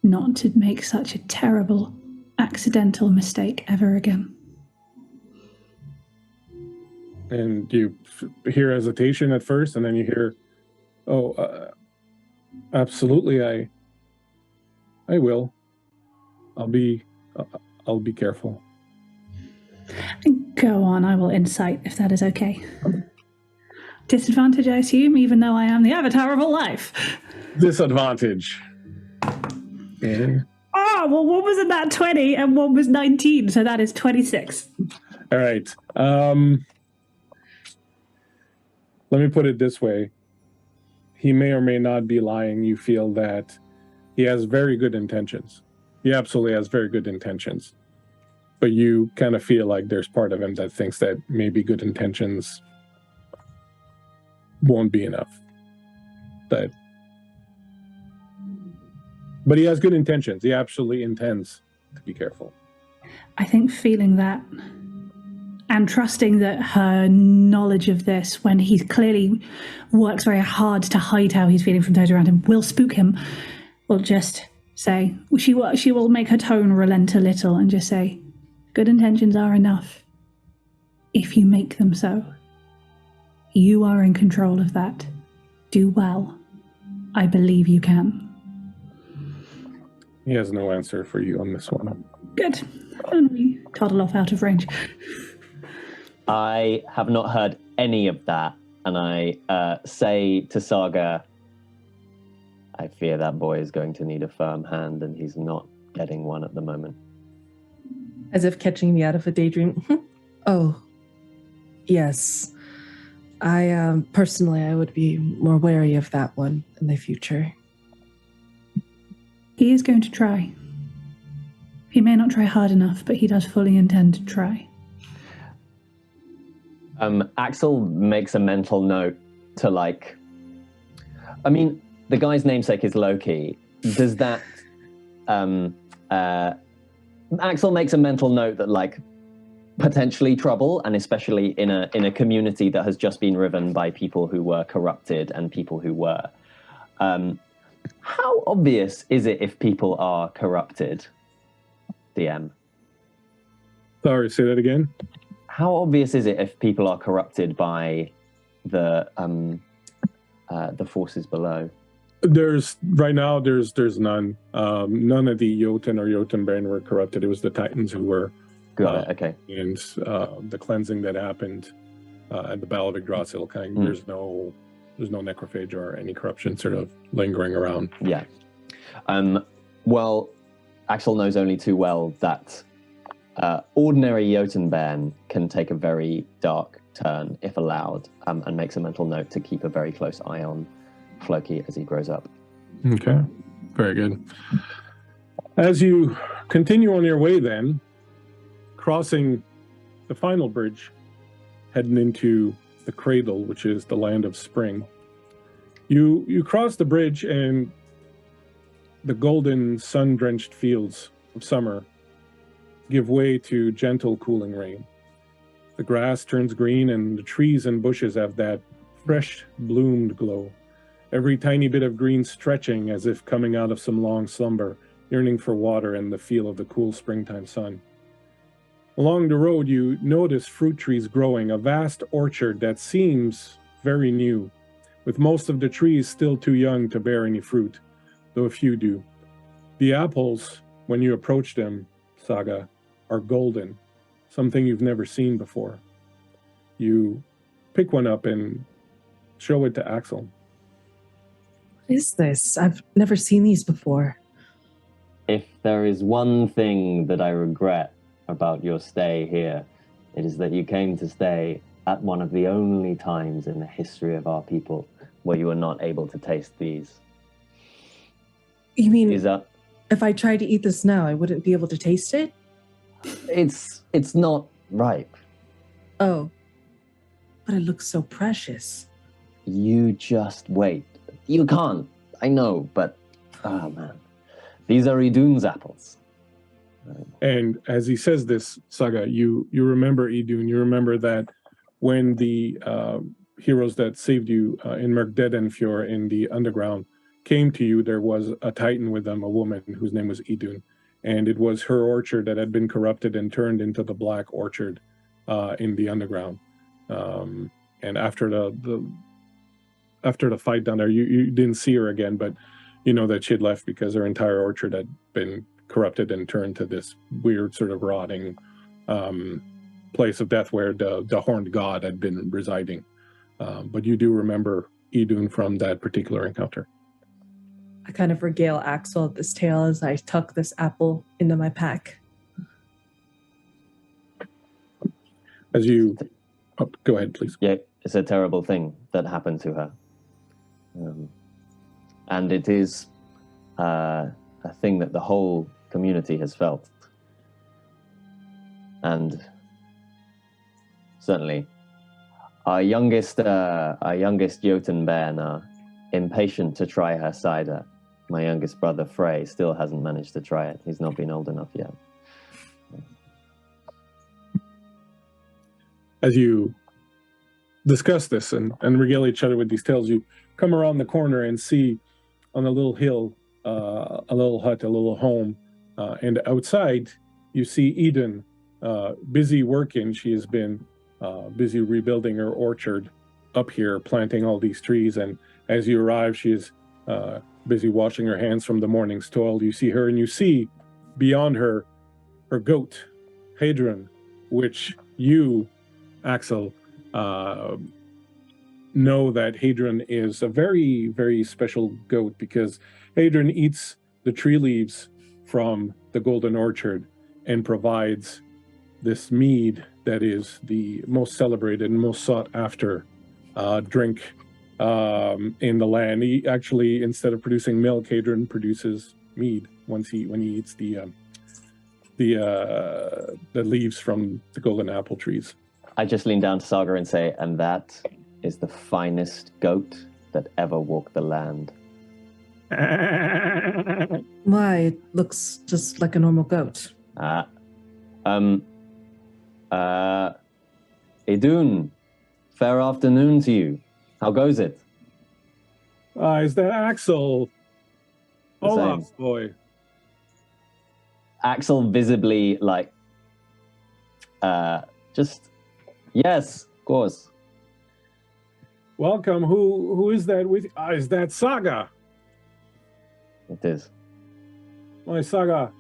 not to make such a terrible, accidental mistake ever again. And you hear hesitation at first, and then you hear, absolutely, I will. I'll be careful. Go on, I will insight if that is okay. Disadvantage, I assume, even though I am the avatar of a life. Disadvantage. Yeah. Oh, well, one was in that 20 and one was 19, so that is 26. All right. Let me put it this way. He may or may not be lying. You feel that he has very good intentions. He absolutely has very good intentions. But you kind of feel like there's part of him that thinks that maybe good intentions won't be enough. But he has good intentions. He absolutely intends to be careful. I think feeling that and trusting that her knowledge of this, when he clearly works very hard to hide how he's feeling from those around him, will spook him, will just say, she will make her tone relent a little and just say, good intentions are enough if you make them so. You are in control of that. Do well. I believe you can. He has no answer for you on this one. Good. And we toddle off out of range. I have not heard any of that, and I say to Saga, I fear that boy is going to need a firm hand, and he's not getting one at the moment. As if catching me out of a daydream. Oh, yes. I personally, I would be more wary of that one in the future. He is going to try. He may not try hard enough, but he does fully intend to try. Axel makes a mental note to the guy's namesake is Loki. Does that, Axel makes a mental note that potentially trouble, and especially in a community that has just been riven by people who were corrupted and people who were. How obvious is it if people are corrupted, DM? Sorry, say that again. How obvious is it if people are corrupted by the forces below? There's none. None of the Jotun or Jotunbane were corrupted. It was the Titans who were. Got it. Okay. And the cleansing that happened at the Battle of Yggdrasil, there's no necrophage or any corruption sort of lingering around. Yeah. Well, Axel knows only too well that ordinary Jotunbane can take a very dark turn if allowed, and makes a mental note to keep a very close eye on Floki as he grows up. Okay, very good. As you continue on your way then, crossing the final bridge, heading into the Cradle, which is the land of spring, you cross the bridge and the golden sun-drenched fields of summer give way to gentle cooling rain. The grass turns green and the trees and bushes have that fresh bloomed glow. Every tiny bit of green stretching as if coming out of some long slumber, yearning for water and the feel of the cool springtime sun. Along the road, you notice fruit trees growing, a vast orchard that seems very new, with most of the trees still too young to bear any fruit, though a few do. The apples, when you approach them, Saga, are golden, something you've never seen before. You pick one up and show it to Axel. What is this? I've never seen these before. If there is one thing that I regret about your stay here, it is that you came to stay at one of the only times in the history of our people where you were not able to taste these. You mean Is that... if I tried to eat this now, I wouldn't be able to taste it? It's not ripe. Oh, but it looks so precious. You just wait. You can't. I know, but oh man, these are Idun's apples. And as he says this, Saga, you remember Idun. You remember that when the heroes that saved you in Myrkdedenfjord in the underground came to you, there was a Titan with them, a woman whose name was Idun. And it was her orchard that had been corrupted and turned into the Black Orchard in the underground. And after the fight down there, you didn't see her again, but you know that she'd left because her entire orchard had been corrupted and turned to this weird sort of rotting place of death where the horned god had been residing. But you do remember Idun from that particular encounter. I kind of regale Axel at this tale as I tuck this apple into my pack. As you... Oh, go ahead, please. Yeah, it's a terrible thing that happened to her. And it is a thing that the whole community has felt. And certainly our youngest Jotunbane are impatient to try her cider. My youngest brother Frey still hasn't managed to try it. He's not been old enough yet. As you discuss this and regale each other with these tales, you come around the corner and see on a little hill a little hut, a little home, and outside you see Eden busy working. She has been busy rebuilding her orchard up here, planting all these trees, and as you arrive, she is busy washing her hands from the morning's toil. You see her, and you see beyond her her goat, Hadron, which you, Axel, know that Hadron is a very, very special goat because Hadron eats the tree leaves from the Golden Orchard and provides this mead that is the most celebrated and most sought after drink in the land. He actually, instead of producing milk, Hadron produces mead when he eats the the leaves from the golden apple trees. I just lean down to Saga and say, and that is the finest goat that ever walked the land. Why? It looks just like a normal goat. Idun, fair afternoon to you. How goes it? Is that Axel? The Olaf's same. boy. Axel visibly just, yes, of course. Welcome. Who is that with? Is that Saga? It is. My Saga.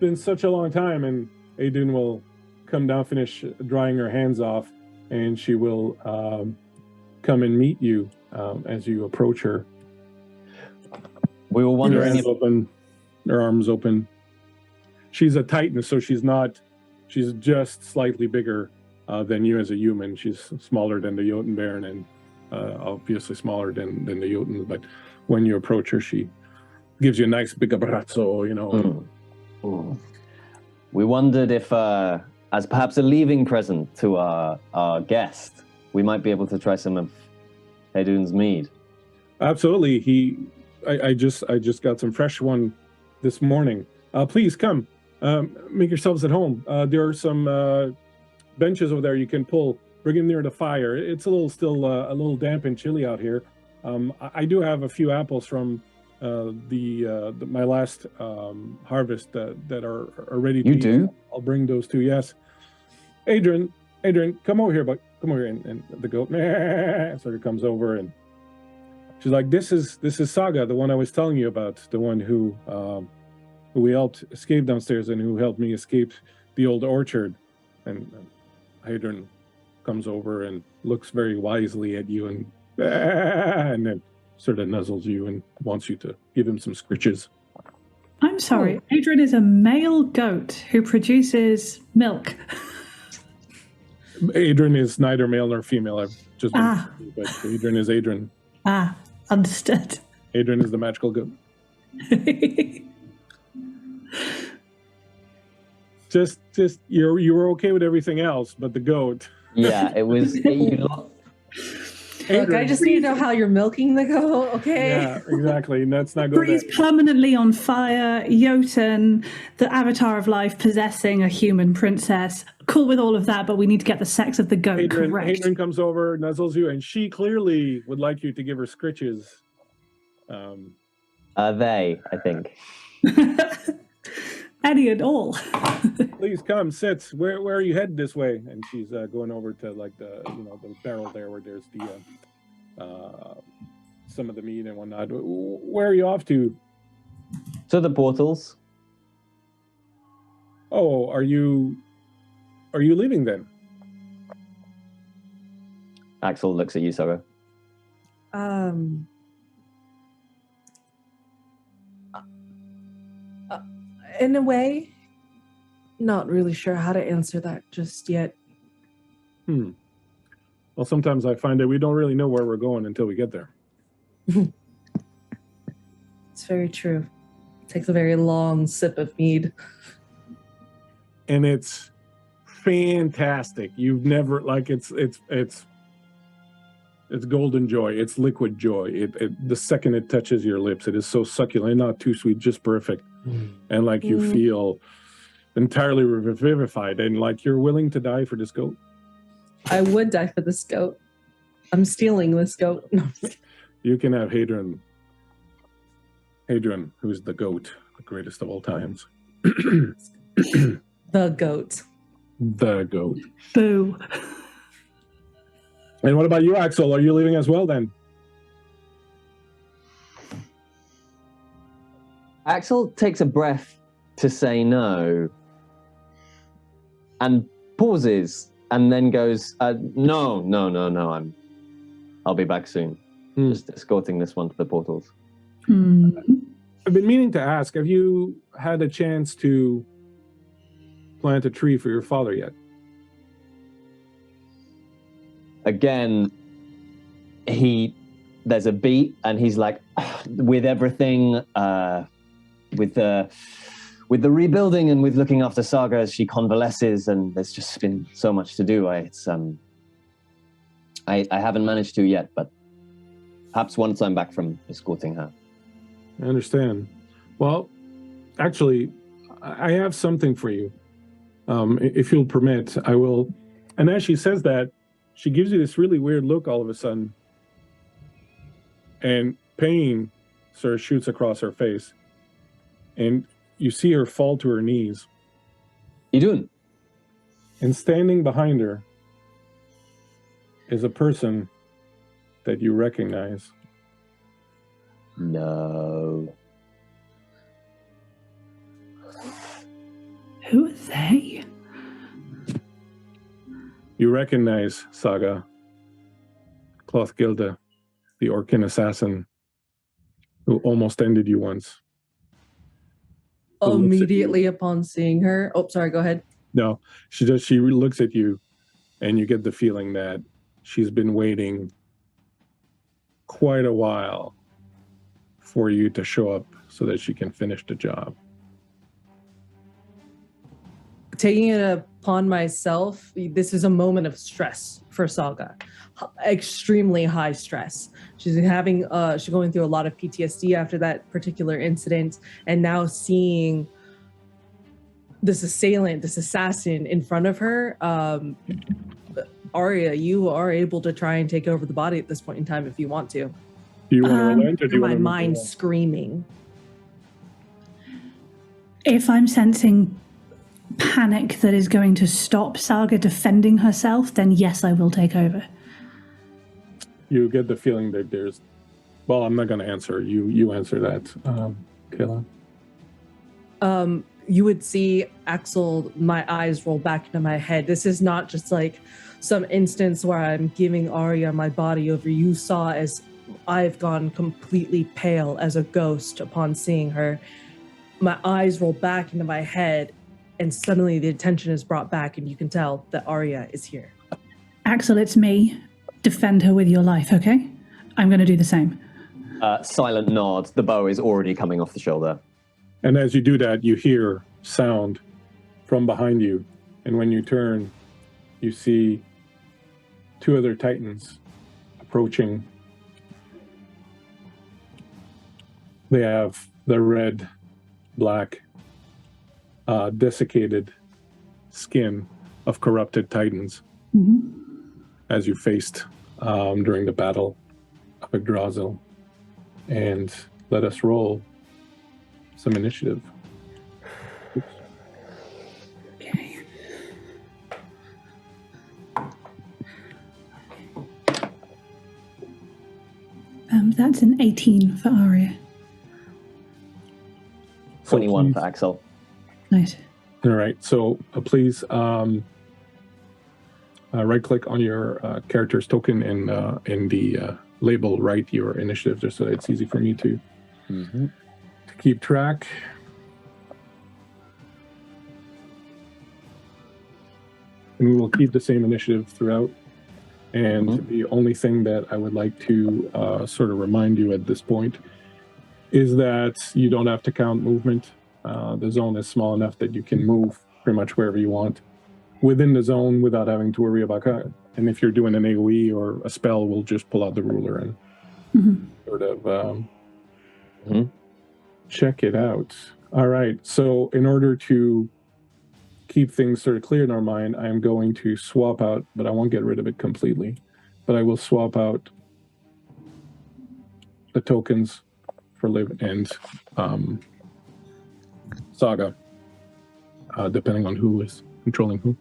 Been such a long time, and Idun will come down, finish drying her hands off, and she will come and meet you as you approach her. We were Her wondering hands if open, her arms open. She's a Titan, so she's just slightly bigger than you as a human. She's smaller than the Jotunbaron and obviously smaller than the Jotuns, but when you approach her, she gives you a nice big abbraccio, you know. We wondered if, as perhaps a leaving present to our guest, we might be able to try some of Idun's mead. Absolutely. I just got some fresh one this morning. Please come. Make yourselves at home. There are some benches over there you can pull. Bring them near the fire. It's still a little damp and chilly out here. I do have a few apples from my last harvest that are ready to You eat. do? I'll bring those too. Yes. Adrian, come over here, but come over here. And the goat sort of comes over and she's like, "This is Saga, the one I was telling you about, the one who we helped escape downstairs and who helped me escape the old orchard." And Hadrian comes over and looks very wisely at you and then sort of nuzzles you and wants you to give him some scritches. I'm sorry. Adrian is a male goat who produces milk. Adrian is neither male nor female. I've just been but Adrian is Adrian. Understood. Adrian is the magical goat. Just you were okay with everything else, but the goat. Yeah, it was. Look, I just need to know how you're milking the goat, okay? Yeah, exactly. Let's not go Breeze there. permanently on fire, Jotun, the avatar of life, possessing a human princess. Cool with all of that, but we need to get the sex of the goat correct. Adrian comes over, nuzzles you, and she clearly would like you to give her scritches. They, I think. Any and all. Please come, sit. Where are you headed this way? And she's going over to like the barrel there where there's the some of the meat and whatnot. Where are you off to? To the portals. Oh, are you leaving then? Axel looks at you, Sarah. In a way, not really sure how to answer that just yet. Well, sometimes I find that we don't really know where we're going until we get there. It's very true. Takes a very long sip of mead. And it's fantastic. You've never it's golden joy. It's liquid joy. The second it touches your lips, it is so succulent, not too sweet, just perfect. And like you feel entirely revivified and like you're willing to die for this goat. I would die for this goat. I'm stealing this goat. No. You can have Hadrian, who's the goat, the greatest of all times. The goat. The goat. Boo. And what about you, Axel? Are you leaving as well then? Axel takes a breath to say no and pauses and then goes, no, I'll be back soon. Just escorting this one to the portals. I've been meaning to ask, have you had a chance to plant a tree for your father yet? Again, there's a beat and he's like, with everything, with with the rebuilding and with looking after Saga as she convalesces, and there's just been so much to do. I haven't managed to yet, but perhaps once I'm back from escorting her. I understand. Well, actually, I have something for you. If you'll permit, I will. And as she says that, she gives you this really weird look all of a sudden. And pain sort of shoots across her face. And you see her fall to her knees. You doing? And standing behind her is a person that you recognize. No. Who are they? You recognize Saga, Clothgilda, the Orkin assassin who almost ended you once. Immediately upon seeing her. Oh, sorry, go ahead. No, she looks at you and you get the feeling that she's been waiting quite a while for you to show up so that she can finish the job. Taking it upon myself, this is a moment of stress for Saga. Extremely high stress. She's going through a lot of PTSD after that particular incident, and now seeing this assassin in front of her. Arya, you are able to try and take over the body at this point in time if you want to. Do you want to relent, or do you want my to mind screaming? If I'm sensing panic that is going to stop Saga defending herself, then yes, I will take over. You get the feeling that there's... Well, I'm not going to answer. You answer that, Kayla. You would see Axel, my eyes roll back into my head. This is not just like some instance where I'm giving Arya my body over. You saw as I've gone completely pale as a ghost upon seeing her. My eyes roll back into my head, and suddenly the attention is brought back, and you can tell that Arya is here. Axel, it's me. Defend her with your life, okay? I'm going to do the same. Silent nod. The bow is already coming off the shoulder. And as you do that, you hear sound from behind you. And when you turn, you see two other Titans approaching. They have the red, black, desiccated skin of corrupted Titans, as you faced during the battle of Yggdrasil. And let us roll some initiative. Oops. Okay. That's an 18 for Arya. 21 for Axel. Nice. All right, so please right-click on your character's token and in the label, write your initiative, just so that it's easy for me to keep track. And we will keep the same initiative throughout. And the only thing that I would like to sort of remind you at this point is that you don't have to count movement. The zone is small enough that you can move pretty much wherever you want within the zone without having to worry about that. And if you're doing an AoE or a spell, we'll just pull out the ruler and sort of check it out. All right. So in order to keep things sort of clear in our mind, I'm going to swap out, but I won't get rid of it completely. But I will swap out the tokens for Liv and Saga, depending on who is controlling who.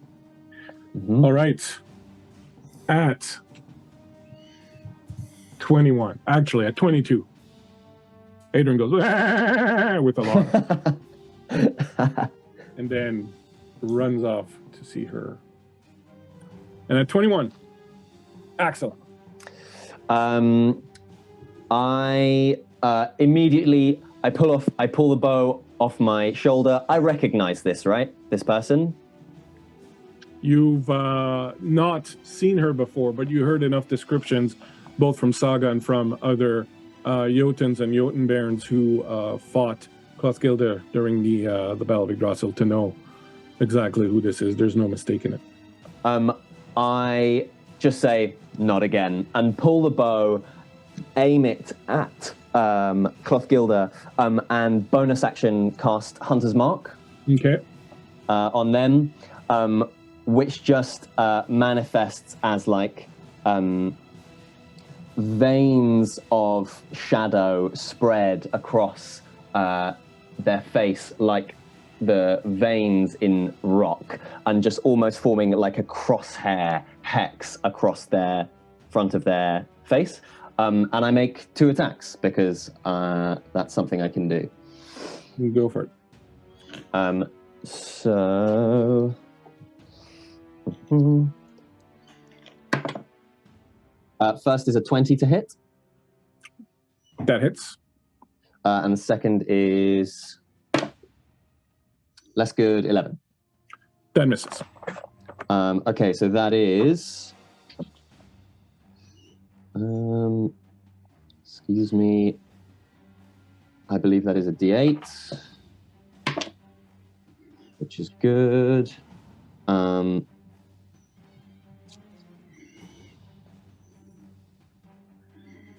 All right. At 21, actually at 22, Adrian goes with a lot, and then runs off to see her. And at 21, Axel. I immediately pull the bow off my shoulder. I recognize this, right? This person. You've not seen her before, but you heard enough descriptions, both from Saga and from other Jotuns and Jotunbairns who fought Klothgilda during the Battle of Yggdrasil to know exactly who this is. There's no mistaking it. I just say, not again, and pull the bow, aim it at Klothgilda, and bonus action cast Hunter's Mark. Okay. On them, which just manifests as like veins of shadow spread across their face, like the veins in rock, and just almost forming like a crosshair hex across their front of their face. And I make 2 attacks because that's something I can do. You go for it. So first is a 20 to hit. That hits. And the second is less good, 11. That misses. Okay, so that is... excuse me. I believe that is a D8, which is good.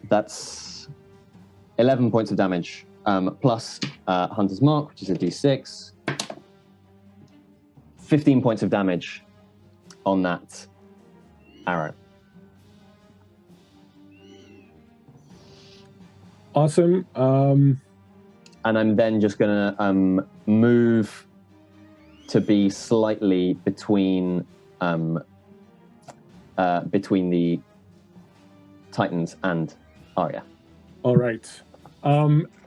That's 11 points of damage, plus Hunter's Mark, which is a D6. 15 points of damage on that arrow. Awesome. And I'm then just going to move to be slightly between the Titans and Arya. All right.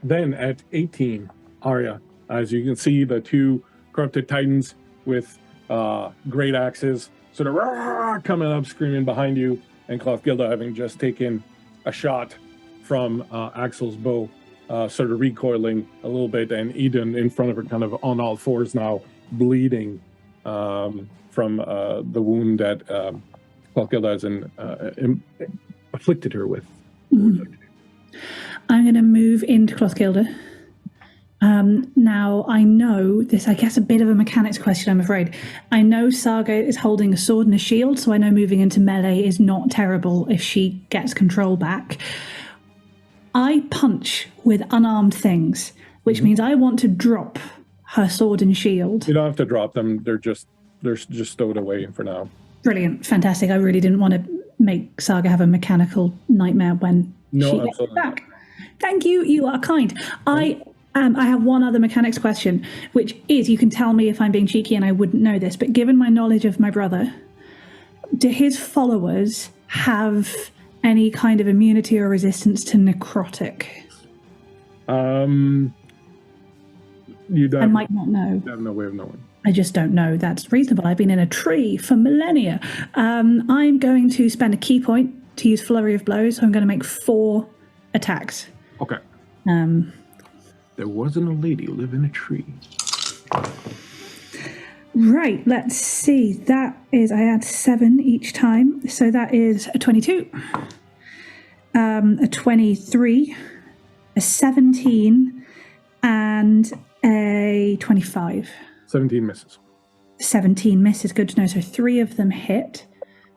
Then at 18, Arya, as you can see, the 2 corrupted Titans with great axes sort of coming up, screaming behind you, and Klothgilda having just taken a shot from Axel's bow, sort of recoiling a little bit, and Eden in front of her, kind of on all fours now, bleeding from the wound that Klothgilda has afflicted her with. Mm. I'm going to move into Klothgilda. Now, I know this, I guess, a bit of a mechanics question, I'm afraid. I know Saga is holding a sword and a shield, so I know moving into melee is not terrible if she gets control back. I punch with unarmed things, which means I want to drop her sword and shield. You don't have to drop them. They're just stowed away for now. Brilliant. Fantastic. I really didn't want to make Saga have a mechanical nightmare when she gets back. Thank you. You are kind. I have one other mechanics question, which is, you can tell me if I'm being cheeky and I wouldn't know this, but given my knowledge of my brother, do his followers have any kind of immunity or resistance to necrotic? I might not know. I have no way of knowing. I just don't know. That's reasonable. I've been in a tree for millennia. I'm going to spend a key point to use Flurry of Blows. So I'm going to make 4 attacks. Okay. There wasn't a lady who lived in a tree. Right, let's see. That is, I add 7 each time. So that is a 22, a 23, a 17, and a 25. 17 misses. 17 misses, good to know. So 3 of them hit.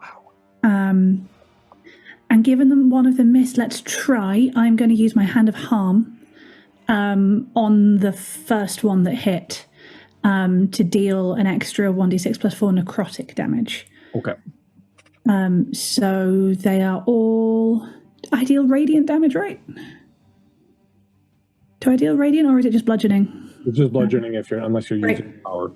Wow. And given them one of them missed, let's try. I'm going to use my Hand of Harm on the first one that hit to deal an extra 1d6 plus 4 necrotic damage. Okay. So they are all... I deal radiant damage, right? Do I deal radiant, or is it just bludgeoning? It's just bludgeoning unless you're using power.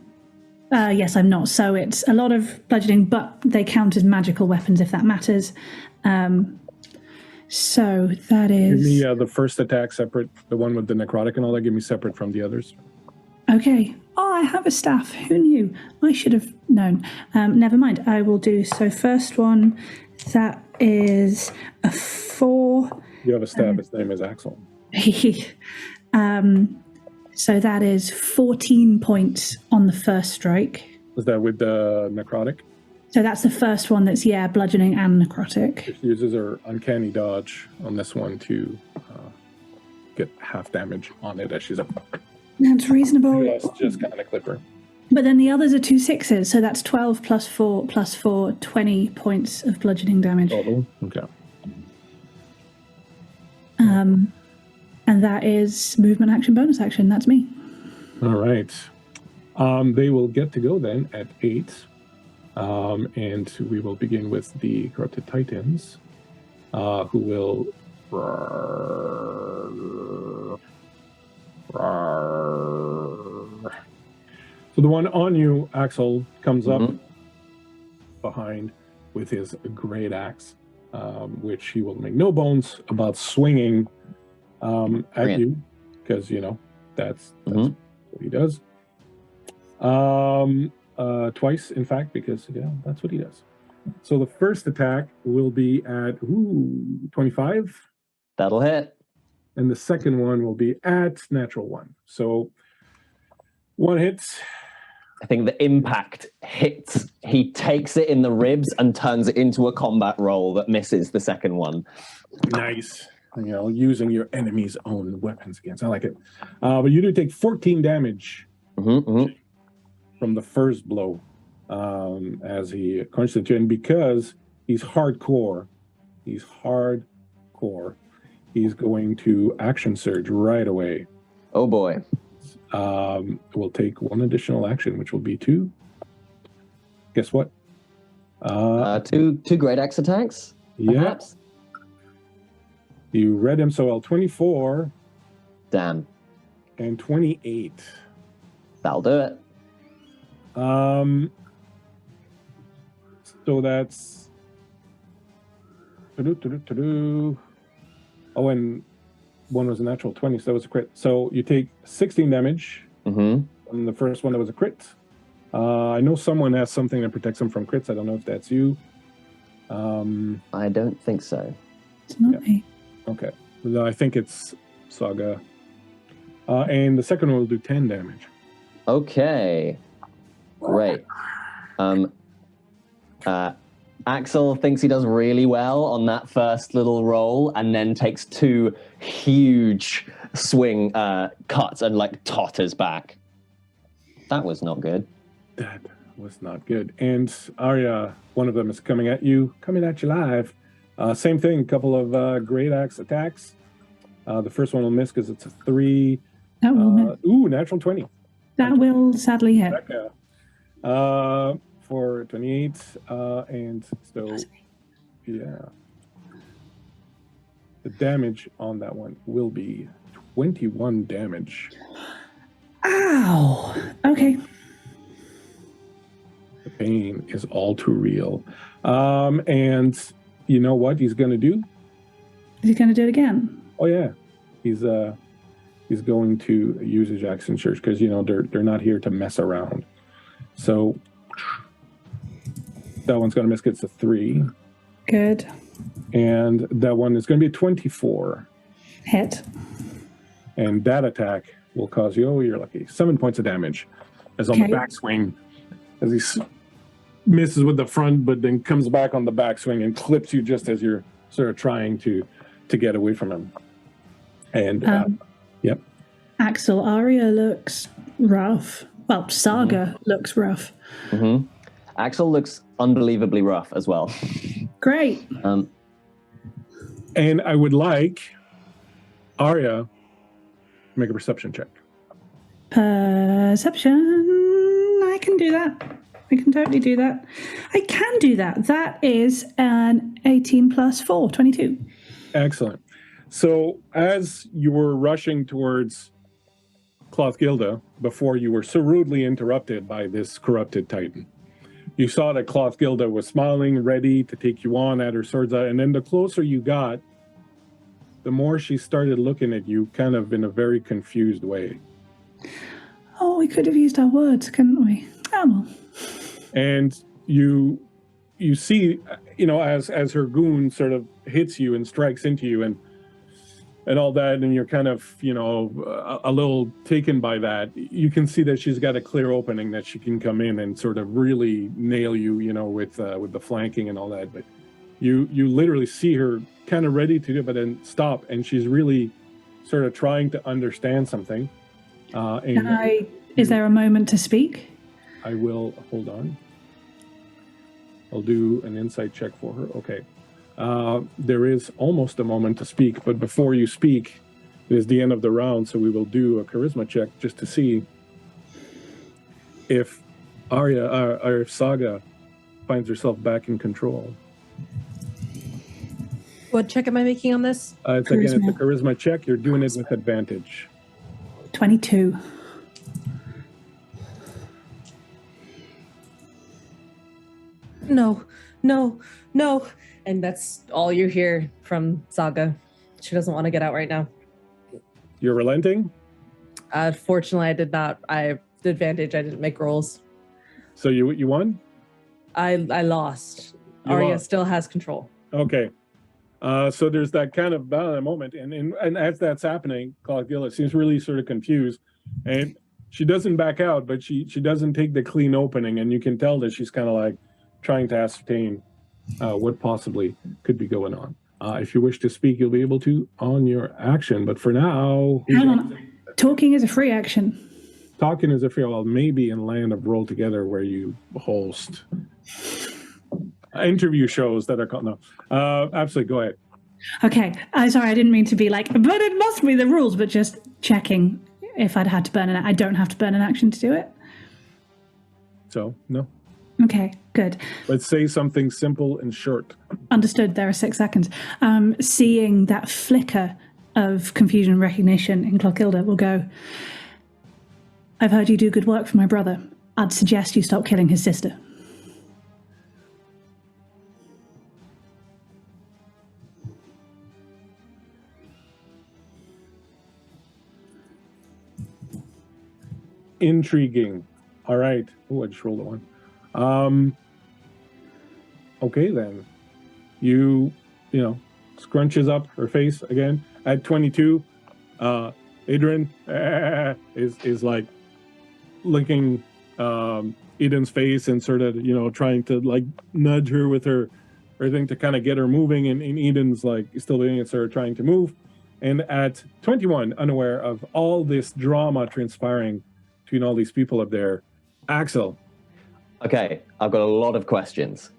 Yes, I'm not. So it's a lot of bludgeoning, but they count as magical weapons if that matters. So that is... Give me the first attack separate, the one with the necrotic and all that, give me separate from the others. Okay. Oh, I have a staff. Who knew? I should have known. Never mind. I will do... So first one, that is a 4. You have a staff. His name is Axel. So that is 14 points on the first strike. Is that with the necrotic? So that's the first one that's, bludgeoning and necrotic. She uses her uncanny dodge on this one to get half damage on it as she's up. That's reasonable. Just kind of clip her. But then the others are 2 6s, so that's 12 plus 4 plus 4, 20 points of bludgeoning damage. Total? Okay. And that is movement action, bonus action. That's me. All right. They will get to go then at 8. And we will begin with the Corrupted Titans, who will... So the one on you, Axel, comes up behind with his great axe, which he will make no bones about swinging at you, because, that's what he does. Twice, in fact, because, that's what he does. So the first attack will be at 25. That'll hit. And the second one will be at natural 1. So one hit. I think the impact hits. He takes it in the ribs and turns it into a combat roll that misses the second one. Nice. Using your enemy's own weapons against. I like it. But you do take 14 damage from the first blow as he crunched into you. And because he's hardcore, he's going to action surge right away. Oh boy. We'll take one additional action, which will be 2. Guess what? Two great axe attacks? Perhaps? Yeah. You read him so well. 24. Damn. And 28. That'll do it. So that's... Oh, and one was a natural 20, so that was a crit. So you take 16 damage from the first one that was a crit. I know someone has something that protects them from crits. I don't know if that's you. I don't think so. It's not me. Okay. I think it's Saga. And the second one will do 10 damage. Okay. Great. Axel thinks he does really well on that first little roll and then takes 2 huge swing cuts and totters back. That was not good. That was not good. And Arya, one of them is coming at you live. Same thing, a couple of great axe attacks. The first one will miss because it's a 3. That will miss. Natural 20. That will sadly hit. For 28, and so, yeah. The damage on that one will be 21 damage. Ow! Okay. The pain is all too real. And you know what he's going to do? Is he going to do it again? Oh, yeah. He's going to use his action surge because, they're not here to mess around. So... that one's going to miss, gets a 3. Good. And that one is going to be a 24. Hit. And that attack will cause you, you're lucky, 7 points of damage. As on the backswing, as he misses with the front, but then comes back on the backswing and clips you just as you're sort of trying to get away from him. And, yep. Axel, Arya looks rough. Well, Saga looks rough. Axel looks unbelievably rough as well. Great. And I would like Arya to make a perception check. Perception. I can do that. I can totally do that. I can do that. That is an 18 plus 4, 22. Excellent. So as you were rushing towards Clothgilda, before you were so rudely interrupted by this corrupted titan, you saw that Clothgilda was smiling, ready to take you on, at her swords out, and then the closer you got, the more she started looking at you kind of in a very confused way. Oh, we could have used our words, couldn't we? Oh, well. And you see, as her goon sort of hits you and strikes into you and all that, and you're kind of, a little taken by that. You can see that she's got a clear opening that she can come in and sort of really nail you, with the flanking and all that. But you literally see her kind of ready to do it, but then stop, and she's really sort of trying to understand something. Is there a moment to speak? I will, hold on. I'll do an insight check for her. Okay. There is almost a moment to speak, but before you speak, it is the end of the round, so we will do a charisma check just to see if Arya or if Saga finds herself back in control. What check am I making on this? It's a charisma check. You're doing it with advantage. 22. No. And that's all you hear from Saga. She doesn't want to get out right now. You're relenting? Fortunately, I did not. I have the advantage. I didn't make rolls. So you won? I lost. Arya still has control. Okay. So there's that kind of moment, and as that's happening, Clogilla seems really sort of confused, and she doesn't back out, but she doesn't take the clean opening, and you can tell that she's kind of like trying to ascertain what possibly could be going on. If you wish to speak, you'll be able to on your action, but for now... Hang on. Talking is a free action. Talking is a free, well, maybe in Land of Roll Together where you host interview shows that are called, no. Absolutely, go ahead. Okay. Sorry, I didn't mean to be like, but it must be the rules, but just checking if I'd had to burn I don't have to burn an action to do it. So, no. Okay, good. Let's say something simple and short. Understood. There are 6 seconds. Seeing that flicker of confusion and recognition in Clotilda will go, I've heard you do good work for my brother. I'd suggest you stop killing his sister. Intriguing. All right. Oh, I just rolled a 1. Okay, then. You scrunches up her face again. At 22, Adrian is like licking Eden's face and sort of, trying to like nudge her with her thing to kind of get her moving. And Eden's like still doing it, sort of trying to move. And at 21, unaware of all this drama transpiring between all these people up there, Axel. Okay, I've got a lot of questions.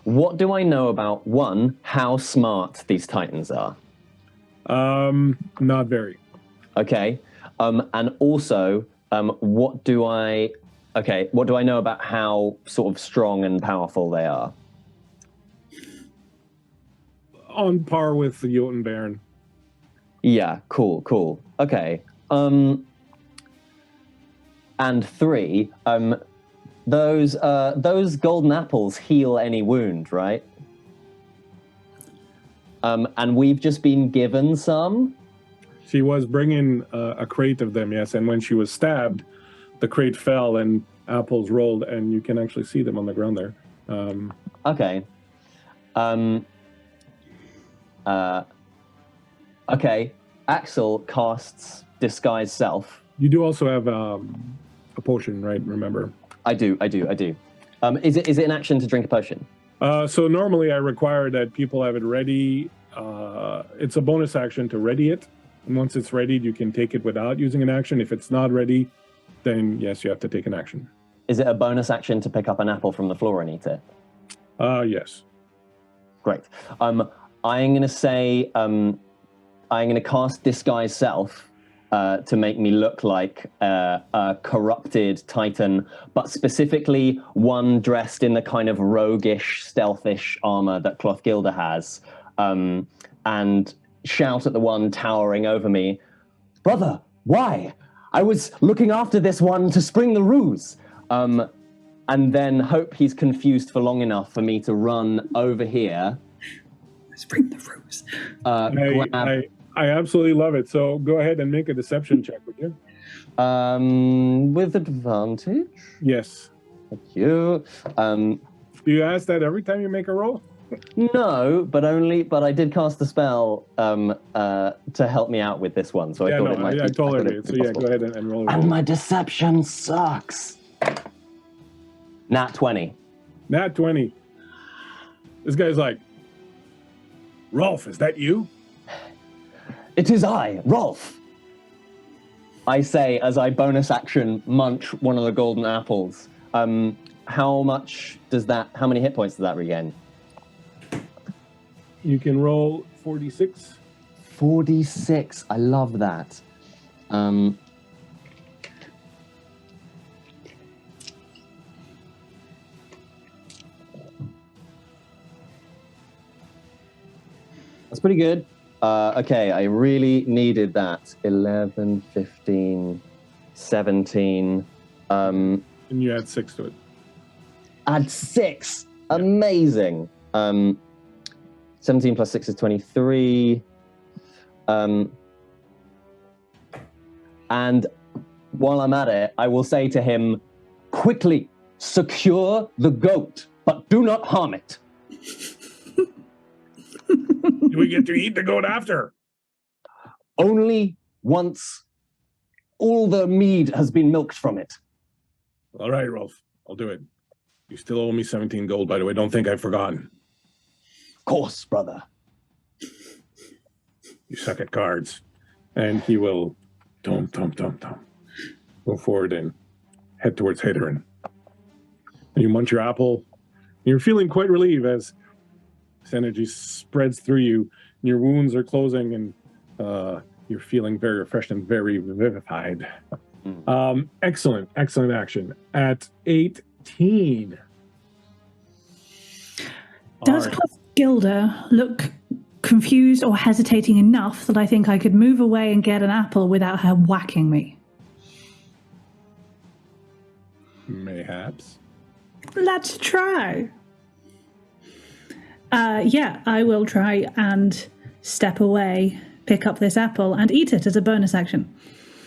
What do I know about, one, how smart these Titans are? Not very. Okay. And also, what do I know about how sort of strong and powerful they are? On par with the Jotun Baron. Yeah, cool. Okay. And 3, those golden apples heal any wound, right? And we've just been given some? She was bringing a crate of them, yes, and when she was stabbed, the crate fell and apples rolled, and you can actually see them on the ground there. Okay. Okay, Axel casts Disguise Self. You do also have a potion, right? Remember? I do. Is it an action to drink a potion? So normally I require that people have it ready. It's a bonus action to ready it. And once it's readied, you can take it without using an action. If it's not ready, then yes, you have to take an action. Is it a bonus action to pick up an apple from the floor and eat it? Yes. Great. I'm going to say, I'm going to cast Disguise Self to make me look like a corrupted Titan, but specifically one dressed in the kind of roguish, stealthish armor that Clothgilda has, and shout at the one towering over me, "Brother, why? I was looking after this one to spring the ruse." And then hope he's confused for long enough for me to run over here. Spring the ruse. I absolutely love it. So go ahead and make a deception check, would you? With advantage? Yes. Thank you. Do you ask that every time you make a roll? No, but I did cast a spell to help me out with this one. So I thought it might be. I told her. So yeah, go ahead and roll it. And my deception sucks. Nat 20. Nat 20. This guy's like, Rolf, is that you? It is I, Rolf. I say as I bonus action munch one of the golden apples. How many hit points does that regain? You can roll 46. 46. I love that. That's pretty good. Okay, I really needed that. 11, 15, 17. And you add 6 to it. Add 6. Yeah. Amazing. 17 plus 6 is 23. And while I'm at it, I will say to him, quickly, secure the goat, but do not harm it. Do we get to eat the goat after? Only once all the mead has been milked from it. All right, Rolf. I'll do it. You still owe me 17 gold, by the way. Don't think I've forgotten. Of course, brother. You suck at cards. And he will go forward and head towards Hadron. And you munch your apple. You're feeling quite relieved as this energy spreads through you. And your wounds are closing, and you're feeling very refreshed and very vivified. Excellent action. At 18. Does Gilda look confused or hesitating enough that I think I could move away and get an apple without her whacking me? Mayhaps. Let's try. Yeah, I will try and step away, pick up this apple, and eat it as a bonus action.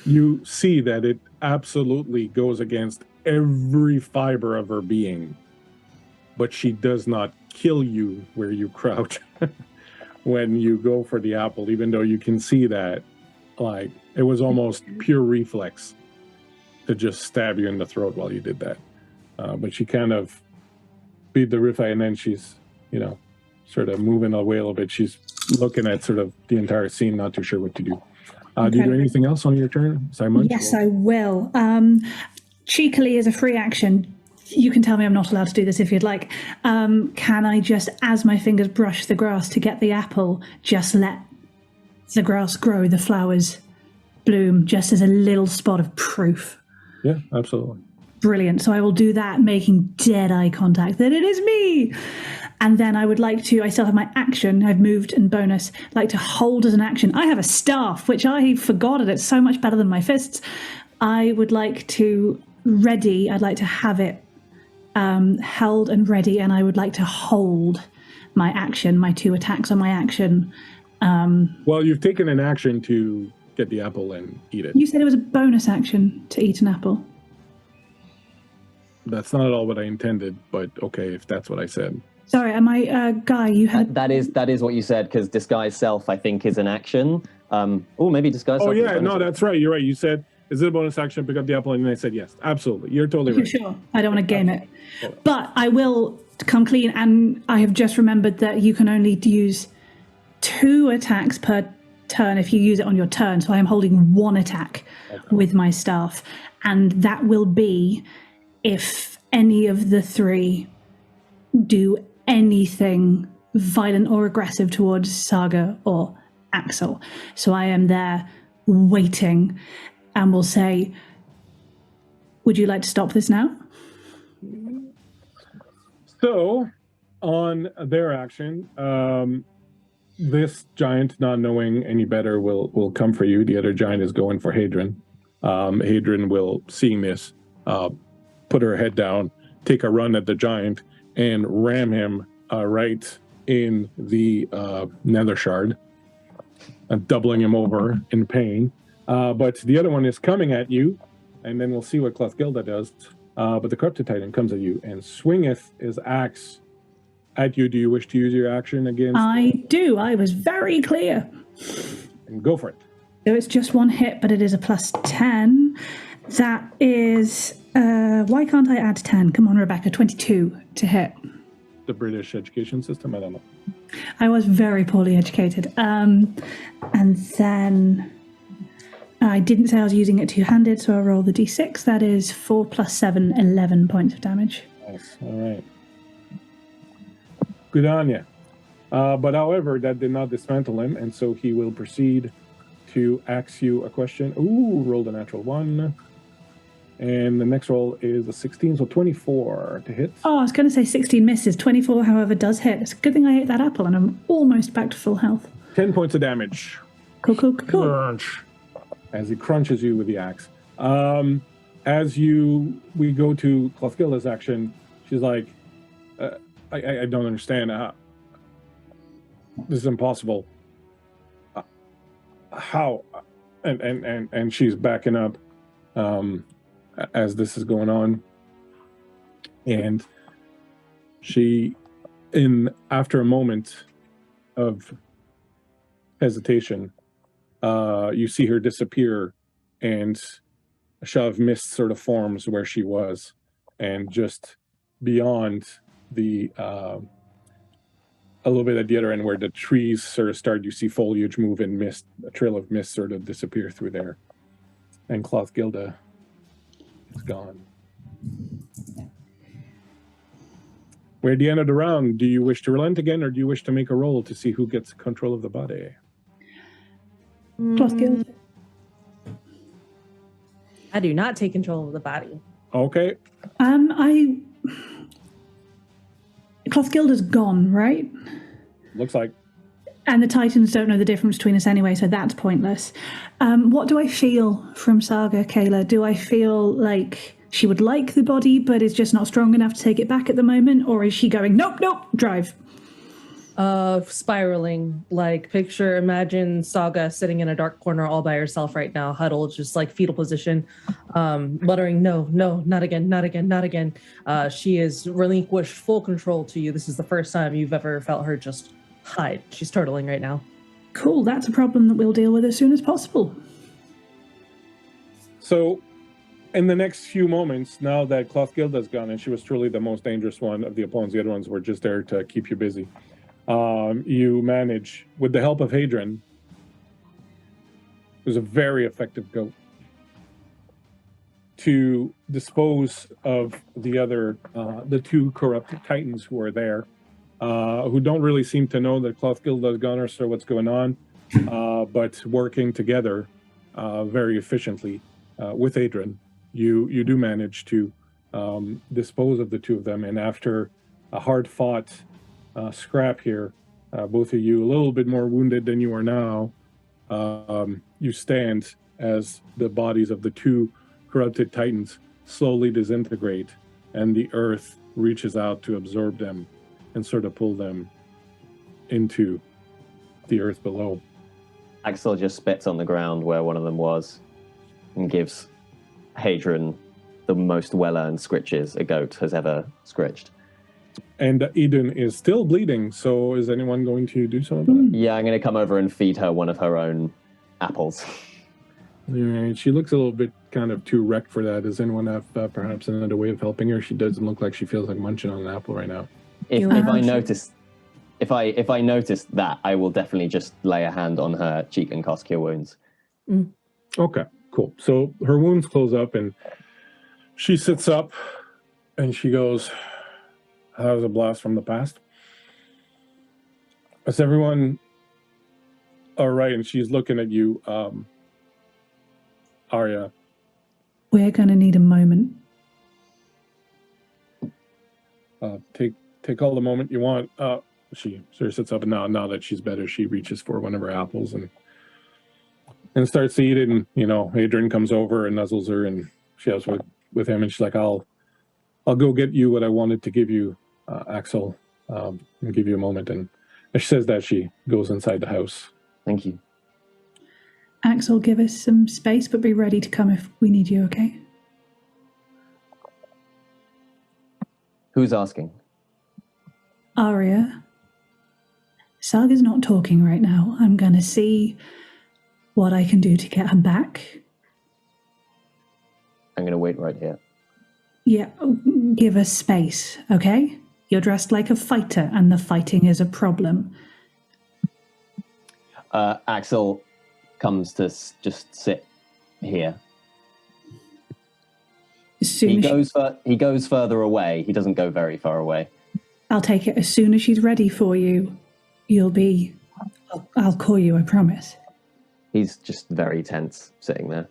You see that it absolutely goes against every fiber of her being, but she does not kill you where you crouch when you go for the apple, even though you can see that, like, it was almost pure reflex to just stab you in the throat while you did that. But she kind of beat the riff, and then she's, sort of moving away a little bit. She's looking at sort of the entire scene, not too sure what to do. Do you do anything else on your turn? Simon? Yes, I will. Cheekily is a free action. You can tell me I'm not allowed to do this if you'd like. Can I just, as my fingers brush the grass to get the apple, just let the grass grow, the flowers bloom, just as a little spot of proof? Yeah, absolutely. Brilliant. So I will do that, making dead eye contact that it is me. And then I would like to, I still have my action, I've moved and bonus, like to hold as an action. I have a staff, which I forgot, and it's so much better than my fists. I would like to ready, I'd like to have it held and ready, and I would like to hold my action, my 2 attacks on my action. Well, you've taken an action to get the apple and eat it. You said it was a bonus action to eat an apple. That's not at all what I intended, but okay, if that's what I said. Sorry, am I, Guy, you had... That is what you said, because disguise self, I think, is an action. Maybe disguise self. Oh, yeah, no, that's right. You're right. You said, is it a bonus action? Pick up the apple, and I said yes. Absolutely. You're totally right. Sure. I don't want to game it. But I will come clean, and I have just remembered that you can only use 2 attacks per turn if you use it on your turn. So I am holding 1 attack with my staff. And that will be if any of the 3 do anything violent or aggressive towards Saga or Axel. So I am there waiting and will say, would you like to stop this now? So, on their action, this giant, not knowing any better, will come for you. The other giant is going for Hadron. Hadron will, seeing this, put her head down, take a run at the giant, and ram him right in the nether shard, doubling him over in pain. But the other one is coming at you, and then we'll see what Clothgilda does. But the Corrupted Titan comes at you and swingeth his axe at you. Do you wish to use your action against? I do. I was very clear. And go for it. So it's just 1 hit, but it is a +10. That is... why can't I add 10? Come on, Rebecca. 22 to hit. The British education system? I don't know. I was very poorly educated. And then I didn't say I was using it two-handed, so I'll roll the d6. That is 4 plus 7, 11 points of damage. Nice. All right. Good on you. But however, that did not dismantle him, and so he will proceed to ask you a question. Ooh, rolled a natural 1. And the next roll is a 16, so 24 to hit. Oh, I was going to say 16 misses. 24, however, does hit. It's a good thing I ate that apple, and I'm almost back to full health. 10 points of damage. Cool. Crunch. As he crunches you with the axe. We go to Clothgilda's action, she's like, I don't understand. This is impossible. How? And she's backing up as this is going on. And she, after a moment of hesitation, you see her disappear, and a shot of mist sort of forms where she was, and just beyond the a little bit at the other end where the trees sort of start, you see foliage move and mist, a trail of mist sort of disappear through there, and Clothgilda is gone. We're at the end of the round. Do you wish to relent again, or do you wish to make a roll to see who gets control of the body? Clothgilda. I do not take control of the body. Okay. Clothgilda's gone, right? Looks like. And the Titans don't know the difference between us anyway, so that's pointless. What do I feel from Saga, Kayla? Do I feel like she would like the body, but is just not strong enough to take it back at the moment? Or is she going, nope, drive? Spiraling, like imagine Saga sitting in a dark corner all by herself right now, huddled, just like fetal position, muttering, no, not again. She has relinquished full control to you. This is the first time you've ever felt her just hide. She's turtling right now. Cool, that's a problem that we'll deal with as soon as possible. So, in the next few moments, now that Clothgilda's gone, and she was truly the most dangerous one of the opponents, the other ones were just there to keep you busy. You manage, with the help of Hadrian, who's a very effective goat, to dispose of the two corrupt titans who are there, who don't really seem to know that Clothgilda's gone or so what's going on, but working together very efficiently with Hadrian, you do manage to dispose of the two of them, and after a hard-fought scrap here, both of you a little bit more wounded than you are now, you stand as the bodies of the two corrupted titans slowly disintegrate, and the earth reaches out to absorb them and sort of pull them into the earth below. Axel just spits on the ground where one of them was and gives Hadrian the most well-earned scritches a goat has ever scritched. And Eden is still bleeding, so is anyone going to do something about it? Yeah, I'm going to come over and feed her one of her own apples. All right, she looks a little bit kind of too wrecked for that. Does anyone have perhaps another way of helping her? She doesn't look like she feels like munching on an apple right now. If I notice that, I will definitely just lay a hand on her cheek and cast Cure Wounds. Okay, cool. So her wounds close up, and she sits up, and she goes, "That was a blast from the past. Is everyone all right?" And she's looking at you, Arya. We're going to need a moment. Take all the moment you want. She sort of sits up, and now that she's better, she reaches for one of her apples and starts to eat it. And Adrian comes over and nuzzles her, and she has with him, and she's like, "I'll go get you what I wanted to give you, Axel. I'll give you a moment." And as she says that, she goes inside the house. Thank you. Axel, give us some space, but be ready to come if we need you, okay? Who's asking? Arya. Saga's not talking right now. I'm going to see what I can do to get her back. I'm going to wait right here. Yeah, give us space, okay? You're dressed like a fighter, and the fighting is a problem. Axel comes to just sit here. As soon He as he goes further away. He doesn't go very far away. I'll take it. As soon as she's ready for you, you'll be... I'll call you, I promise. He's just very tense, sitting there.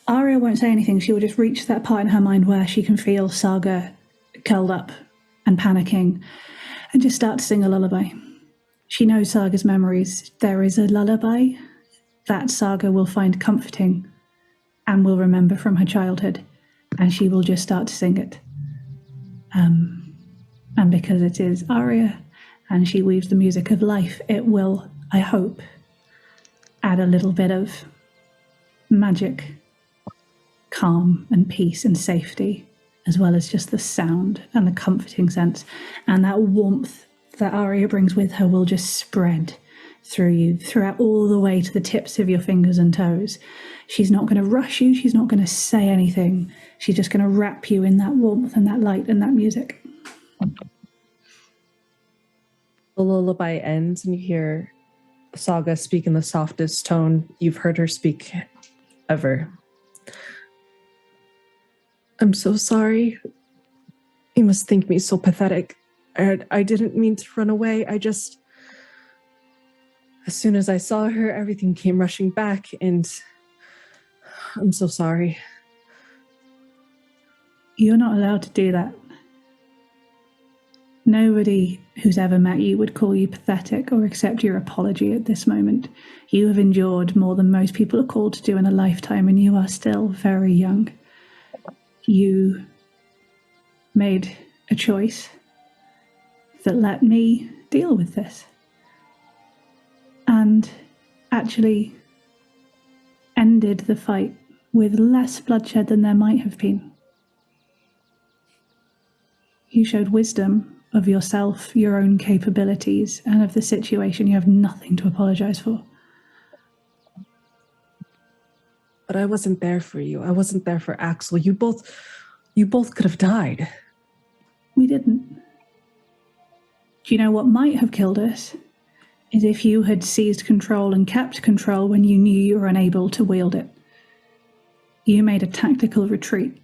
Arya won't say anything. She will just reach that part in her mind where she can feel Saga curled up and panicking and just start to sing a lullaby. She knows Saga's memories. There is a lullaby that Saga will find comforting and will remember from her childhood, and she will just start to sing it. And because it is Arya and she weaves the music of life, it will, I hope, add a little bit of magic, calm and peace and safety, as well as just the sound and the comforting sense. And that warmth that Arya brings with her will just spread through you, throughout all the way to the tips of your fingers and toes. She's not going to rush you. She's not going to say anything. She's just going to wrap you in that warmth and that light and that music. The lullaby ends and you hear Saga speak in the softest tone you've heard her speak ever. I'm so sorry. You must think me so pathetic. I didn't mean to run away. As soon as I saw her, everything came rushing back, and I'm so sorry. You're not allowed to do that. Nobody who's ever met you would call you pathetic or accept your apology at this moment. You have endured more than most people are called to do in a lifetime, and you are still very young. You made a choice that let me deal with this, and actually ended the fight with less bloodshed than there might have been. You showed wisdom of yourself, your own capabilities, and of the situation. You have nothing to apologize for. But I wasn't there for you. I wasn't there for Axel. You both could have died. We didn't. Do you know what might have killed us? Is if you had seized control and kept control when you knew you were unable to wield it. You made a tactical retreat.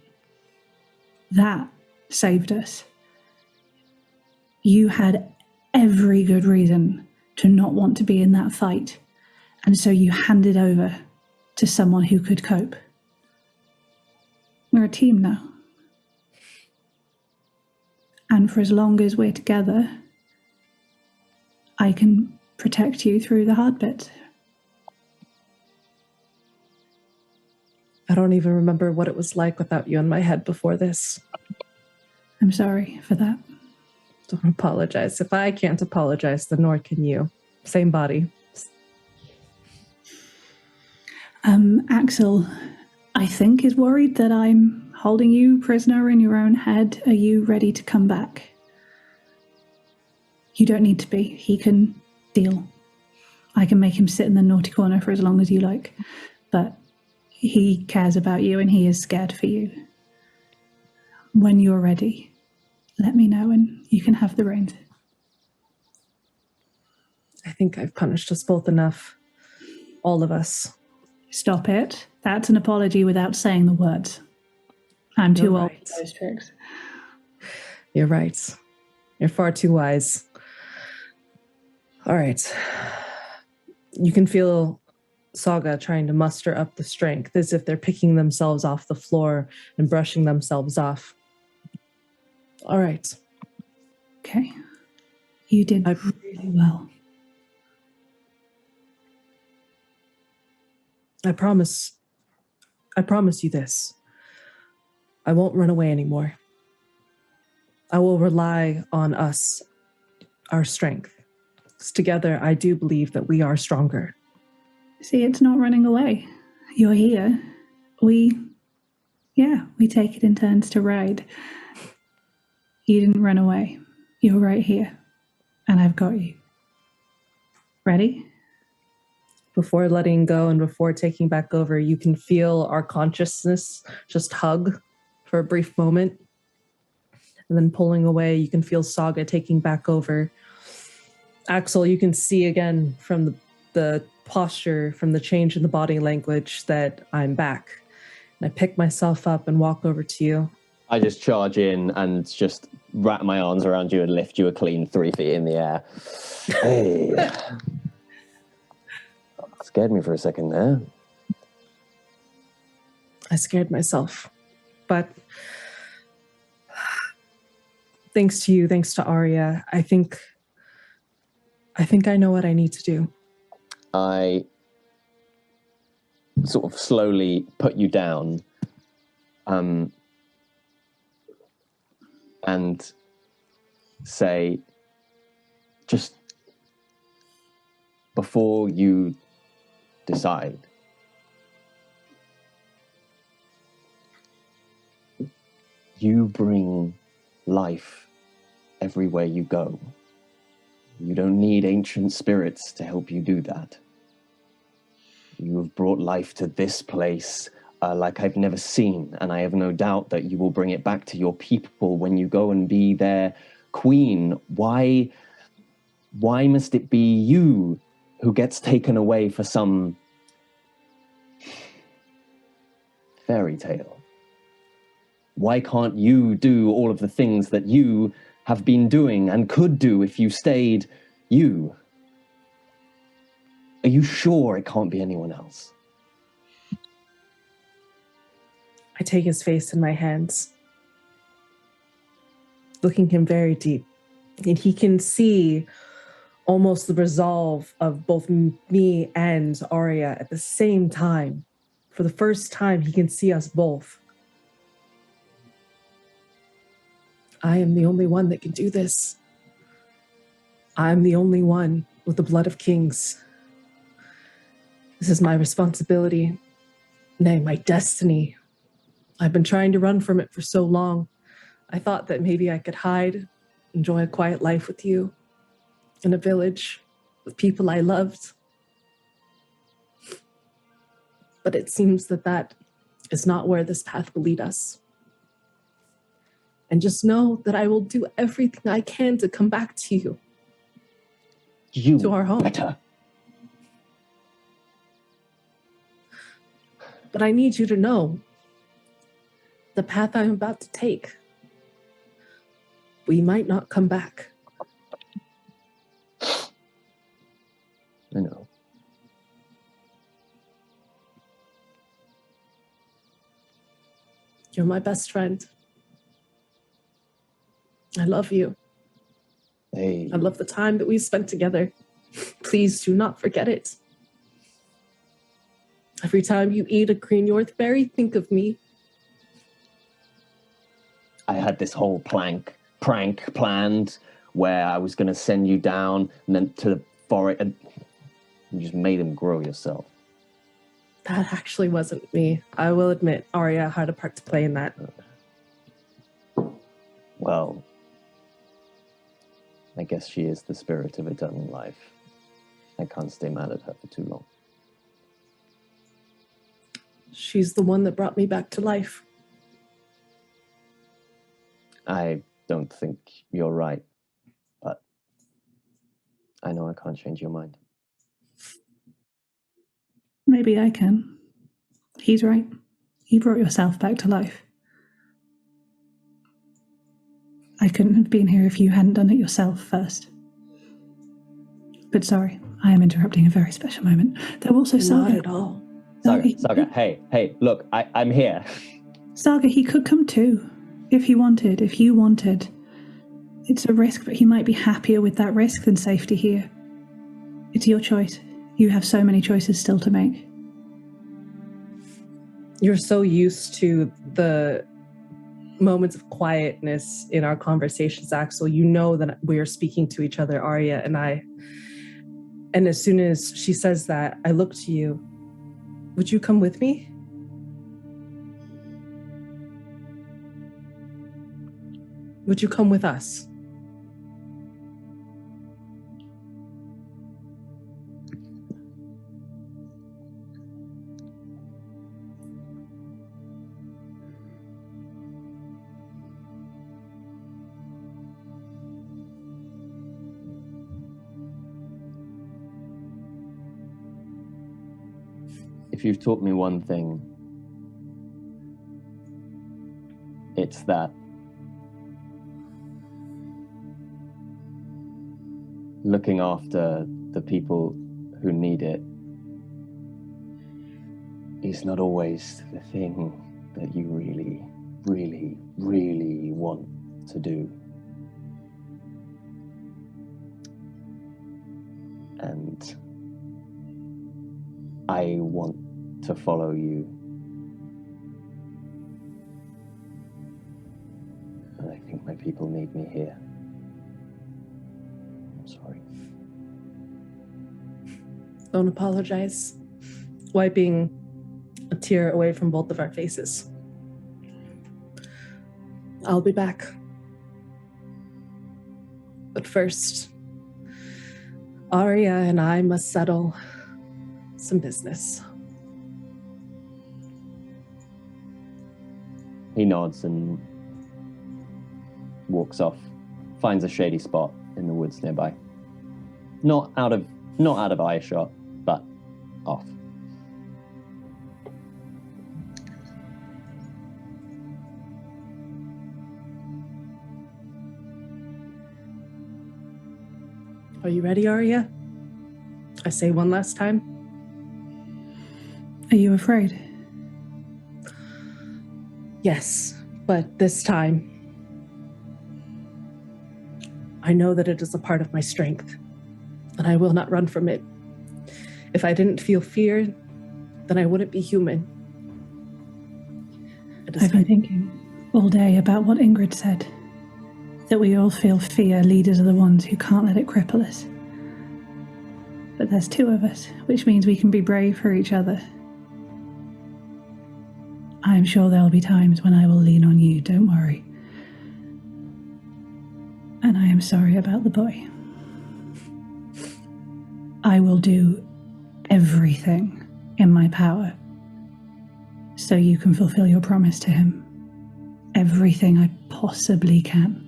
That saved us. You had every good reason to not want to be in that fight, and so you handed over to someone who could cope. We're a team now. And for as long as we're together, I can protect you through the hard bits. I don't even remember what it was like without you in my head before this. I'm sorry for that. Don't apologize. If I can't apologize, then nor can you. Same body. Axel, I think, is worried that I'm holding you prisoner in your own head. Are you ready to come back? You don't need to be. He can deal. I can make him sit in the naughty corner for as long as you like. But he cares about you and he is scared for you. When you're ready, let me know and you can have the reins. I think I've punished us both enough. All of us. Stop it. That's an apology without saying the words. I'm too old for those tricks. You're right. You're far too wise. All right. You can feel Saga trying to muster up the strength as if they're picking themselves off the floor and brushing themselves off. All right. Okay. You did really well. I promise you this. I won't run away anymore. I will rely on us, our strength. 'Cause together, I do believe that we are stronger. See, it's not running away. You're here. We take it in turns to ride. You didn't run away. You're right here. And I've got you. Ready? Before letting go and before taking back over, you can feel our consciousness just hug for a brief moment. And then pulling away, you can feel Saga taking back over. Axel, you can see again from the posture, from the change in the body language, that I'm back. And I pick myself up and walk over to you. I just charge in and just wrap my arms around you and lift you a clean 3 feet in the air. Hey. Scared me for a second there. I scared myself. But thanks to you, thanks to Arya, I think I know what I need to do. I sort of slowly put you down, and say, just before you decide, you bring life everywhere you go. You don't need ancient spirits to help you do that. You have brought life to this place like I've never seen, and I have no doubt that you will bring it back to your people when you go and be their queen. Why must it be you who gets taken away for some fairy tale? Why can't you do all of the things that you have been doing and could do if you stayed you? Are you sure it can't be anyone else? I take his face in my hands, looking him very deep, and he can see almost the resolve of both me and Arya at the same time. For the first time, he can see us both. I am the only one that can do this. I'm the only one with the blood of kings. This is my responsibility, nay, my destiny. I've been trying to run from it for so long. I thought that maybe I could hide, enjoy a quiet life with you, in a village, with people I loved. But it seems that is not where this path will lead us. And just know that I will do everything I can to come back to you. To our home. Better. But I need you to know the path I'm about to take, we might not come back. I know. You're my best friend. I love you. Hey. I love the time that we spent together. Please do not forget it. Every time you eat a green Yorthberry, think of me. I had this whole prank planned where I was going to send you down and then to the forest, and you just made him grow yourself. That actually wasn't me. I will admit, Arya had a part to play in that. Well, I guess she is the spirit of eternal life. I can't stay mad at her for too long. She's the one that brought me back to life. I don't think you're right, but I know I can't change your mind. Maybe I can. He's right. You brought yourself back to life. I couldn't have been here if you hadn't done it yourself first. But sorry, I am interrupting a very special moment. Though also Saga. Not at all. Saga, hey, look, I'm here. Saga, he could come too. If you wanted. It's a risk, but he might be happier with that risk than safety here. It's your choice. You have so many choices still to make. You're so used to the moments of quietness in our conversations, Axel. You know that we are speaking to each other, Arya and I. And as soon as she says that, I look to you. Would you come with me? Would you come with us? if you've taught me one thing, it's that looking after the people who need it is not always the thing that you really, really, really want to do. And I want to follow you. And I think my people need me here. I'm sorry. Don't apologize. Wiping a tear away from both of our faces. I'll be back. But first, Arya and I must settle some business. He nods and walks off, finds a shady spot in the woods nearby. Not out of eye shot, but off. Are you ready, Arya? I say one last time. Are you afraid? Yes, but this time, I know that it is a part of my strength, and I will not run from it. If I didn't feel fear, then I wouldn't be human. I've been thinking all day about what Ingrid said, that we all feel fear. Leaders are the ones who can't let it cripple us. But there's two of us, which means we can be brave for each other. I'm sure there'll be times when I will lean on you, don't worry. And I am sorry about the boy. I will do everything in my power so you can fulfill your promise to him. Everything I possibly can.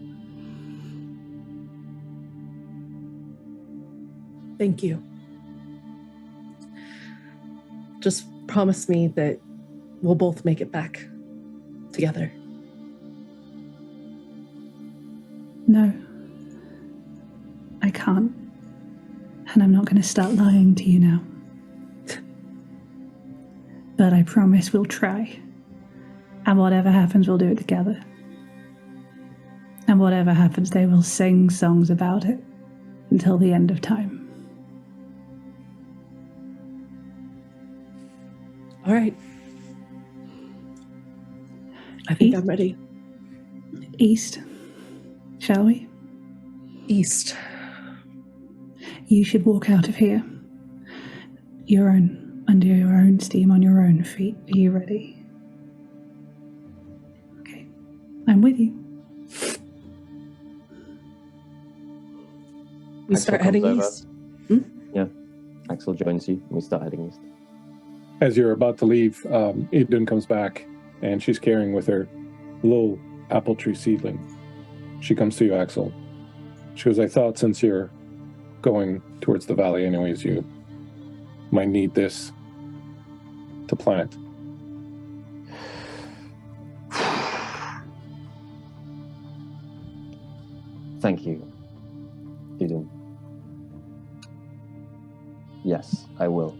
Thank you. Just promise me that we'll both make it back together. No, I can't. And I'm not going to start lying to you now. But I promise we'll try. And whatever happens, we'll do it together. And whatever happens, they will sing songs about it until the end of time. All right. I think I'm ready. East, shall we? East. You should walk out of here. Under your own steam, on your own feet. Are you ready? Okay. I'm with you. We start heading east. Yeah. Axel joins you and we start heading east. As you're about to leave, Idun comes back, and she's carrying with her a little apple tree seedling. She comes to you, Axel. She goes, I thought since you're going towards the valley anyways, you might need this to plant. Thank you, Idun. Yes, I will.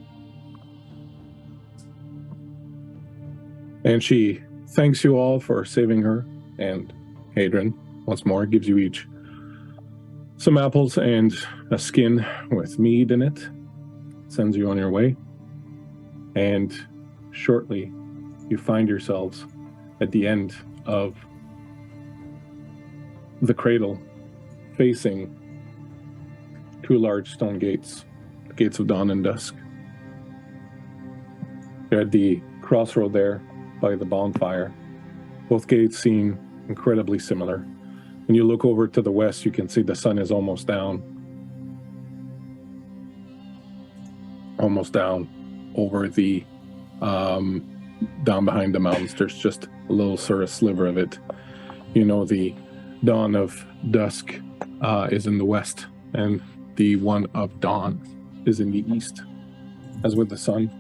And she thanks you all for saving her, and Hadrian, once more, gives you each some apples and a skin with mead in it, sends you on your way, and shortly you find yourselves at the end of the cradle, facing two large stone gates, the gates of dawn and dusk. You're at the crossroad there by the bonfire. Both gates seem incredibly similar. When you look over to the west, you can see the sun is almost down over the down behind the mountains. There's just a little sort of sliver of it. You know, the dawn of dusk is in the west, and the one of dawn is in the east. As with the sun,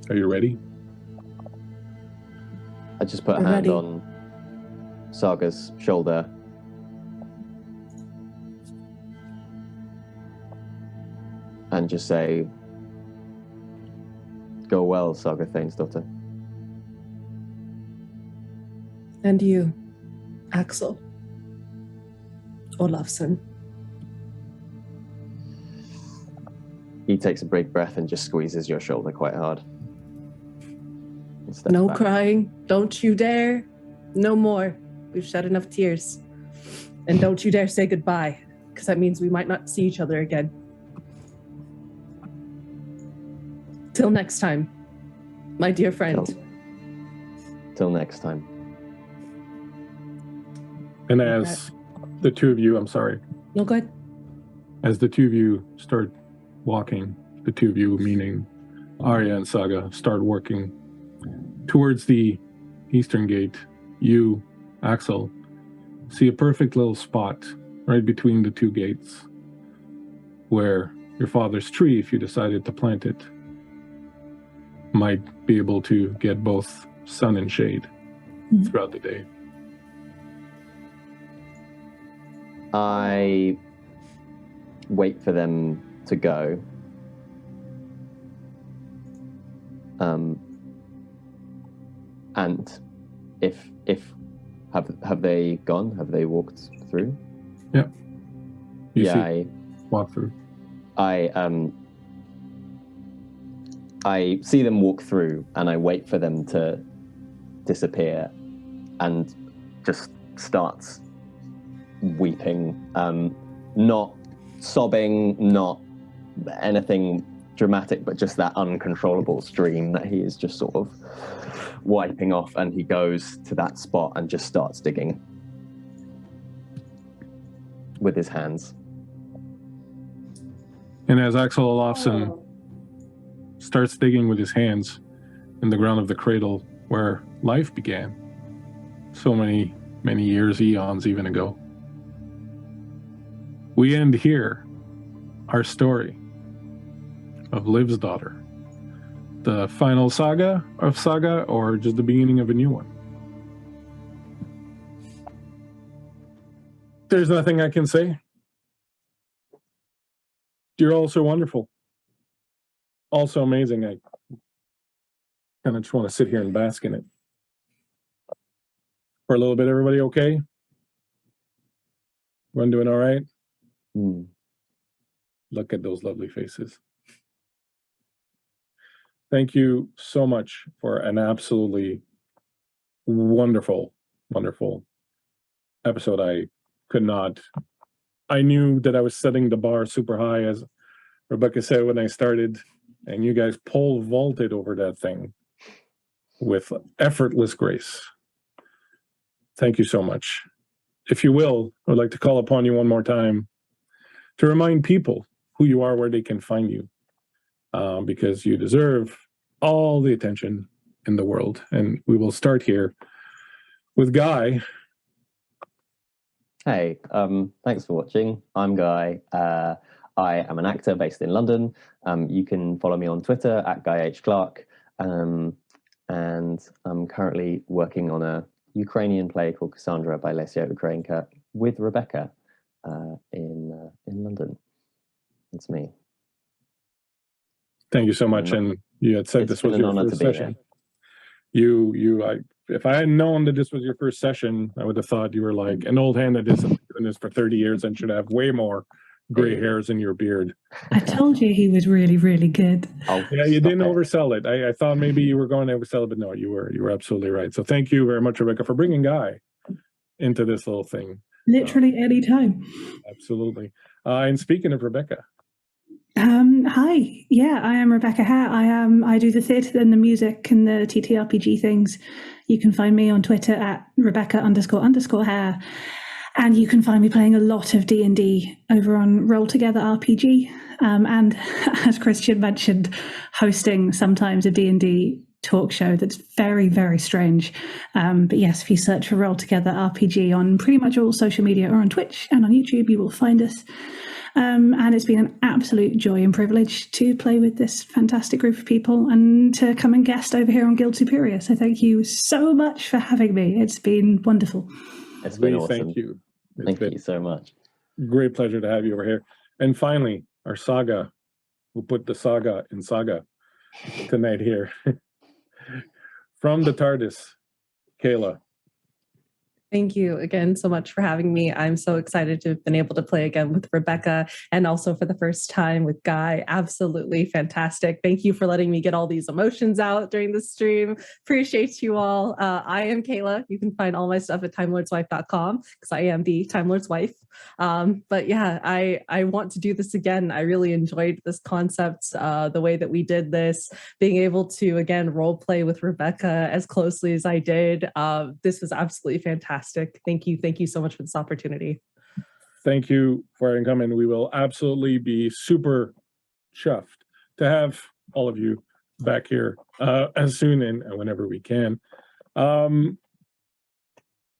Are you ready? I just put a We're hand ready. on Saga's shoulder. And just say, go well, Saga Thainsdottir. And you, Axel Olafsson. He takes a big breath and just squeezes your shoulder quite hard. And steps No back. crying. Don't you dare. No more. We've shed enough tears. And don't you dare say goodbye, because that means we might not see each other again. Till next time, my dear friend. Till next time. And as the two of you, I'm sorry, No, go ahead. as the two of you start walking, the two of you, meaning Arya and Saga, start working towards the eastern gate, you, Axel, see a perfect little spot right between the two gates where your father's tree, if you decided to plant it, might be able to get both sun and shade throughout the day. I wait for them to go. And if have they gone? Have they walked through? Yeah. You Yeah, see, walk through. I see them walk through, and I wait for them to disappear, and just starts weeping, not sobbing, not anything dramatic, but just that uncontrollable stream that he is just sort of wiping off, and he goes to that spot and just starts digging with his hands. And as Axel Olafsson starts digging with his hands in the ground of the cradle where life began, so many years, eons even ago, we end here our story of Livsdottir, the final saga of Saga, or just the beginning of a new one. There's nothing I can say. You're all so wonderful. Also amazing. I kind of just want to sit here and bask in it. For a little bit, everybody okay? Everyone doing all right? Look at those lovely faces. Thank you so much for an absolutely wonderful, wonderful episode. I knew that I was setting the bar super high, as Rebecca said when I started, and you guys pole vaulted over that thing with effortless grace. Thank you so much. If you will, I would like to call upon you one more time to remind people who you are, where they can find you, because you deserve all the attention in the world. And we will start here with Guy. Hey, thanks for watching. I'm Guy. I am an actor based in London. You can follow me on Twitter at GuyHClark. And I'm currently working on a Ukrainian play called Cassandra by Lesia Ukrainka with Rebecca in London. It's me. Thank you so much. And you had said this was your first session. If I had known that this was your first session, I would have thought you were like an old hand that has been doing this for 30 years and should have way more gray hairs in your beard. I told you he was really, really good. Oh, yeah, you didn't oversell it. I thought maybe you were going to oversell it, but no, you were absolutely right. So thank you very much, Rebecca, for bringing Guy into this little thing. Literally any time. Absolutely. And speaking of Rebecca. Hi. Yeah, I am Rebecca Hare. I do the theatre and the music and the TTRPG things. You can find me on Twitter at Rebecca__Hare. And you can find me playing a lot of D&D over on Roll Together RPG. And as Christian mentioned, hosting sometimes a D&D talk show that's very, very strange. But yes, if you search for Roll Together RPG on pretty much all social media or on Twitch and on YouTube, you will find us. And it's been an absolute joy and privilege to play with this fantastic group of people and to come and guest over here on Guild Superior. So thank you so much for having me. It's been wonderful. It's been awesome. Thank you. Thank you so much. Great pleasure to have you over here. And finally, our Saga, who put the Saga in Saga tonight here. From the TARDIS, Kayla. Thank you again so much for having me. I'm so excited to have been able to play again with Rebecca and also for the first time with Guy. Absolutely fantastic. Thank you for letting me get all these emotions out during the stream. Appreciate you all. I am Kayla. You can find all my stuff at timelordswife.com because I am the Time Lord's wife. But yeah, I want to do this again. I really enjoyed this concept, the way that we did this, being able to, again, role play with Rebecca as closely as I did. This was absolutely fantastic. Thank you. Thank you so much for this opportunity. Thank you for having come in. We will absolutely be super chuffed to have all of you back here as soon and whenever we can.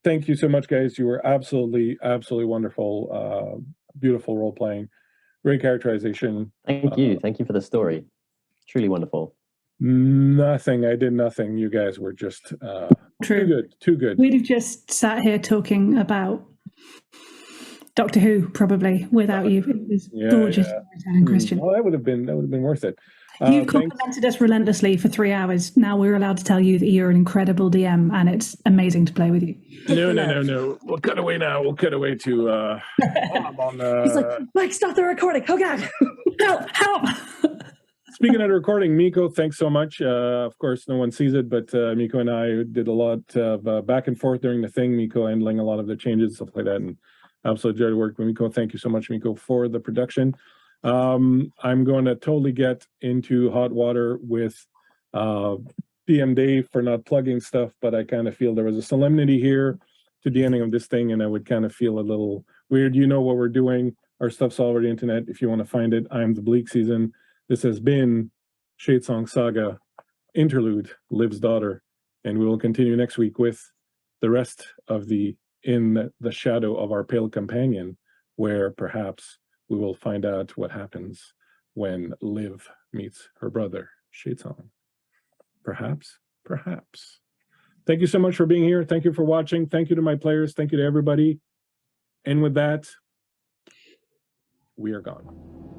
Thank you so much, guys. You were absolutely wonderful. Beautiful role playing, great characterization. Thank you. Thank you for the story. Truly wonderful. I did nothing. You guys were just True. too good. We'd have just sat here talking about Doctor Who probably without you. It was gorgeous, Christian. Well, that would have been worth it. You've complimented us relentlessly for 3 hours. Now we're allowed to tell you that you're an incredible DM, and it's amazing to play with you. No. We'll cut away now. We'll cut away to He's like, Mike, stop the recording. Oh God. Help. Speaking of the recording, Miko, thanks so much. Of course, no one sees it, but Miko and I did a lot of back and forth during the thing. Miko handling a lot of the changes, stuff like that, and absolutely enjoyed the work with Miko. Thank you so much, Miko, for the production. I'm going to totally get into hot water with DM Dave for not plugging stuff, but I kind of feel there was a solemnity here to the ending of this thing, and I would kind of feel a little weird. You know what we're doing. Our stuff's all over the internet. If you want to find it, I'm the Bleakseason. This has been Shadesong Saga Interlude, Livsdottir, and we will continue next week with the rest of the In the Shadow of Our Pale Companion, where perhaps we will find out what happens when Liv meets her brother, Shadesong. Perhaps. Thank you so much for being here. Thank you for watching. Thank you to my players. Thank you to everybody. And with that, we are gone.